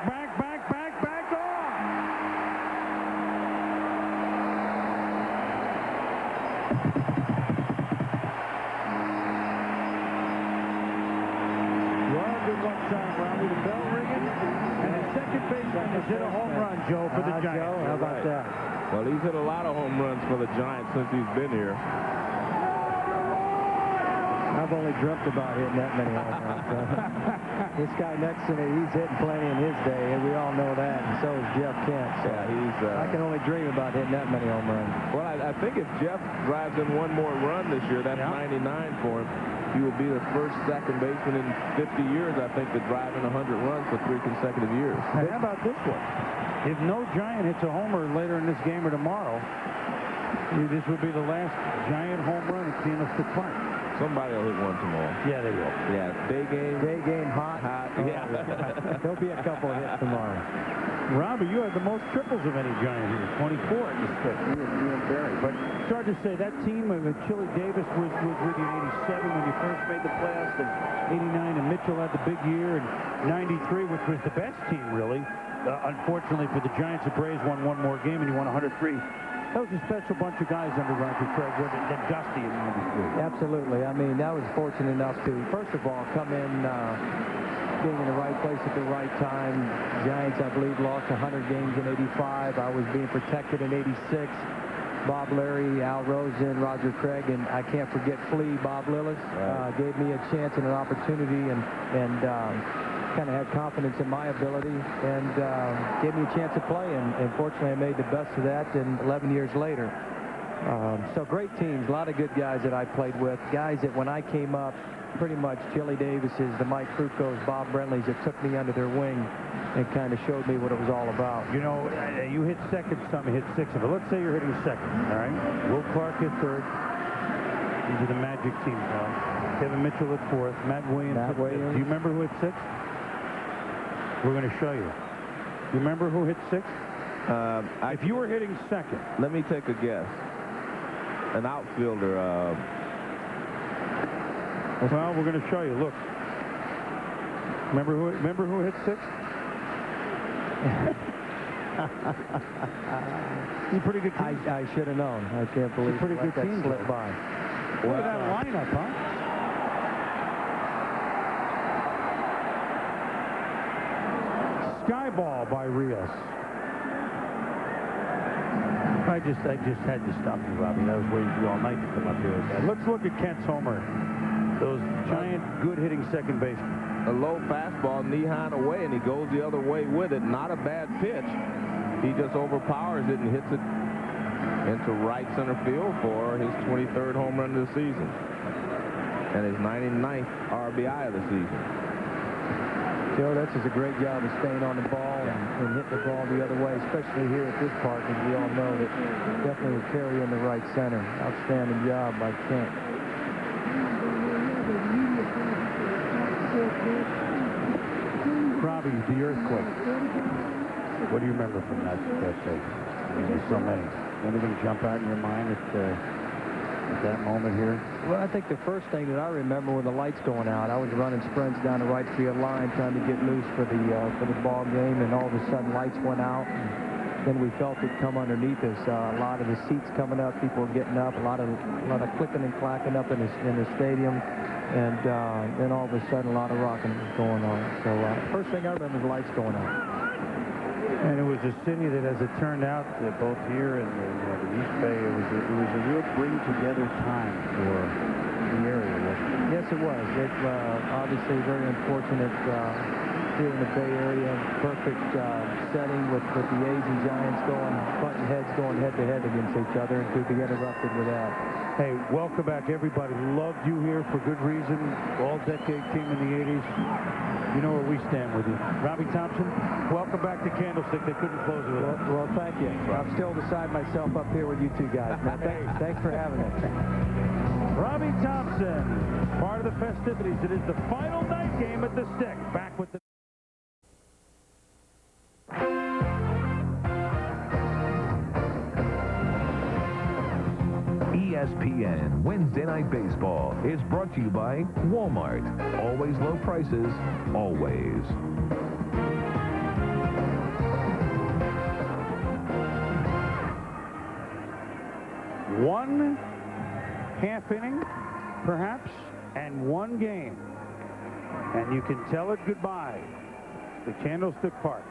Well, good luck time, Robbie. The bell ringing, and the second baseman has hit a home run, Joe, for the Giants. Joe, how about that? Well, he's hit a lot of home runs for the Giants since he's been here. I've only dreamt about hitting that many home runs. This guy next to me, he's hitting plenty in his day, and we all know that, and so is Jeff Kent. So Yeah, I can only dream about hitting that many home runs. Well, I think if Jeff drives in one more run this year, that's 99 for him. He will be the first second baseman in 50 years, I think, to drive in 100 runs for 3 consecutive years. How about this one? If no Giant hits a homer later in this game or tomorrow, this would be the last Giant home run at Candlestick Park. Somebody will hit one tomorrow. Yeah, they will. Yeah, day game, hot. yeah. There'll be a couple of hits tomorrow. Robbie, you had the most triples of any Giant here, 24 at this trip. You and Barry. But it's hard to say, that team with Chili Davis was with you in 87 when you first made the playoffs, and 89, and Mitchell had the big year, and 93, which was the best team, really. Unfortunately for the Giants, the Braves won one more game, and you won 103. That was a special bunch of guys under Roger Craig, wasn't it? Dusty in 93. Absolutely. I mean, I was fortunate enough to, first of all, come in being in the right place at the right time. Giants, I believe, lost 100 games in 85. I was being protected in 86. Bob Larry, Al Rosen, Roger Craig, and I can't forget Flea, Bob Lillis, gave me a chance and an opportunity, and kind of had confidence in my ability, and gave me a chance to play, and fortunately I made the best of that, and 11 years later. So great teams, a lot of good guys that I played with, guys that when I came up, pretty much Chili Davis's, the Mike Krukows, Bob Brentley's, that took me under their wing and kind of showed me what it was all about. You know, you hit second, some hit six of it. Let's say you're hitting second, all right? Will Clark hit third. These are the Magic team now. Kevin Mitchell at fourth. Matt Williams at fifth. Do you remember who hit sixth? We're going to show you. You remember who hit sixth? If you were hitting second. Let me take a guess. An outfielder. Well, we're going to show you. Look. Remember who hit sixth? He's a pretty good team. I should have known. I can't believe pretty good that team slipped by. Look at that lineup, huh? Skyball by Rios. I just had to stop you, Robbie. I was waiting for you all night to come up here with that. Let's look at Kent's homer. Those giant, good-hitting second basemen. A low fastball, knee-high and away, and he goes the other way with it. Not a bad pitch. He just overpowers it and hits it into right center field for his 23rd home run of the season and his 99th RBI of the season. Joe, that's just a great job of staying on the ball and hitting the ball the other way, especially here at this park, as we all know that definitely will carry in the right center. Outstanding job by Kent. Robbie, the earthquake. What do you remember from that tape? I mean, there's so many. Anything jump out in your mind at that moment here? Well, I think the first thing that I remember were the lights going out. I was running sprints down the right field line trying to get loose for the ball game, and all of a sudden lights went out. And then we felt it come underneath us. A lot of the seats coming up, people were getting up, a lot of clicking and clacking up in the stadium. And then all of a sudden, a lot of rocking was going on. So first thing I remember is lights going out. And it was a city that, as it turned out, both here and the East Bay, it was a real bring-together time for the area. Yes, it was. obviously very unfortunate here in the Bay Area. Perfect setting with the A's and Giants butting heads going head-to-head against each other, and to be interrupted with that. Hey, welcome back, everybody. Loved you here for good reason. All-decade team in the 80s. You know where we stand with you. Robbie Thompson, welcome back to Candlestick. They couldn't close it without you. Well, thank you. I'm still beside myself up here with you two guys, man. Thanks for having us. Robbie Thompson, part of the festivities. It is the final night game at the Stick. Back with the... ESPN Wednesday Night Baseball is brought to you by Walmart. Always low prices, always. One half inning, perhaps, and one game. And you can tell it goodbye. The Candlestick Park.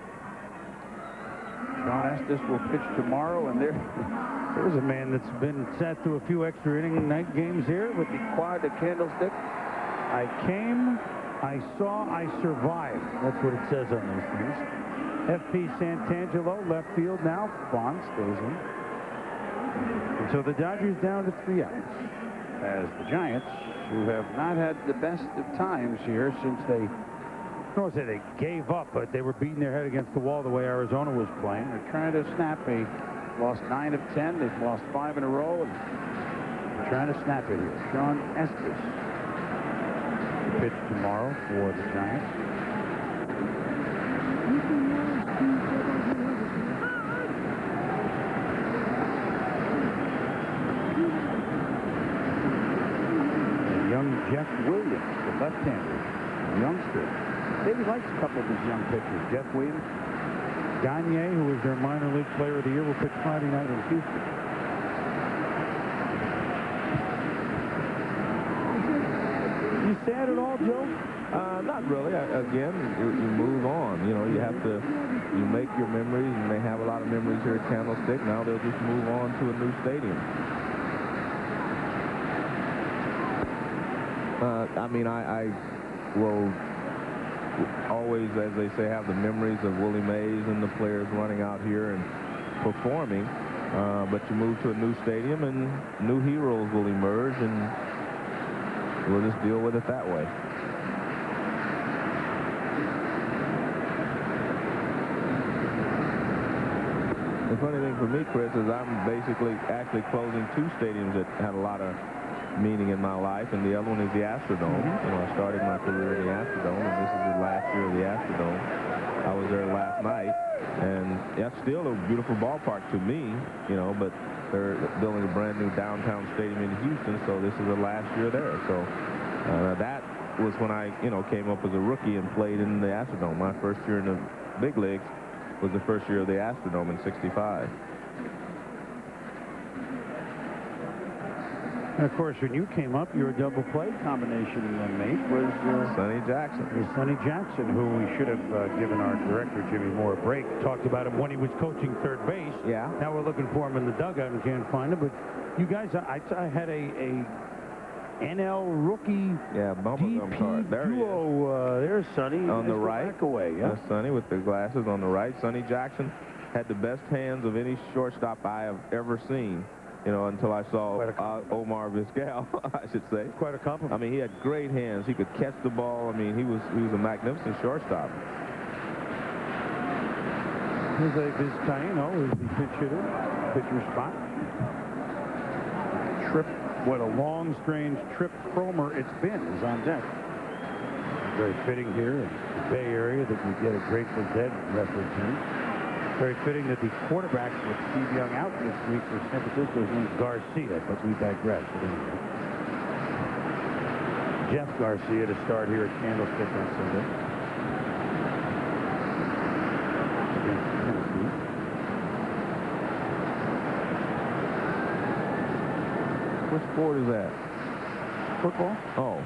Sean Estes will pitch tomorrow, and there's a man that's been sat through a few extra inning night games here with the quad at Candlestick. I came, I saw, I survived. That's what it says on these things. F.P. Santangelo, left field now. Vaughn stays in. And so the Dodgers down to 3 outs. As the Giants, who have not had the best of times here since they, I don't want to say they gave up, but they were beating their head against the wall the way Arizona was playing. They're trying to snap lost 9 of 10. They've lost 5 in a row, and they're trying to snap it here. Sean Estes to pitch tomorrow for the Giants. And young Jeff Williams, the left-hander, youngster. Davey likes a couple of his young pitchers. Jeff Williams, Gagne, who was their minor league player of the year, will pitch Friday night in Houston. You sad at all, Joe? Not really. Again, you move on. You know, you make your memories, and they have a lot of memories here at Candlestick. Now they'll just move on to a new stadium. I mean, I will always, as they say, have the memories of Willie Mays and the players running out here and performing. But you move to a new stadium, and new heroes will emerge, and we'll just deal with it that way. The funny thing for me, Chris, is I'm basically actually closing 2 stadiums that had a lot of meaning in my life, and the other one is the Astrodome. You know, I started my career in the Astrodome, and this is the last year of the Astrodome. I was there last night, and that's still a beautiful ballpark to me, you know, but they're building a brand new downtown stadium in Houston, so this is the last year there. So that was when I, you know, came up as a rookie and played in the Astrodome. My first year in the big leagues was the first year of the Astrodome in '65. And of course, when you came up, your double play combination mate was Sonny Jackson. Sonny Jackson, who we should have given our director, Jimmy Moore, a break. Talked about him when he was coaching third base. Yeah. Now we're looking for him in the dugout and can't find him. But you guys, I had a NL rookie bubblegum card. There duo. There's Sonny. On the right. Away, yeah. That's Sonny with the glasses on the right. Sonny Jackson had the best hands of any shortstop I have ever seen. You know, until I saw Omar Vizquel, I should say. Quite a compliment. I mean, he had great hands. He could catch the ball. I mean, he was a magnificent shortstop. Here's Vizcaíno, who's the pitcher spot. Trip, what a long, strange Trip Cromer it's been, is on deck. Very fitting here in the Bay Area that we get a Grateful Dead reference in. Very fitting that the quarterback with Steve Young out this week for San Francisco's named Garcia, but we digress. Anyway. Jeff Garcia to start here at Candlestick on Sunday. Against Tennessee. What sport is that? Football? Oh.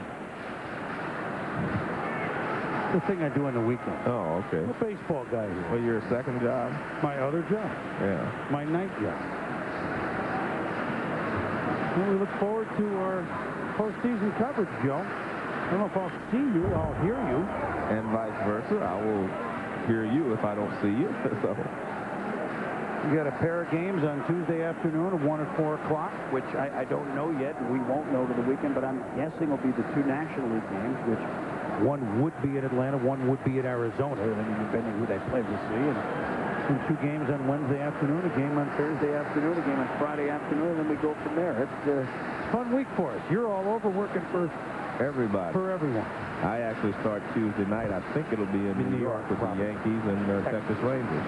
The thing I do on the weekend. Oh, okay. I'm a baseball guy here. Well, your second job? My other job. Yeah. My night job. Well, we look forward to our postseason coverage, Joe. I don't know if I'll see you, I'll hear you. And vice versa. I will hear you if I don't see you. So. You got a pair of games on Tuesday afternoon, one at 4 o'clock. Which I don't know yet, and we won't know to the weekend, but I'm guessing will be the 2 National League games, which one would be in Atlanta, one would be in Arizona. I mean, depending who they play, we'll see. And 2 games on Wednesday afternoon, a game on Thursday afternoon, a game on Friday afternoon, and then we go from there. It's a fun week for us. You're all over working for everybody. For everyone. I actually start Tuesday night. I think it'll be in New York with the Yankees and the Texas Rangers.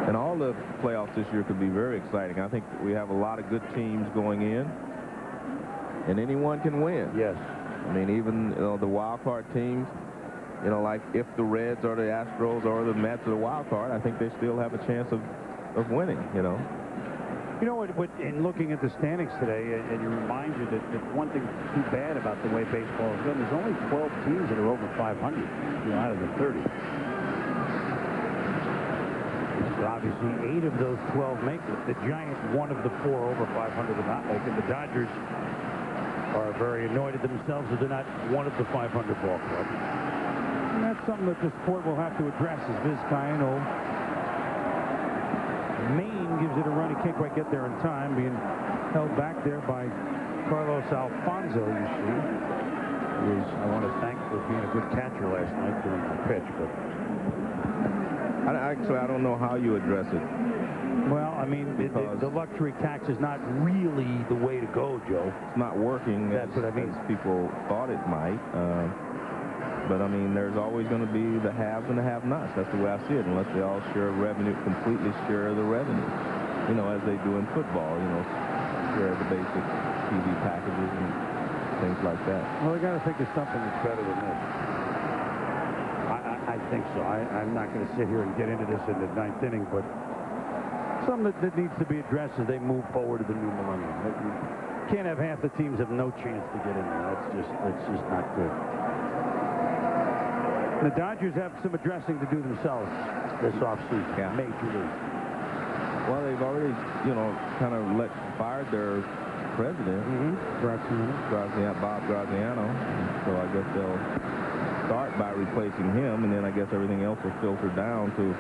And all the playoffs this year could be very exciting. I think we have a lot of good teams going in, and anyone can win. Yes. I mean, even the wild card teams, like if the Reds or the Astros or the Mets are the wild card, I think they still have a chance of winning. You know what? In looking at the standings today, and you remind you that one thing that's too bad about the way baseball is done, there's only 12 teams that are over 500, out of the 30. So obviously, 8 of those 12 make it. The Giants, 1 of the 4 over 500 did not make it. The Dodgers are very annoyed at themselves that they're not one of the 500 ball clubs. And that's something that the sport will have to address as Vizcaíno. Maine gives it a run. He can't quite get there in time, being held back there by Carlos Alfonso, you see. I want to thank for being a good catcher last night during the pitch, but actually, I don't know how you address it. Well, I mean, the luxury tax is not really the way to go, Joe. It's not working as people thought it might. But, I mean, there's always going to be the haves and the have-nots. That's the way I see it, unless they all share revenue, completely share the revenue, as they do in football, share the basic TV packages and things like that. Well, they got to think of something that's better than this. I think so. I'm not going to sit here and get into this in the 9th inning, but something that needs to be addressed as they move forward to the new millennium. You can't have half the teams have no chance to get in there. That's just not good. The Dodgers have some addressing to do themselves this offseason. Yeah. Major league. Well, they've already, kind of fired their president, Bob Graziano. So I guess they'll start by replacing him, and then I guess everything else will filter down to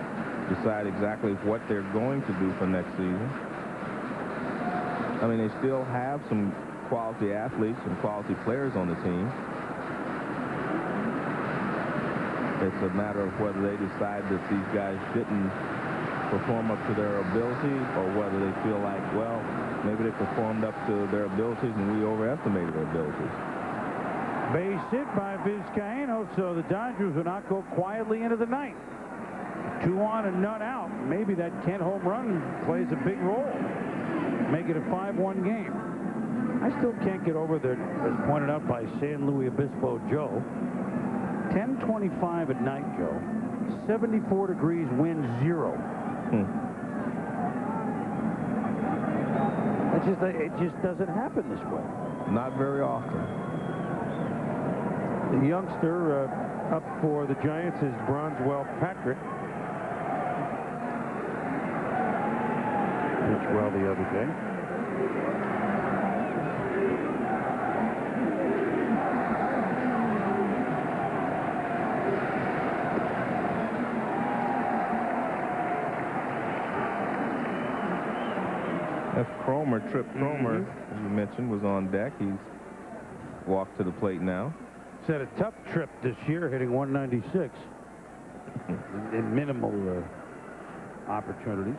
decide exactly what they're going to do for next season. I mean, they still have some quality athletes and quality players on the team. It's a matter of whether they decide that these guys didn't perform up to their ability, or whether they feel like, well, maybe they performed up to their abilities and we overestimated their abilities. Base hit by Vizcaíno, so the Dodgers will not go quietly into the 9th. 2 on and none out. Maybe that Kent home run plays a big role. Make it a 5-1 game. I still can't get over the, as pointed out by San Luis Obispo Joe, 10:25 at night, Joe. 74 degrees, wind 0. It just doesn't happen this way. Not very often. The youngster up for the Giants is Bronswell Patrick. Pitched well the other day. That's Trip Cromer, as you mentioned, was on deck. He's walked to the plate now. He's had a tough trip this year, hitting 196 in minimal opportunities.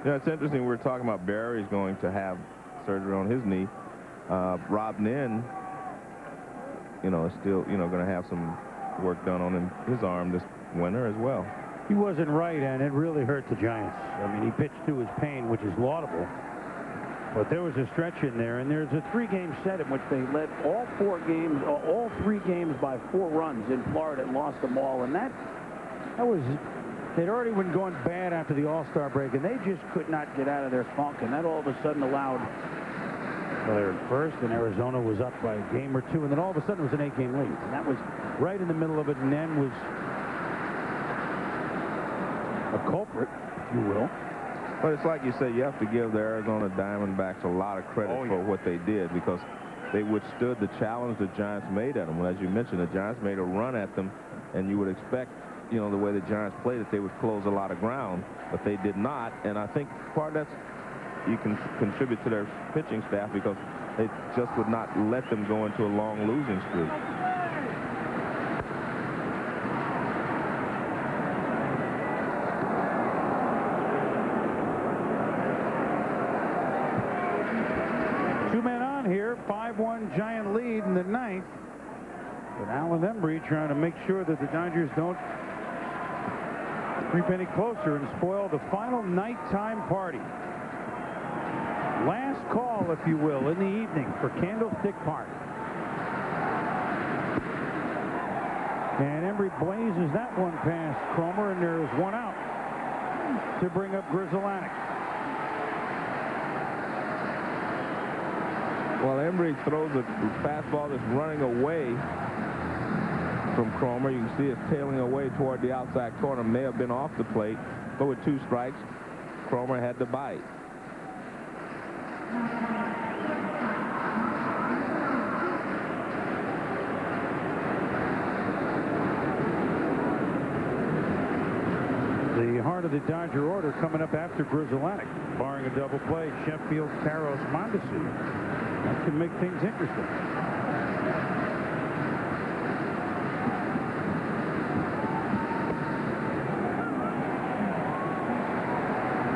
Yeah, it's interesting. We were talking about Barry's going to have surgery on his knee. Rob Nen, is still, going to have some work done on his arm this winter as well. He wasn't right, and it really hurt the Giants. I mean, he pitched through his pain, which is laudable. But there was a stretch in there, and there's a 3-game set in which they led all 3 games by 4 runs in Florida and lost them all. And that was, they'd already been going bad after the All-Star break, and they just could not get out of their funk. And that all of a sudden allowed, well, they were at first, and Arizona was up by a game or 2, and then all of a sudden it was an 8-game lead. And that was right in the middle of it, and then was a culprit, if you will. But it's like you said, you have to give the Arizona Diamondbacks a lot of credit for what they did, because they withstood the challenge the Giants made at them. As you mentioned, the Giants made a run at them, and you would expect, you know, the way the Giants played, that they would close a lot of ground, but they did not. And I think part of that's, you can contribute to their pitching staff, because they just would not let them go into a long losing streak. Two men on here, 5-1 Giant lead in the ninth. But Alan Embry trying to make sure that the Dodgers don't creep any closer and spoil the final nighttime party. Last call, if you will, in the evening for Candlestick Park. And Embry blazes that one past Cromer, and there's one out to bring up Grizzolanek. Well, Embry throws a fastball that's running away from Cromer. You can see it tailing away toward the outside corner. May have been off the plate, but with 2 strikes, Cromer had to bite. The heart of the Dodger order coming up after Grizzolanek, barring a double play. Sheffield, Karros, Mondesi. That can make things interesting.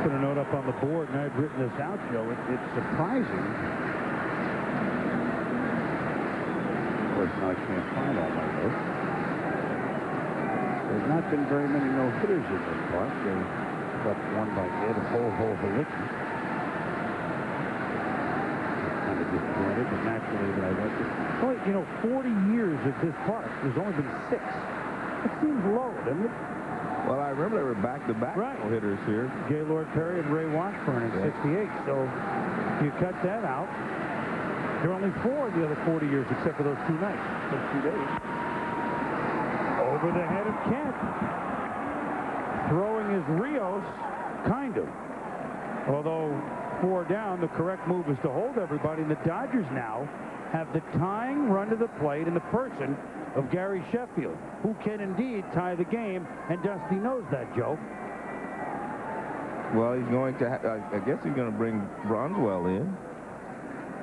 Put a note up on the board, and I've written this out, Joe. It's surprising. Of course, now I can't find all my notes. There's not been very many no-hitters in this park. They got one by Ed Ho-Ho-Halicki. Kind of disappointed, but naturally that I went to. Well, you know, 40 years of this park, there's only been 6. It seems low, doesn't it? Well, I remember they were back-to-back no-hitters here. Gaylord Perry and Ray Washburn in '68. So you cut that out. There are only 4 in the other 40 years, except for those 2 nights, those 2 days. Over the head of Kent. Throwing his Rios, kind of. Although 4 down, the correct move is to hold everybody. And the Dodgers now have the tying run to the plate in the person of Gary Sheffield, who can indeed tie the game, and Dusty knows that, Joe. Well, he's going to, I guess he's going to bring Bronswell in.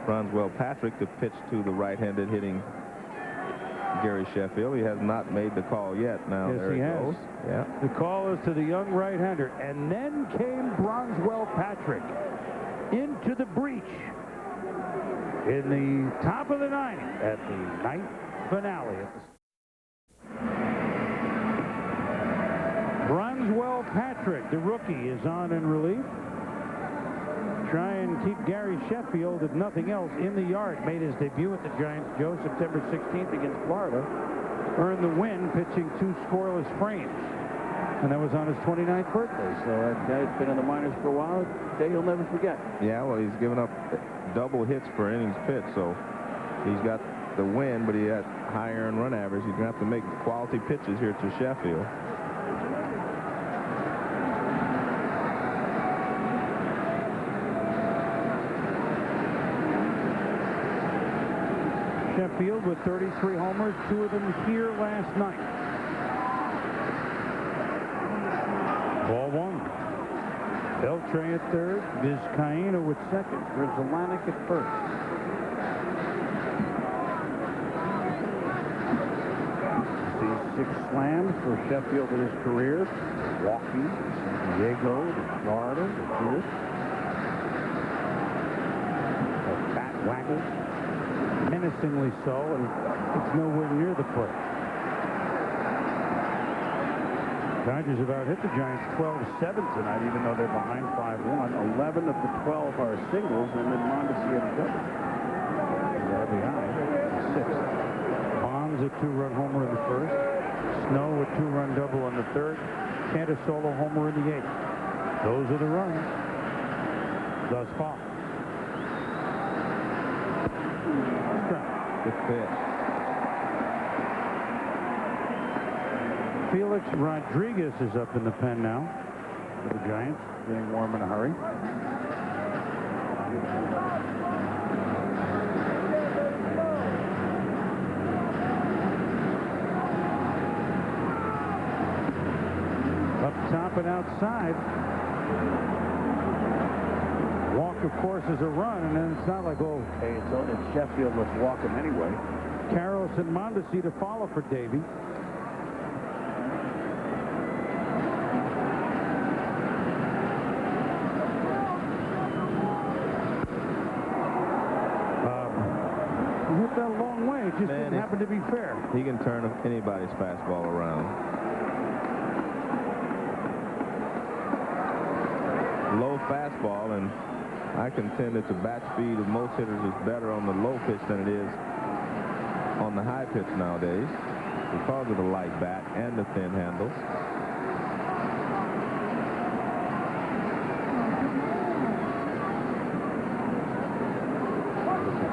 Bronswell Patrick to pitch to the right-handed hitting Gary Sheffield. He has not made the call yet. Now yes, there he it has. goes. Yeah. The call is to the young right-hander, and then came Bronswell Patrick into the breach in the top of the 9th at the 9th finale. Bronswell Patrick, the rookie, is on in relief. Try and keep Gary Sheffield, if nothing else, in the yard. Made his debut at the Giants, Joe, September 16th against Florida. Earned the win, pitching 2 scoreless frames. And that was on his 29th birthday. So that guy's been in the minors for a while. A day he'll never forget. Yeah, well, he's given up double hits per innings pitched, so he's got the win, but he had high earned run average. He's going to have to make quality pitches here to Sheffield. Sheffield with 33 homers, 2 of them here last night. Ball 1. Beltre at third, Vizcaíno with second, Grizzolanek at first. These 6 slams for Sheffield in his career. Milwaukee, San Diego, to Florida, to here. A fat waggle. Menacingly so, and it's nowhere near the plate. Dodgers have out-hit the Giants 12-7 tonight, even though they're behind 5-1. 11 of the 12 are singles, and then Mondesi had a double. RBI, 6th. Bonds a 2-run homer in the first. Snow a 2-run double in the third. Kent a solo homer in the 8th. Those are the runs thus far. Good pitch. Felix Rodriguez is up in the pen now. for the Giants. Getting warm in a hurry. Up top and outside. Walk, of course, is a run, and then it's not like, oh. Hey, it's Sheffield. Let's walk him anyway. Karros and Mondesi to follow for Davey. He hit that a long way. It just didn't happen to be fair. He can turn anybody's fastball around. Low fastball, and I contend that the bat speed of most hitters is better on the low pitch than it is on the high pitch nowadays because of the light bat and the thin handles.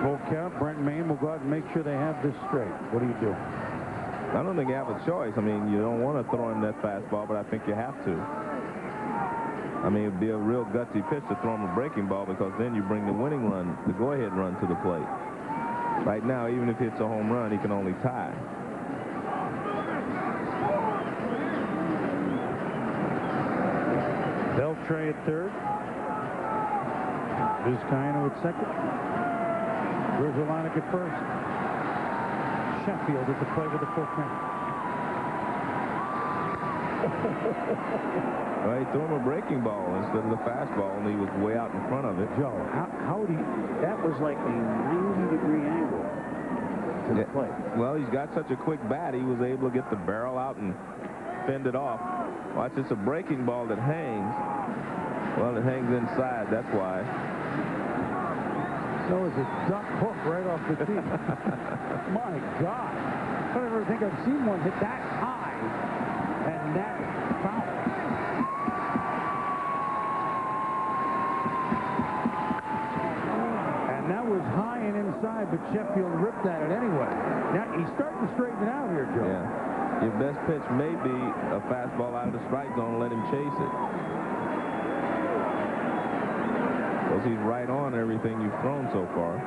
Full count. Brent Maine will go out and make sure they have this straight. What do you do? I don't think you have a choice. I mean, you don't want to throw him that fastball, but I think you have to. I mean, it'd be a real gutsy pitch to throw him a breaking ball because then you bring the winning run, the go-ahead run to the plate. Right now, even if he hits a home run, he can only tie. Beltre at third. Vizcaino at second. Grudzielanek at first. Sheffield at the plate with the full count. Well, he threw him a breaking ball instead of the fastball, and he was way out in front of it. Joe, how do you... That was like a 90-degree angle to the plate. Well, he's got such a quick bat, he was able to get the barrel out and fend it off. Watch, it's a breaking ball that hangs. Well, it hangs inside, that's why. So it's a duck hook right off the tee. My God. I don't ever think I've seen one hit that high and that foul. And that was high and inside, but Sheffield ripped at it anyway. Now he's starting to straighten it out here, Joe. Yeah. Your best pitch may be a fastball out of the strike zone. Let him chase it. Because he's right on everything you've thrown so far.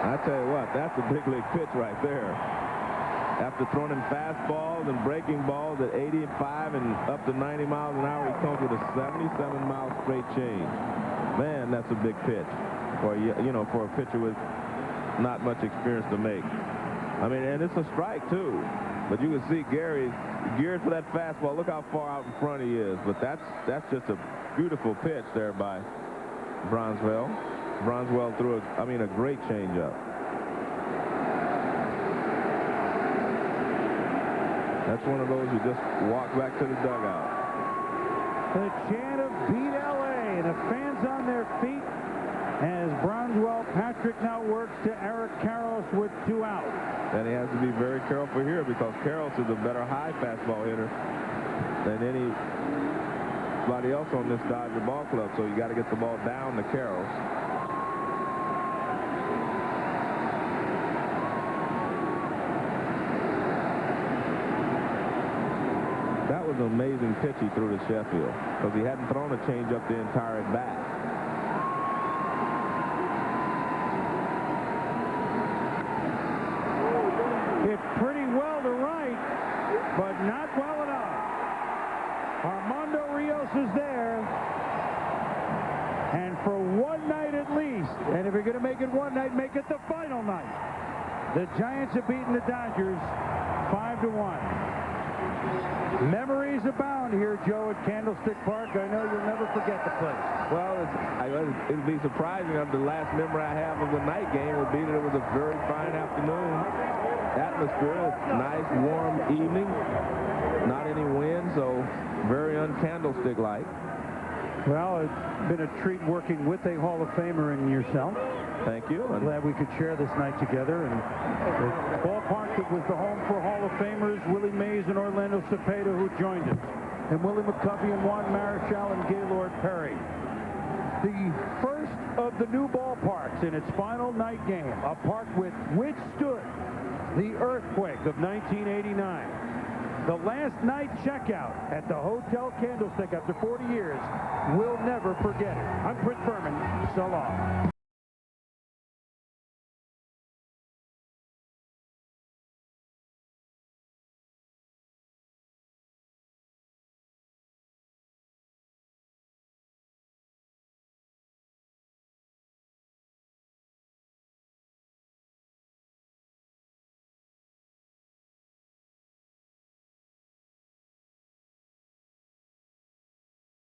I tell you what, that's a big league pitch right there. After throwing him fastballs and breaking balls at 85 and up to 90 miles an hour, he comes with a 77-mile straight change. Man, that's a big pitch for for a pitcher with not much experience to make. I mean, and it's a strike too. But you can see Gary's geared for that fastball. Look how far out in front he is. But that's just a beautiful pitch there by Bronswell. Bronswell threw a great changeup. That's one of those who just walk back to the dugout. The chant of Beat LA, and the fans on their feet as Bronswell Patrick now works to Eric Karros with 2 out. And he has to be very careful here because Karros is a better high fastball hitter than anybody else on this Dodger ball club. So you got to get the ball down to Karros. That was an amazing pitch he threw to Sheffield because he hadn't thrown a changeup the entire at bat. Hit pretty well to right, but not well enough. Armando Rios is there. And for one night at least, and if you're going to make it one night, make it the final night. The Giants have beaten the Dodgers 5-1. Memories abound here, Joe, at Candlestick Park. I know you'll never forget the place. Well, it'd be surprising. The last memory I have of the night game would be that it was a very fine afternoon. Atmosphere, nice, warm evening. Not any wind, so very un-Candlestick-like. Well, it's been a treat working with a Hall of Famer in yourself. Thank you. I'm glad we could share this night together. And the ballpark that was the home for Hall of Famers Willie Mays and Orlando Cepeda, who joined us, and Willie McCovey and Juan Marichal and Gaylord Perry. The first of the new ballparks in its final night game, a park with which stood the earthquake of 1989. The last night checkout at the Hotel Candlestick after 40 years. We'll never forget it. I'm Prince Berman. So long.